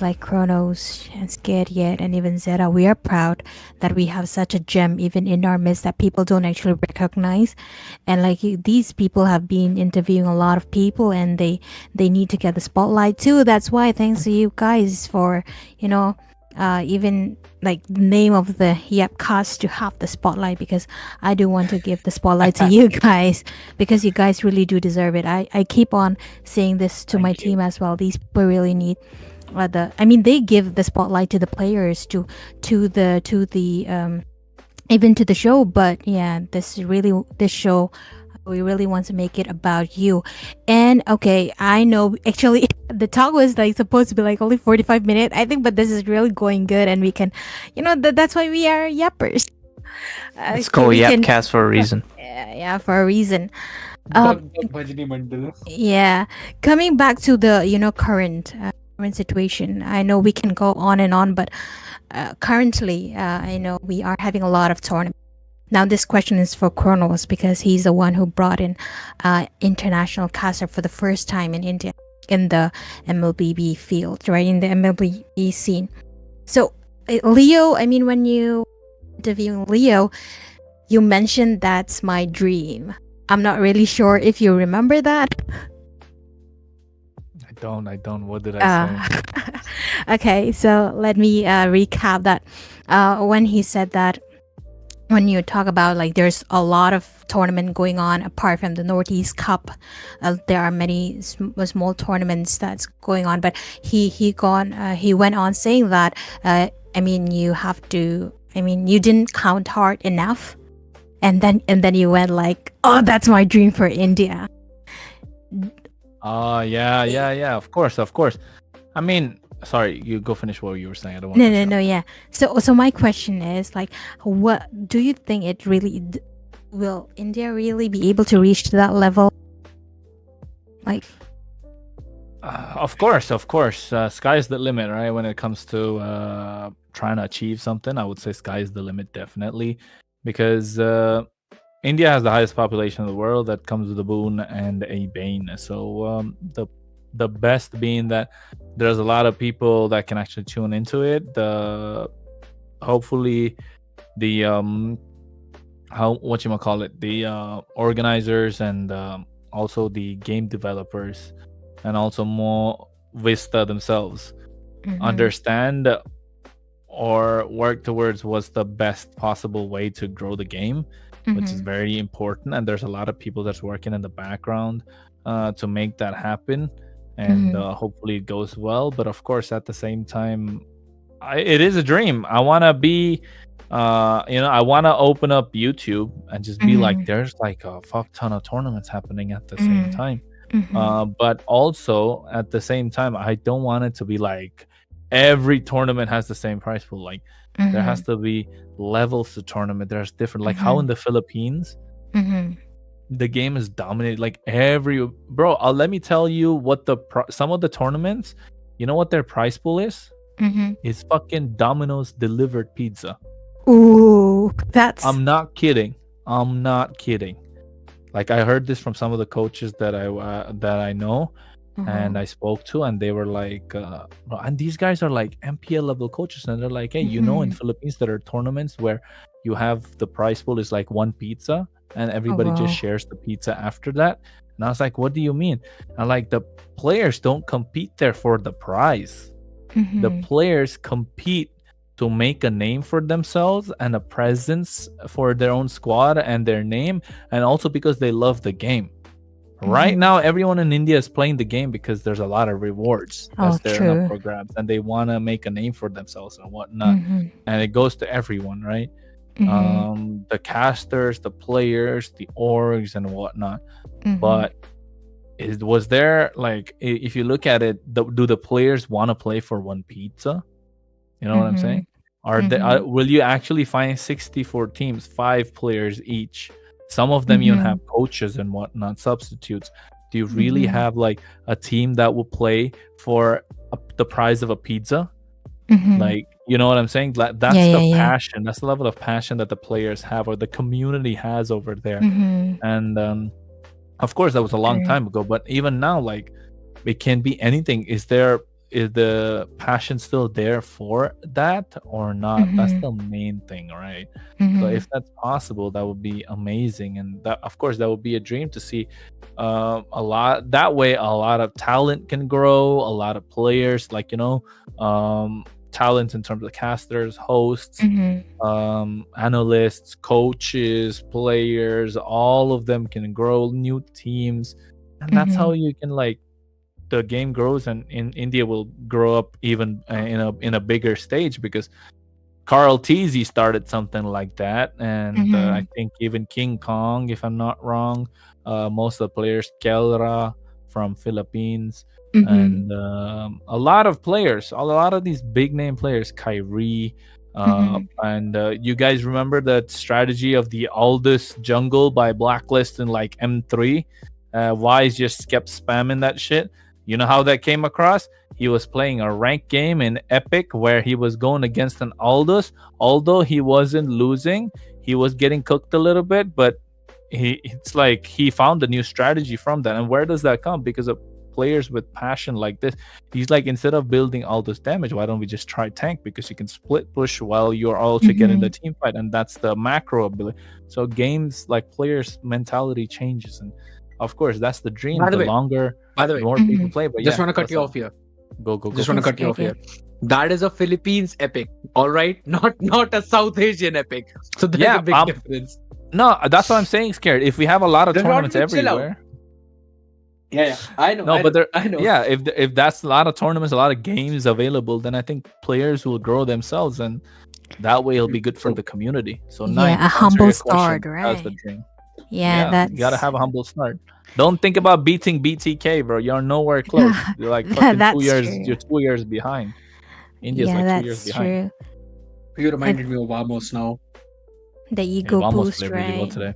like Kronos and Scared Yet, and even Zeta, we are proud that we have such a gem even in our midst that people don't actually recognize. And like these people have been interviewing a lot of people, and they need to get the spotlight too. That's why thanks to you guys for even like the name of the YAPCAST to have the spotlight, because I do want to give the spotlight to you guys because you guys really do deserve it. I keep on saying this to my Thank you. team as well. These people really need I mean, they give the spotlight to the players, to the even to the show. But yeah, this show, we really want to make it about you. And okay, I know actually the talk was like supposed to be like only 45 minutes, I think, but this is really going good, and we can, that's why we are yappers. It's Okay, called we can. YAPCAST for a reason. Yeah, for a reason. Bug Um, bug Bhajani Mandal. yeah, coming back to the current situation. I know we can go on and on, but currently, I know we are having a lot of tournaments. Now, this question is for Kronos because he's the one who brought in international caster for the first time in India in the MLBB field, right? In the MLBB scene. So, Leo, I mean, when you interviewing Leo, you mentioned that's my dream. I'm not really sure if you remember that. I don't. What did I say? Okay, so let me recap that. When he said that, when you talk about like there's a lot of tournament going on apart from the Northeast Cup, there are many small tournaments that's going on. But he went on saying that I mean you have to. I mean you didn't count hard enough, and then you went like, oh, that's my dream for India. Yeah. Of course. I mean, sorry, you go finish what you were saying. I don't want No, to no, cut no. you off. Yeah. So my question is like, what do you think it really will India really be able to reach to that level? Like, Of course. Sky's the limit, right? When it comes to trying to achieve something, I would say sky's the limit, definitely, because India has the highest population in the world. That comes with a boon and a bane. So the best being that there's a lot of people that can actually tune into it. The hopefully the how what you call it, the organizers and also the game developers and also more Vista themselves understand or work towards what's the best possible way to grow the game, which is very important. And there's a lot of people that's working in the background to make that happen. And hopefully it goes well. But of course, at the same time, it is a dream. I want to be, I want to open up YouTube and just be like, there's like a fuck ton of tournaments happening at the same time. But also at the same time, I don't want it to be like every tournament has the same prize pool. Like there has to be levels to tournament. There's different, like how in the Philippines, the game is dominated. Like let me tell you what some of the tournaments, you know what their prize pool is? Is fucking Domino's delivered pizza. Ooh, that's. I'm not kidding. Like I heard this from some of the coaches that I know and I spoke to, and they were like, and these guys are like MPL level coaches, and they're like, hey, in Philippines there are tournaments where you have the prize pool is like one pizza, and everybody just shares the pizza after that. And I was like, what do you mean? And like the players don't compete there for the prize. The players compete to make a name for themselves and a presence for their own squad and their name, and also because they love the game. Right now, everyone in India is playing the game because there's a lot of rewards that's there in the programs, and they want to make a name for themselves and whatnot. And it goes to everyone, right? The casters, the players, the orgs, and whatnot. But was there, like, if you look at it, do the players want to play for one pizza? You know what I'm saying? Will you actually find 64 teams, 5 players each? Some of them even have coaches and whatnot, substitutes. Do you really have like a team that will play for the price of a pizza? Like You know what I'm saying? Yeah, That's the yeah, yeah. passion. That's the level of passion that the players have or the community has over there. Mm-hmm. And of course, that was a long True. time ago. But even now, like, it can be anything. Is the passion still there for that or not? That's Mm-hmm. the main thing, right? So Mm-hmm. if that's possible, that would be amazing, and that, of course, that would be a dream to see. A lot that way, a lot of talent can grow. A lot of players, like, talent in terms of casters, hosts, Mm-hmm. analysts, coaches, players, all of them can grow new teams, and that's Mm-hmm. how you can, like, the game grows, and in India will grow up even in a bigger stage, because Carl Teasy started something like that, and I Mm-hmm. think even King Kong, if I'm not wrong, most of the players, Kelra from Philippines, Mm-hmm. and a lot of players, a lot of these big name players, Kyrie, Mm-hmm. and you guys remember that strategy of the Aldous Jungle by Blacklist in like M3? Wise just kept spamming that shit. You know how that came across? He was playing a ranked game in Epic where he was going against an Aldous. Although he wasn't losing, he was getting cooked a little bit, but it's like he found a new strategy from that. And where does that come? Because of players with passion like this. He's like, instead of building all this damage, why don't we just try tank? Because you can split push while you're all together in Mm-hmm. the team fight, and that's the macro ability. So games, like, players' mentality changes, and of course that's the dream. By the The way, longer by the way, more people Mm-hmm. play. But just yeah, want to cut what's you up? off here. Go Just want for to it. cut you off Scared here. That is a Philippines epic, all right? Not a South Asian epic. So there's Yeah, a big difference. no, that's what I'm saying. Scared. If we have a lot of Then why don't tournaments you chill out? everywhere, Yeah, I know, no, but there, I know. yeah, if that's a lot of tournaments, a lot of games available, then I think players will grow themselves, and that way it'll be good for So the community. So Yeah, Nine, a to answer humble your question, start, that's the right? dream. Yeah, Yeah, you gotta that's have a humble start. Don't think about beating BTK, bro. You're nowhere close. You're like fucking two that's years. true. You're 2 years behind. India's Yeah, like 2 years that's behind. true. you I, reminded me of Vamos now. the Yeah, ego Vamos boost, played really well right? today.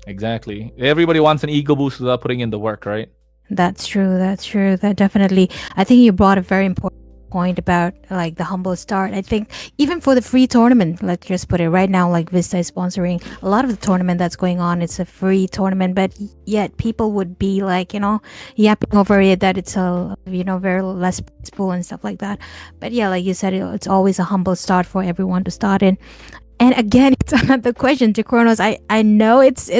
Exactly. Everybody wants an ego boost without putting in the work, right? That's true. That's true. That definitely. I think you brought a very important point about like the humble start. I think even for the free tournament, let's just put it right now, like Vista is sponsoring a lot of the tournament that's going on. It's a free tournament, but yet people would be like, yapping over it that it's a, very less peaceful and stuff like that. But yeah, like you said, it's always a humble start for everyone to start in. And again, it's another question to Kronos. I know it's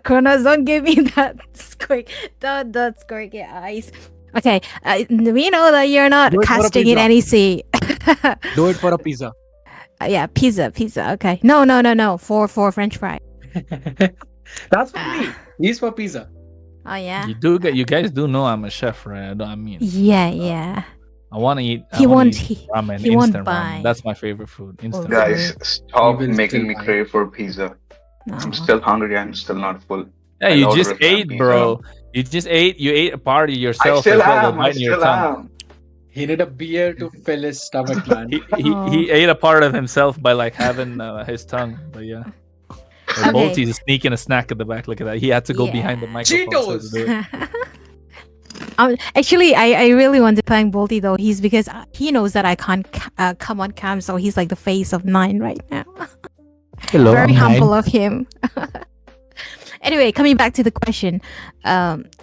Kronos. Don't give me that squeak. Don't squeak your eyes. Okay, we know that you're not Do it for a casting in pizza. any sea. Do it for a pizza. Yeah, pizza. Okay. No. For French fry. That's for me. He's for pizza. Oh yeah. You guys do know I'm a chef, right? I mean, Yeah. I want to eat. He I wanna won't. eat ramen, He won't instant buy. ramen. That's my favorite food. Instant Okay. ramen. Guys, stop will making still me buy. crave for pizza. I'm No. still hungry. I'm still not full. Hey, I'll you order just a flat ate, pizza. bro. You just ate. You ate a party I yourself still as well, while am. I biting your still tongue. am. He need a beer to fill his stomach, man. He ate a part of himself by like having his tongue. But yeah, Okay. Bolty's sneaking a snack at the back. Look at that. He had to go behind the Yeah. microphone. So to do it. Actually, I really want to thank Bolty though. He's because he knows that I can't come on cam, so he's like the face of Nine right now. Hello, Very I'm humble Nine. of him. Anyway, coming back to the question,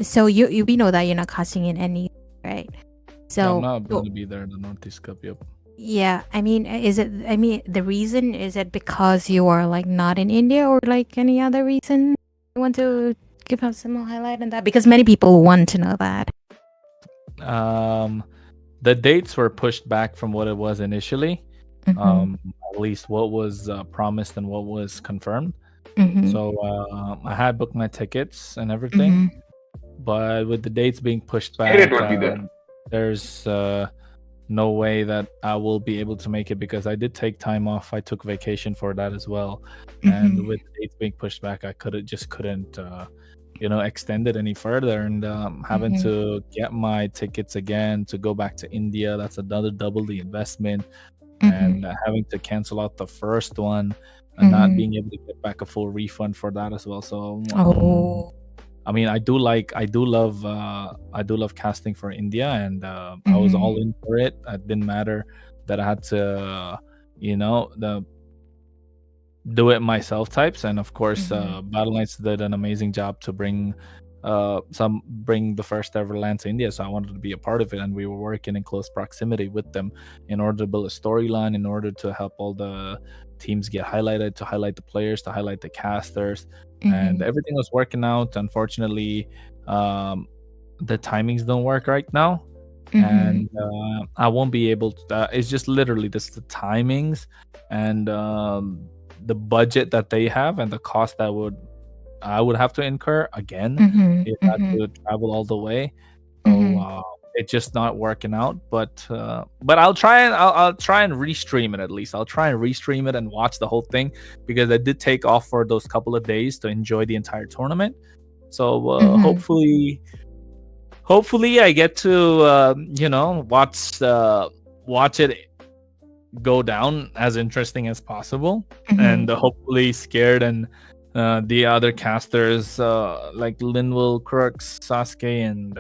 so you we know that you're not casting in any, right? So I'm So not going to be there in the Northeast Cup. Yep. yeah, I mean, the reason is it because you are like not in India or like any other reason? You want to give us some more highlight on that because many people want to know that. The dates were pushed back from what it was initially. Mhm. At least what was promised and what was confirmed. Mhm. So I had booked my tickets and everything, Mhm. but with the dates being pushed Spirit back, will be there. there's no way that I will be able to make it because I did take time off. I took vacation for that as well, and Mhm. with the dates being pushed back, I couldn't extend it any further, and having Mhm. to get my tickets again to go back to India. That's another double the investment, Mhm. and having to cancel out the first one and not Mhm. being able to get back a full refund for that as well. So Oh. I mean, I do love casting for India, and I was all Mhm. in for it. It didn't matter that I had to, the do it myself types. And of course, Battle Knights did an amazing job to bring the first ever LAN to India. So I wanted to be a part of it, and we were working in close proximity with them in order to build a storyline, in order to help all the teams get highlighted, to highlight the players, to highlight the casters, and everything was working out. Unfortunately, the timings don't work right now, and I won't be able to. It's just literally just the timings and the budget that they have and the cost that I would have to incur again if I had to travel all the way. So it's just not working out. But I'll try and I'll try and restream it at least. I'll try and restream it and watch the whole thing, because I did take off for those couple of days to enjoy the entire tournament. So hopefully I get to watch it go down as interesting as possible, and hopefully Scared and the other casters like Linwell, Crooks, Sasuke, and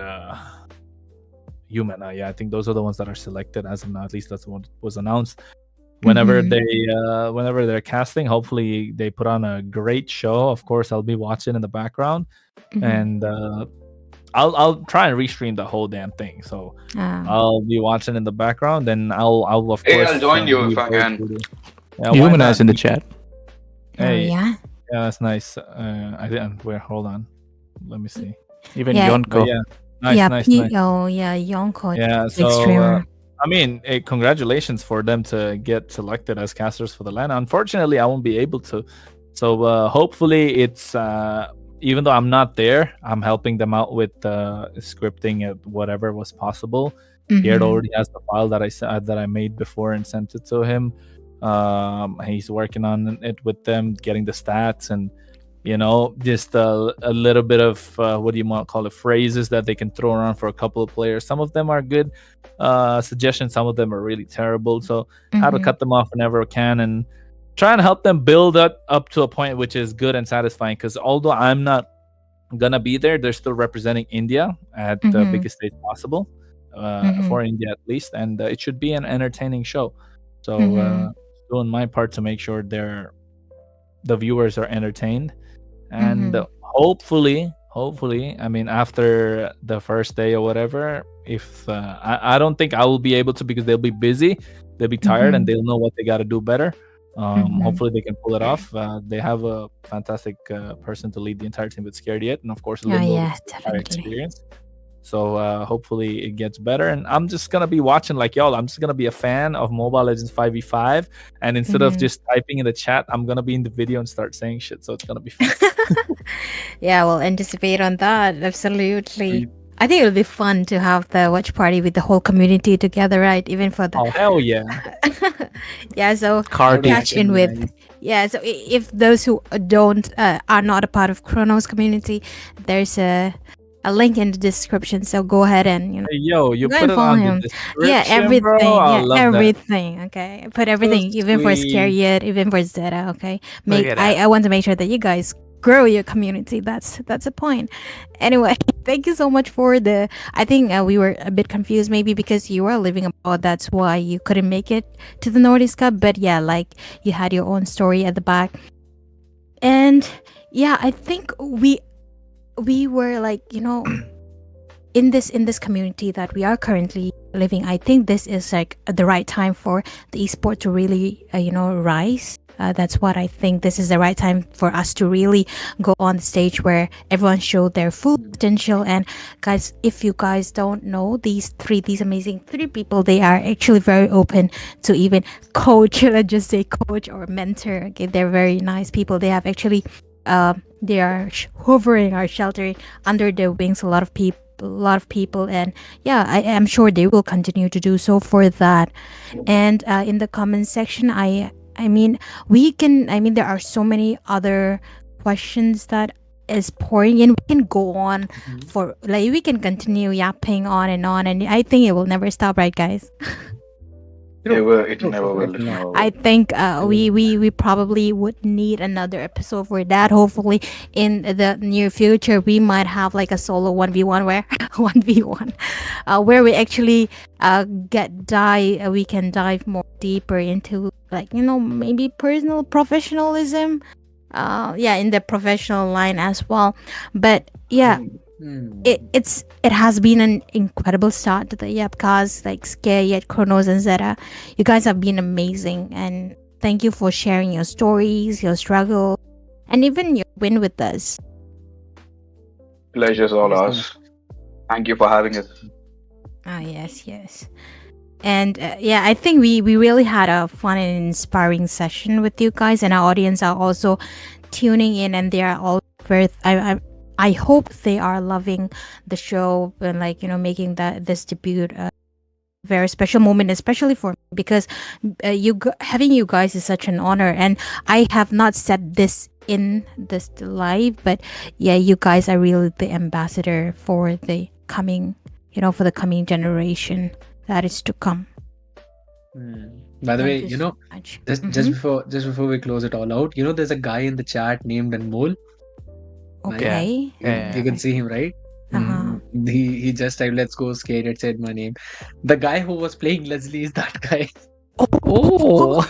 Humana. Yeah, I think those are the ones that are selected as of now. At least that's what was announced. Whenever they're casting, hopefully they put on a great show. Of course, I'll be watching in the background, and I'll try and restream the whole damn thing. So I'll be watching in the background, and I'll of Hey, course I'll join you if I can. Yeah, why Humanize not? in the chat. Hey, yeah. yeah, that's nice. I didn't. Where? Hold on. Let me see. Even Yeah. But Yonko. yeah, nice. Yonko, Yeah. big So streamer. I mean, congratulations for them to get selected as casters for the LAN. Unfortunately, I won't be able to. So hopefully, it's even though I'm not there, I'm helping them out with scripting whatever was possible. Gerd already has the file that I made before and sent it to him. He's working on it with them, getting the stats and just a little bit of what do you want to call it, phrases that they can throw around for a couple of players. Some of them are good suggestions, some of them are really terrible. So how to cut them off whenever I can and try and help them build up to a point which is good and satisfying. Because although I'm not gonna be there, they're still representing India at the biggest stage possible, for India at least, and it should be an entertaining show. So doing my part to make sure the viewers are entertained, and hopefully, I mean, after the first day or whatever, if I don't think I will be able to, because they'll be busy, they'll be tired, and they'll know what they got to do better. Hopefully they can pull it off. They have a fantastic person to lead the entire team with Scared Yet, and of course Lynn will have definitely. experience. So hopefully it gets better, and I'm just gonna be watching like y'all. I'm just gonna be a fan of Mobile Legends 5v5, and instead of just typing in the chat, I'm gonna be in the video and start saying shit. So it's gonna be fun. Yeah, we'll anticipate on that. Absolutely. I think it'll be fun to have the watch party with the whole community together, right? Even for the Oh hell yeah! yeah. So Cardi. catch in with so if those who don't are not a part of Kronos community, there's a link in the description. So go ahead and Hey, yo, you go put and it follow on him. the description, Yeah, everything. bro. I Yeah, love that. everything. Okay, I put everything, even for Scare sweet. Yet, even for Zeta. Okay, Look at that. I want to make sure that you guys grow your community. That's a point. Anyway, thank you so much for the. I think we were a bit confused, maybe because you were living abroad. That's why you couldn't make it to the Nordisk Cup. But yeah, like you had your own story at the back, and yeah, I think we were like in this community that we are currently living. I think this is like the right time for the esport to really rise. That's what I think. This is the right time for us to really go on the stage where everyone showed their full potential. And guys, if you guys don't know, these amazing three people, they are actually very open to even coach, let's just say coach or mentor. Okay, they're very nice people. They have actually they are hovering or sheltering under their wings a lot of people, and yeah, I am sure they will continue to do so for that. And in the comment section, I mean there are so many other questions that is pouring in. We can go on for we can continue yapping on, and I think it will never stop, right guys? It True. never will. It It will not. never I will. think we probably would need another episode for that. Hopefully, in the near future, we might have like a solo 1v1 where 1v1, where we actually we can dive more deeper into like maybe personal professionalism. Yeah, in the professional line as well. But yeah, it has been an incredible start to the YAPCAST, like Scare Yet, Kronos, and Zeta. You guys have been amazing, and thank you for sharing your stories, your struggle, and even your win with us. Pleasure's Thank all you so much. ours. Thank you for having us. Ah, yes, yes. And yeah, I think we really had a fun and inspiring session with you guys, and our audience are also tuning in, and they are all very. I hope they are loving the show and like making this debut very special moment, especially for me, because having you guys is such an honor. And I have not said this in this live, but yeah, you guys are really the ambassador for the coming, for the coming generation that is to come. By the way, Thank you so much. just before we close it all out, there's a guy in the chat named Anmol. Right? Okay. You can see him, right? Uh-huh. He just typed, "Let's go skate." It said my name. The guy who was playing Leslie is that guy. Oh,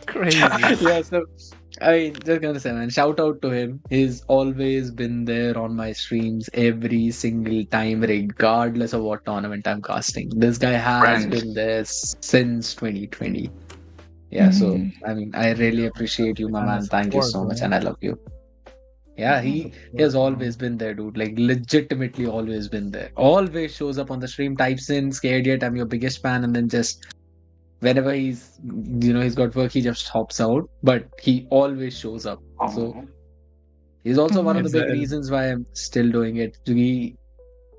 crazy. Yeah, so I mean, just gonna say, man, shout out to him. He's always been there on my streams every single time, regardless of what tournament I'm casting. This guy has Friends. been there since 2020. Yeah, so I mean, I really appreciate you, my And the man. Thank you support, so much, man. and I love you. Yeah, he has always been there, dude. Like legitimately always been there. Always shows up on the stream, types in "Scared Yet," I'm your biggest fan, and then just whenever he's got work, he just hops out. But he always shows up. So Oh, he's also one of the It's big reasons why I'm still doing it.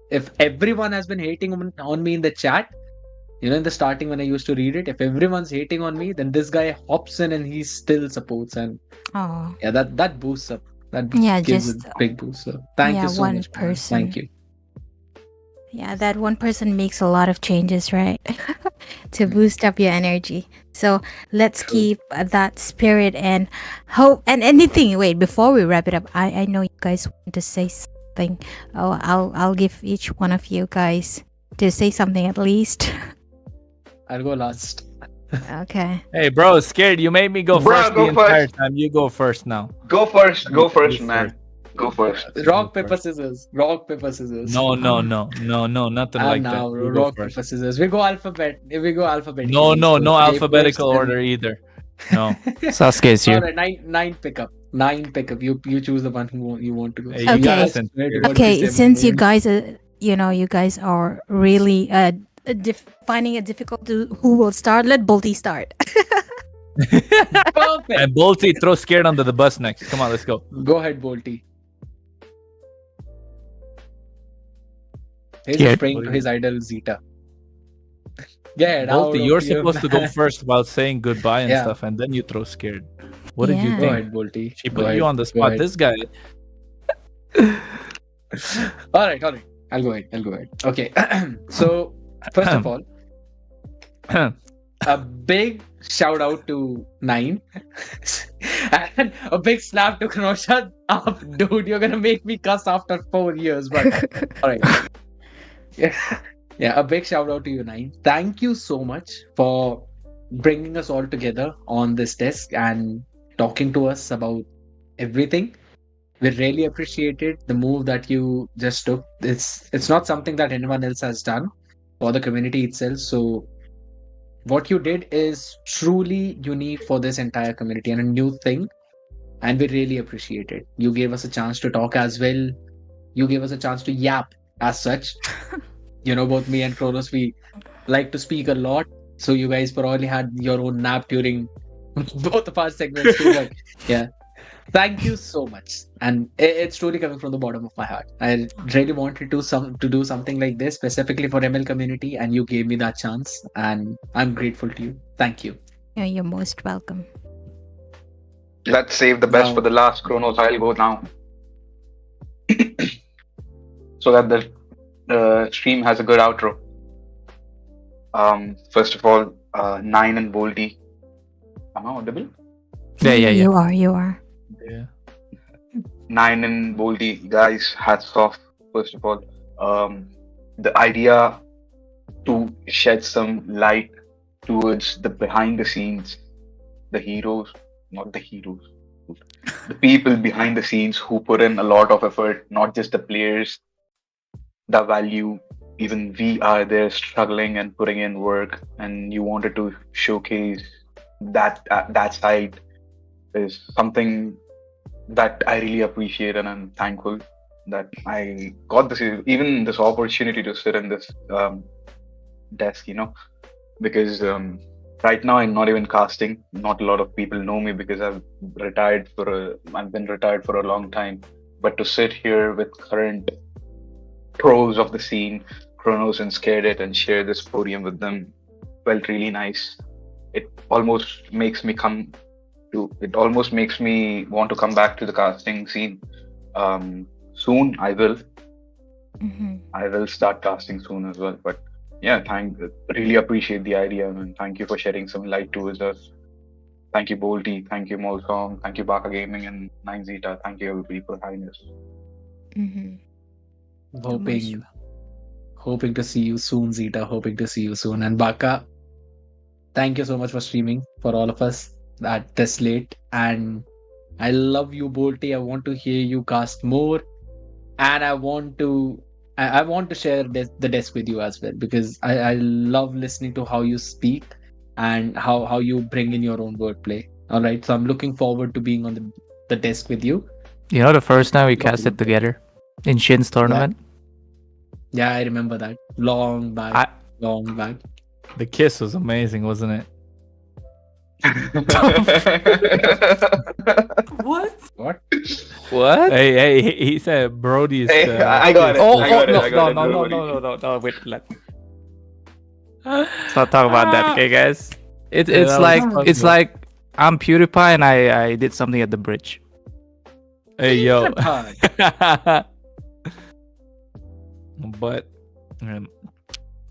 If everyone has been hating on me in the chat, in the starting when I used to read it, if everyone's hating on me, then this guy hops in and he still supports, and Oh, yeah, that boosts up. That yeah, gives a just big boost. So thank yeah, you so one much, man. person. Thank you. Yeah, that one person makes a lot of changes, right? To boost up your energy. So let's True. keep that spirit and hope and anything. Wait, before we wrap it up, I know you guys want to say something. Oh, I'll give each one of you guys to say something at least. I'll go last. Okay. Hey, bro, Scared. You made me go Bro, first the go entire first. time. You go first now. Go first. Go You first, first. man. Go first. Rock, paper, scissors. Rock, paper, scissors. No, nothing And like now, that. You go rock, first. paper, scissors. We go alphabetically. No, So no paper, alphabetical scissors. order either. No. Sasuke's All here. right, nine pickup. Nine pickup. You choose the one who you want to go. Hey, So you you Okay. gotta just send swear to Scared God, please Okay, say my since you name. guys you guys are really finding it difficult to who will start, let Bolty start. Perfect. And Bolty, throw Scared under the bus next. Come on, let's go. Go ahead, Bolty. He's Yeah. just praying to his idol Zeta. Get out Bolty, of you're here, supposed to go man. first while saying goodbye and Yeah. stuff, and then you throw Scared. What did you Yeah. Go think? ahead, Bolty. She Go put you ahead. on the Go spot. ahead. This guy. All right. I'll go ahead. Okay. So first of all, a big shout out to Nine and a big slap to Kronos. Shut up, dude. You're gonna make me cuss after 4 years, but all right. Yeah, a big shout out to you, Nine. Thank you so much for bringing us all together on this desk and talking to us about everything. We really appreciated the move that you just took. It's not something that anyone else has done for the community itself. So what you did is truly unique for this entire community and a new thing, and we really appreciate it. You gave us a chance to talk as well. You gave us a chance to yap as such. Both me and Kronos, we like to speak a lot. So you guys probably had your own nap during both of our segments too. But yeah, thank you so much, and it's truly coming from the bottom of my heart. I really wanted to do something like this specifically for ML community, and you gave me that chance, and I'm grateful to you. Thank you. You're most welcome. Let's save the best Now- for the last. Kronos, I'll go now. So that the stream has a good outro. First of all, Nine and Bolty. Am I audible? Yeah. You are. You are. Yeah. Nine and Bolty, guys, hats off. First of all, um, the idea to shed some light towards the behind the scenes, the heroes, not the heroes, the people behind the scenes who put in a lot of effort, not just the players, the value. Even we are there struggling and putting in work, and you wanted to showcase that side is something that I really appreciate, and I'm thankful that I got this even this opportunity to sit in this desk, because right now I'm not even casting. Not a lot of people know me because I've been retired for a long time. But to sit here with current pros of the scene, Kronos and Scared Yet, and share this podium with them felt really nice. It almost makes me it almost makes me want to come back to the casting scene. Soon Mm-hmm. I will start casting soon as well. But yeah, really appreciate the idea, and thank you for shedding some light towards us. Thank you, Bolty. Thank you, Molsong. Thank you, Baka Gaming and Nine Zeta. Thank you, everybody, for having us. Mm-hmm. Hoping to see you soon, Zeta. Hoping to see you soon. And Baka, thank you so much for streaming for all of us at this late. And I love you, Bolty. I want to hear you cast more, and I want to share the desk with you as well, because I love listening to how you speak and how you bring in your own wordplay. All right, so I'm looking forward to being on the desk with you. You know the first time we Love casted you. together in Shin's tournament? Yeah, I remember that. Long back. I Long back. The kiss was amazing, wasn't it? What? What? What? Hey, he said Brody's. Hey, I got it. Oh, I got it. no, I got no, it. no, Don't no, worry. no, wait, let's not talk about that, okay, guys? It's Yeah, that was fun, it's though. like I'm PewDiePie and I did something at the bridge. Hey, yo. Hi. But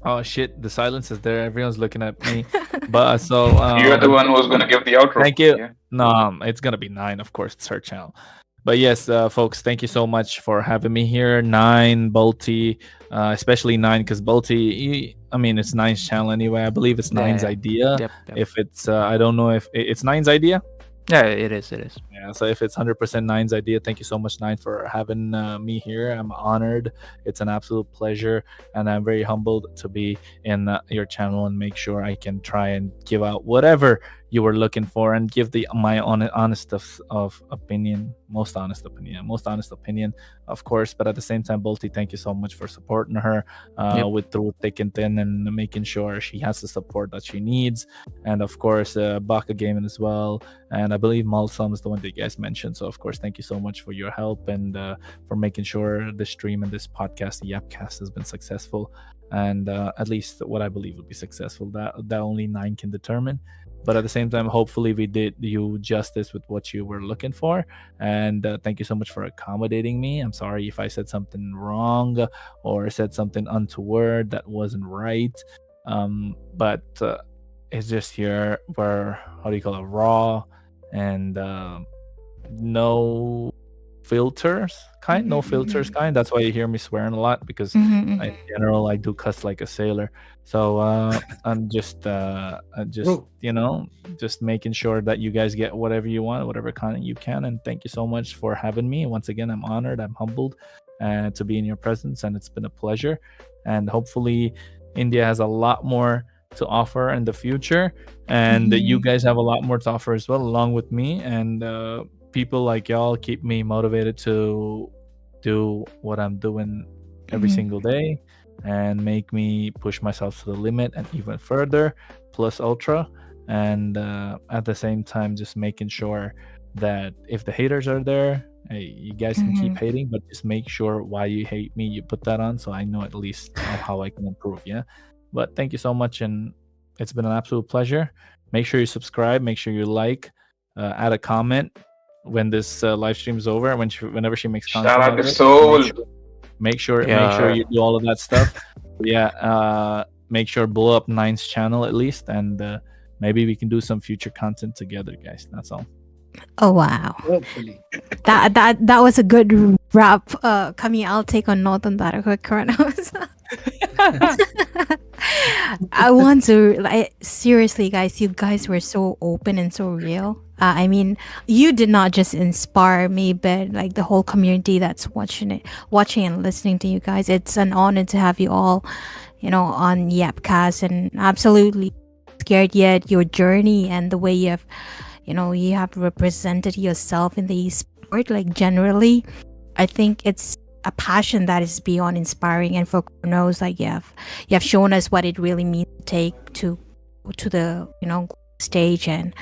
oh shit, the silence is there. Everyone's looking at me. But so You're the one who's gonna give the outro. thank you. Yeah. No, it's gonna be Nine, of course. It's her channel. But yes, folks, thank you so much for having me here. Nine, Bolty, especially Nine, because Bolty, I mean, it's Nine's channel anyway. I believe it's Nine's Yeah. idea. Yep. If it's, I don't know if it's Nine's idea. Yeah, it is. Yeah, so if it's 100% Nine's idea, thank you so much, Nine, for having me here. I'm honored. It's an absolute pleasure, and I'm very humbled to be in your channel and make sure I can try and give out whatever you were looking for and give my honest of opinion, most honest opinion, of course. But at the same time, Bolty, thank you so much for supporting her Yep. with through thick and thin and making sure she has the support that she needs, and of course, Baka Gaming as well. And I believe Malsum is the one that you guys mentioned. So, of course, thank you so much for your help and for making sure this stream and this podcast, the YAPCAST, has been successful. And at least what I believe will be successful. That only Nine can determine. But at the same time, hopefully, we did you justice with what you were looking for. And thank you so much for accommodating me. I'm sorry if I said something wrong or said something untoward that wasn't right. But it's just here where, how do you call it, raw and no filters kind. That's why you hear me swearing a lot, because Mm-hmm. in general I do cuss like a sailor. So I'm just Bro. just making sure that you guys get whatever you want, whatever content you can. And thank you so much for having me. Once again, I'm honored, I'm humbled to be in your presence, and it's been a pleasure. And hopefully India has a lot more to offer in the future, and you guys have a lot more to offer as well, along with me. And people like y'all keep me motivated to do what I'm doing every single day and make me push myself to the limit and even further, plus ultra. And at the same time, just making sure that if the haters are there, hey, you guys can keep hating, but just make sure why you hate me, you put that on, so I know at least how I can improve. Yeah. But thank you so much, and it's been an absolute pleasure. Make sure you subscribe, make sure you like, add a comment when this live stream is over. Whenever she makes Shout content out out to of it, Soul. make sure Yeah. you do all of that stuff. Yeah. make sure blow up Nine's channel at least, and maybe we can do some future content together, guys. That's all. Oh wow. Hopefully. That was a good wrap. Kami, I'll take a note on that. Okay, Kronos. I want to seriously, guys. You guys were so open and so real. I mean, you did not just inspire me, but like the whole community that's watching and listening to you guys. It's an honor to have you all, on YAPCAST, and absolutely scared yet your journey and the way you have represented yourself in the sport. Like generally, I think it's a passion that is beyond inspiring, and for Kronos, like you have shown us what it really means to take to the stage, and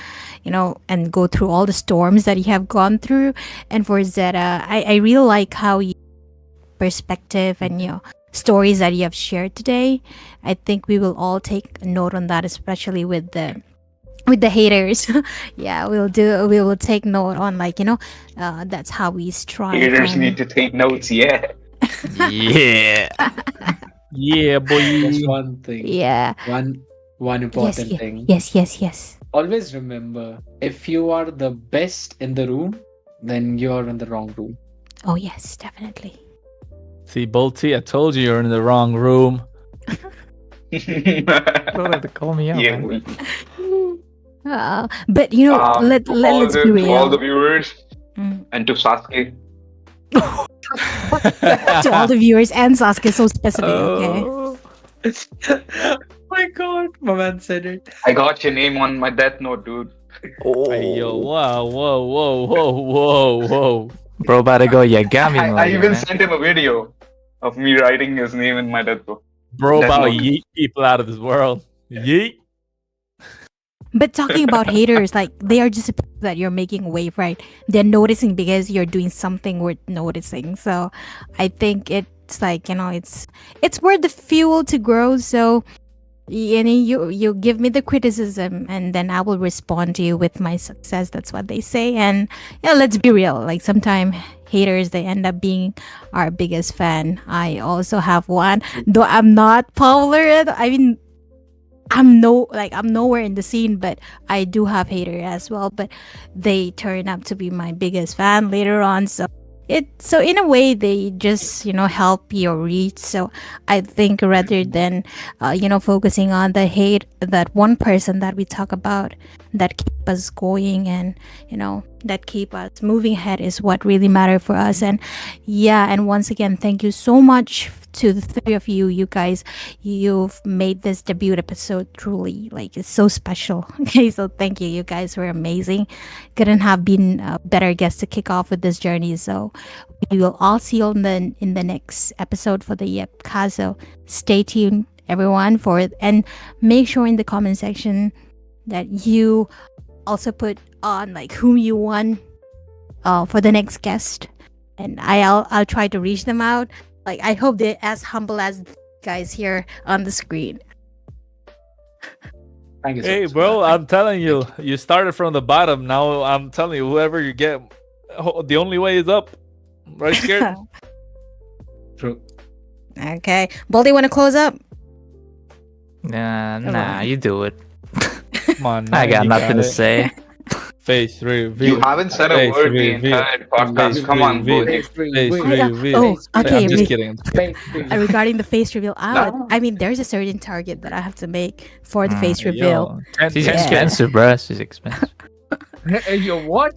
and go through all the storms that you have gone through. And for Zeta, I really like how you perspective and stories that you have shared today. I think we will all take a note on that, especially with the haters. Yeah, we will take note on, like, that's how we strive. Haters need to take notes, yeah. Yeah. Yeah, boy. Just one thing. Yeah. One important thing. Yes. Always remember, if you are the best in the room, then you're in the wrong room. Oh yes, definitely. See, Bolty, I told you you're in the wrong room. Don't have to call me out. Yeah, man. But let's be real. to all the viewers Mm. and to Sasuke. To all the viewers and Sasuke, so specific. Okay. Oh. Oh my god, my man said it. I got your name on my death note, dude. Hey, yo, wow, whoa. Bro, about to go Yagami mode. I even man. sent him a video of me writing his name in my death note. Bro, Death about Note. yeet people out of this world. Yeet. But talking about haters, like they are just people that you're making wave, right? They're noticing because you're doing something worth noticing. So I think it's like, it's worth the fuel to grow. So you give me the criticism, and then I will respond to you with my success. That's what they say. And let's be real. Like sometimes haters, they end up being our biggest fan. I also have one, though I'm not popular. I mean, I'm nowhere in the scene, but I do have hater as well. But they turn up to be my biggest fan later on. So in a way they just help your reach. So I think rather than focusing on the hate, that one person that we talk about that keep us going and that keep us moving ahead is what really matter for us. And once again, thank you so much to the three of you. You guys, you've made this debut episode truly, like, it's so special. Okay, so thank you. You guys were amazing. Couldn't have been a better guest to kick off with this journey. So we will all see you in the next episode for the YAPCAST. So stay tuned, everyone, for it, and make sure in the comment section that you also put on like whom you want for the next guest, and I'll try to reach them out. Like, I hope they're as humble as guys here on the screen. Thank you so Hey, much. bro, I'm telling you, you started from the bottom. Now I'm telling you, whoever you get, the only way is up. Right, Scared? True. Okay, Bolty, want to close up? Nah, you do it. Come on, I man, got you nothing to it. say. Face reveal. You haven't said a Face word the reveal. entire podcast. Face Come on, reveal. Bodhi. Face Yeah. reveal. Oh, okay. I'm just kidding. Regarding the face reveal, No. I mean, there's a certain target that I have to make for the Mm, face Yo, reveal. She's Yeah. expensive, bro. She's expensive. Hey, yo, what?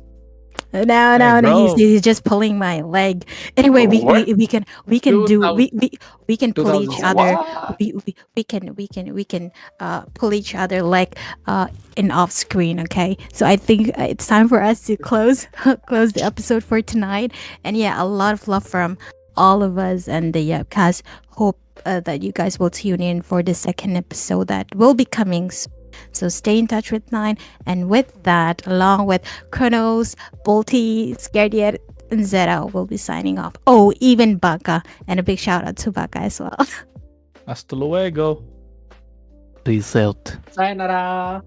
No, bro. he's just pulling my leg. Anyway, What? we can we can pull each 2000. other. What? We can pull each other like in off screen. Okay, so I think it's time for us to close the episode for tonight. And a lot of love from all of us and the YAPCAST. Hope that you guys will tune in for the second episode that will be coming soon. So stay in touch with Nine, and with that, along with Kronos, Bolty, Scared Yet, and Zeta, will be signing off. Oh, even Baka, and a big shout out to Baka as well. Hasta luego. Please out. Sayonara.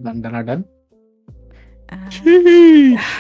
Done. Uh,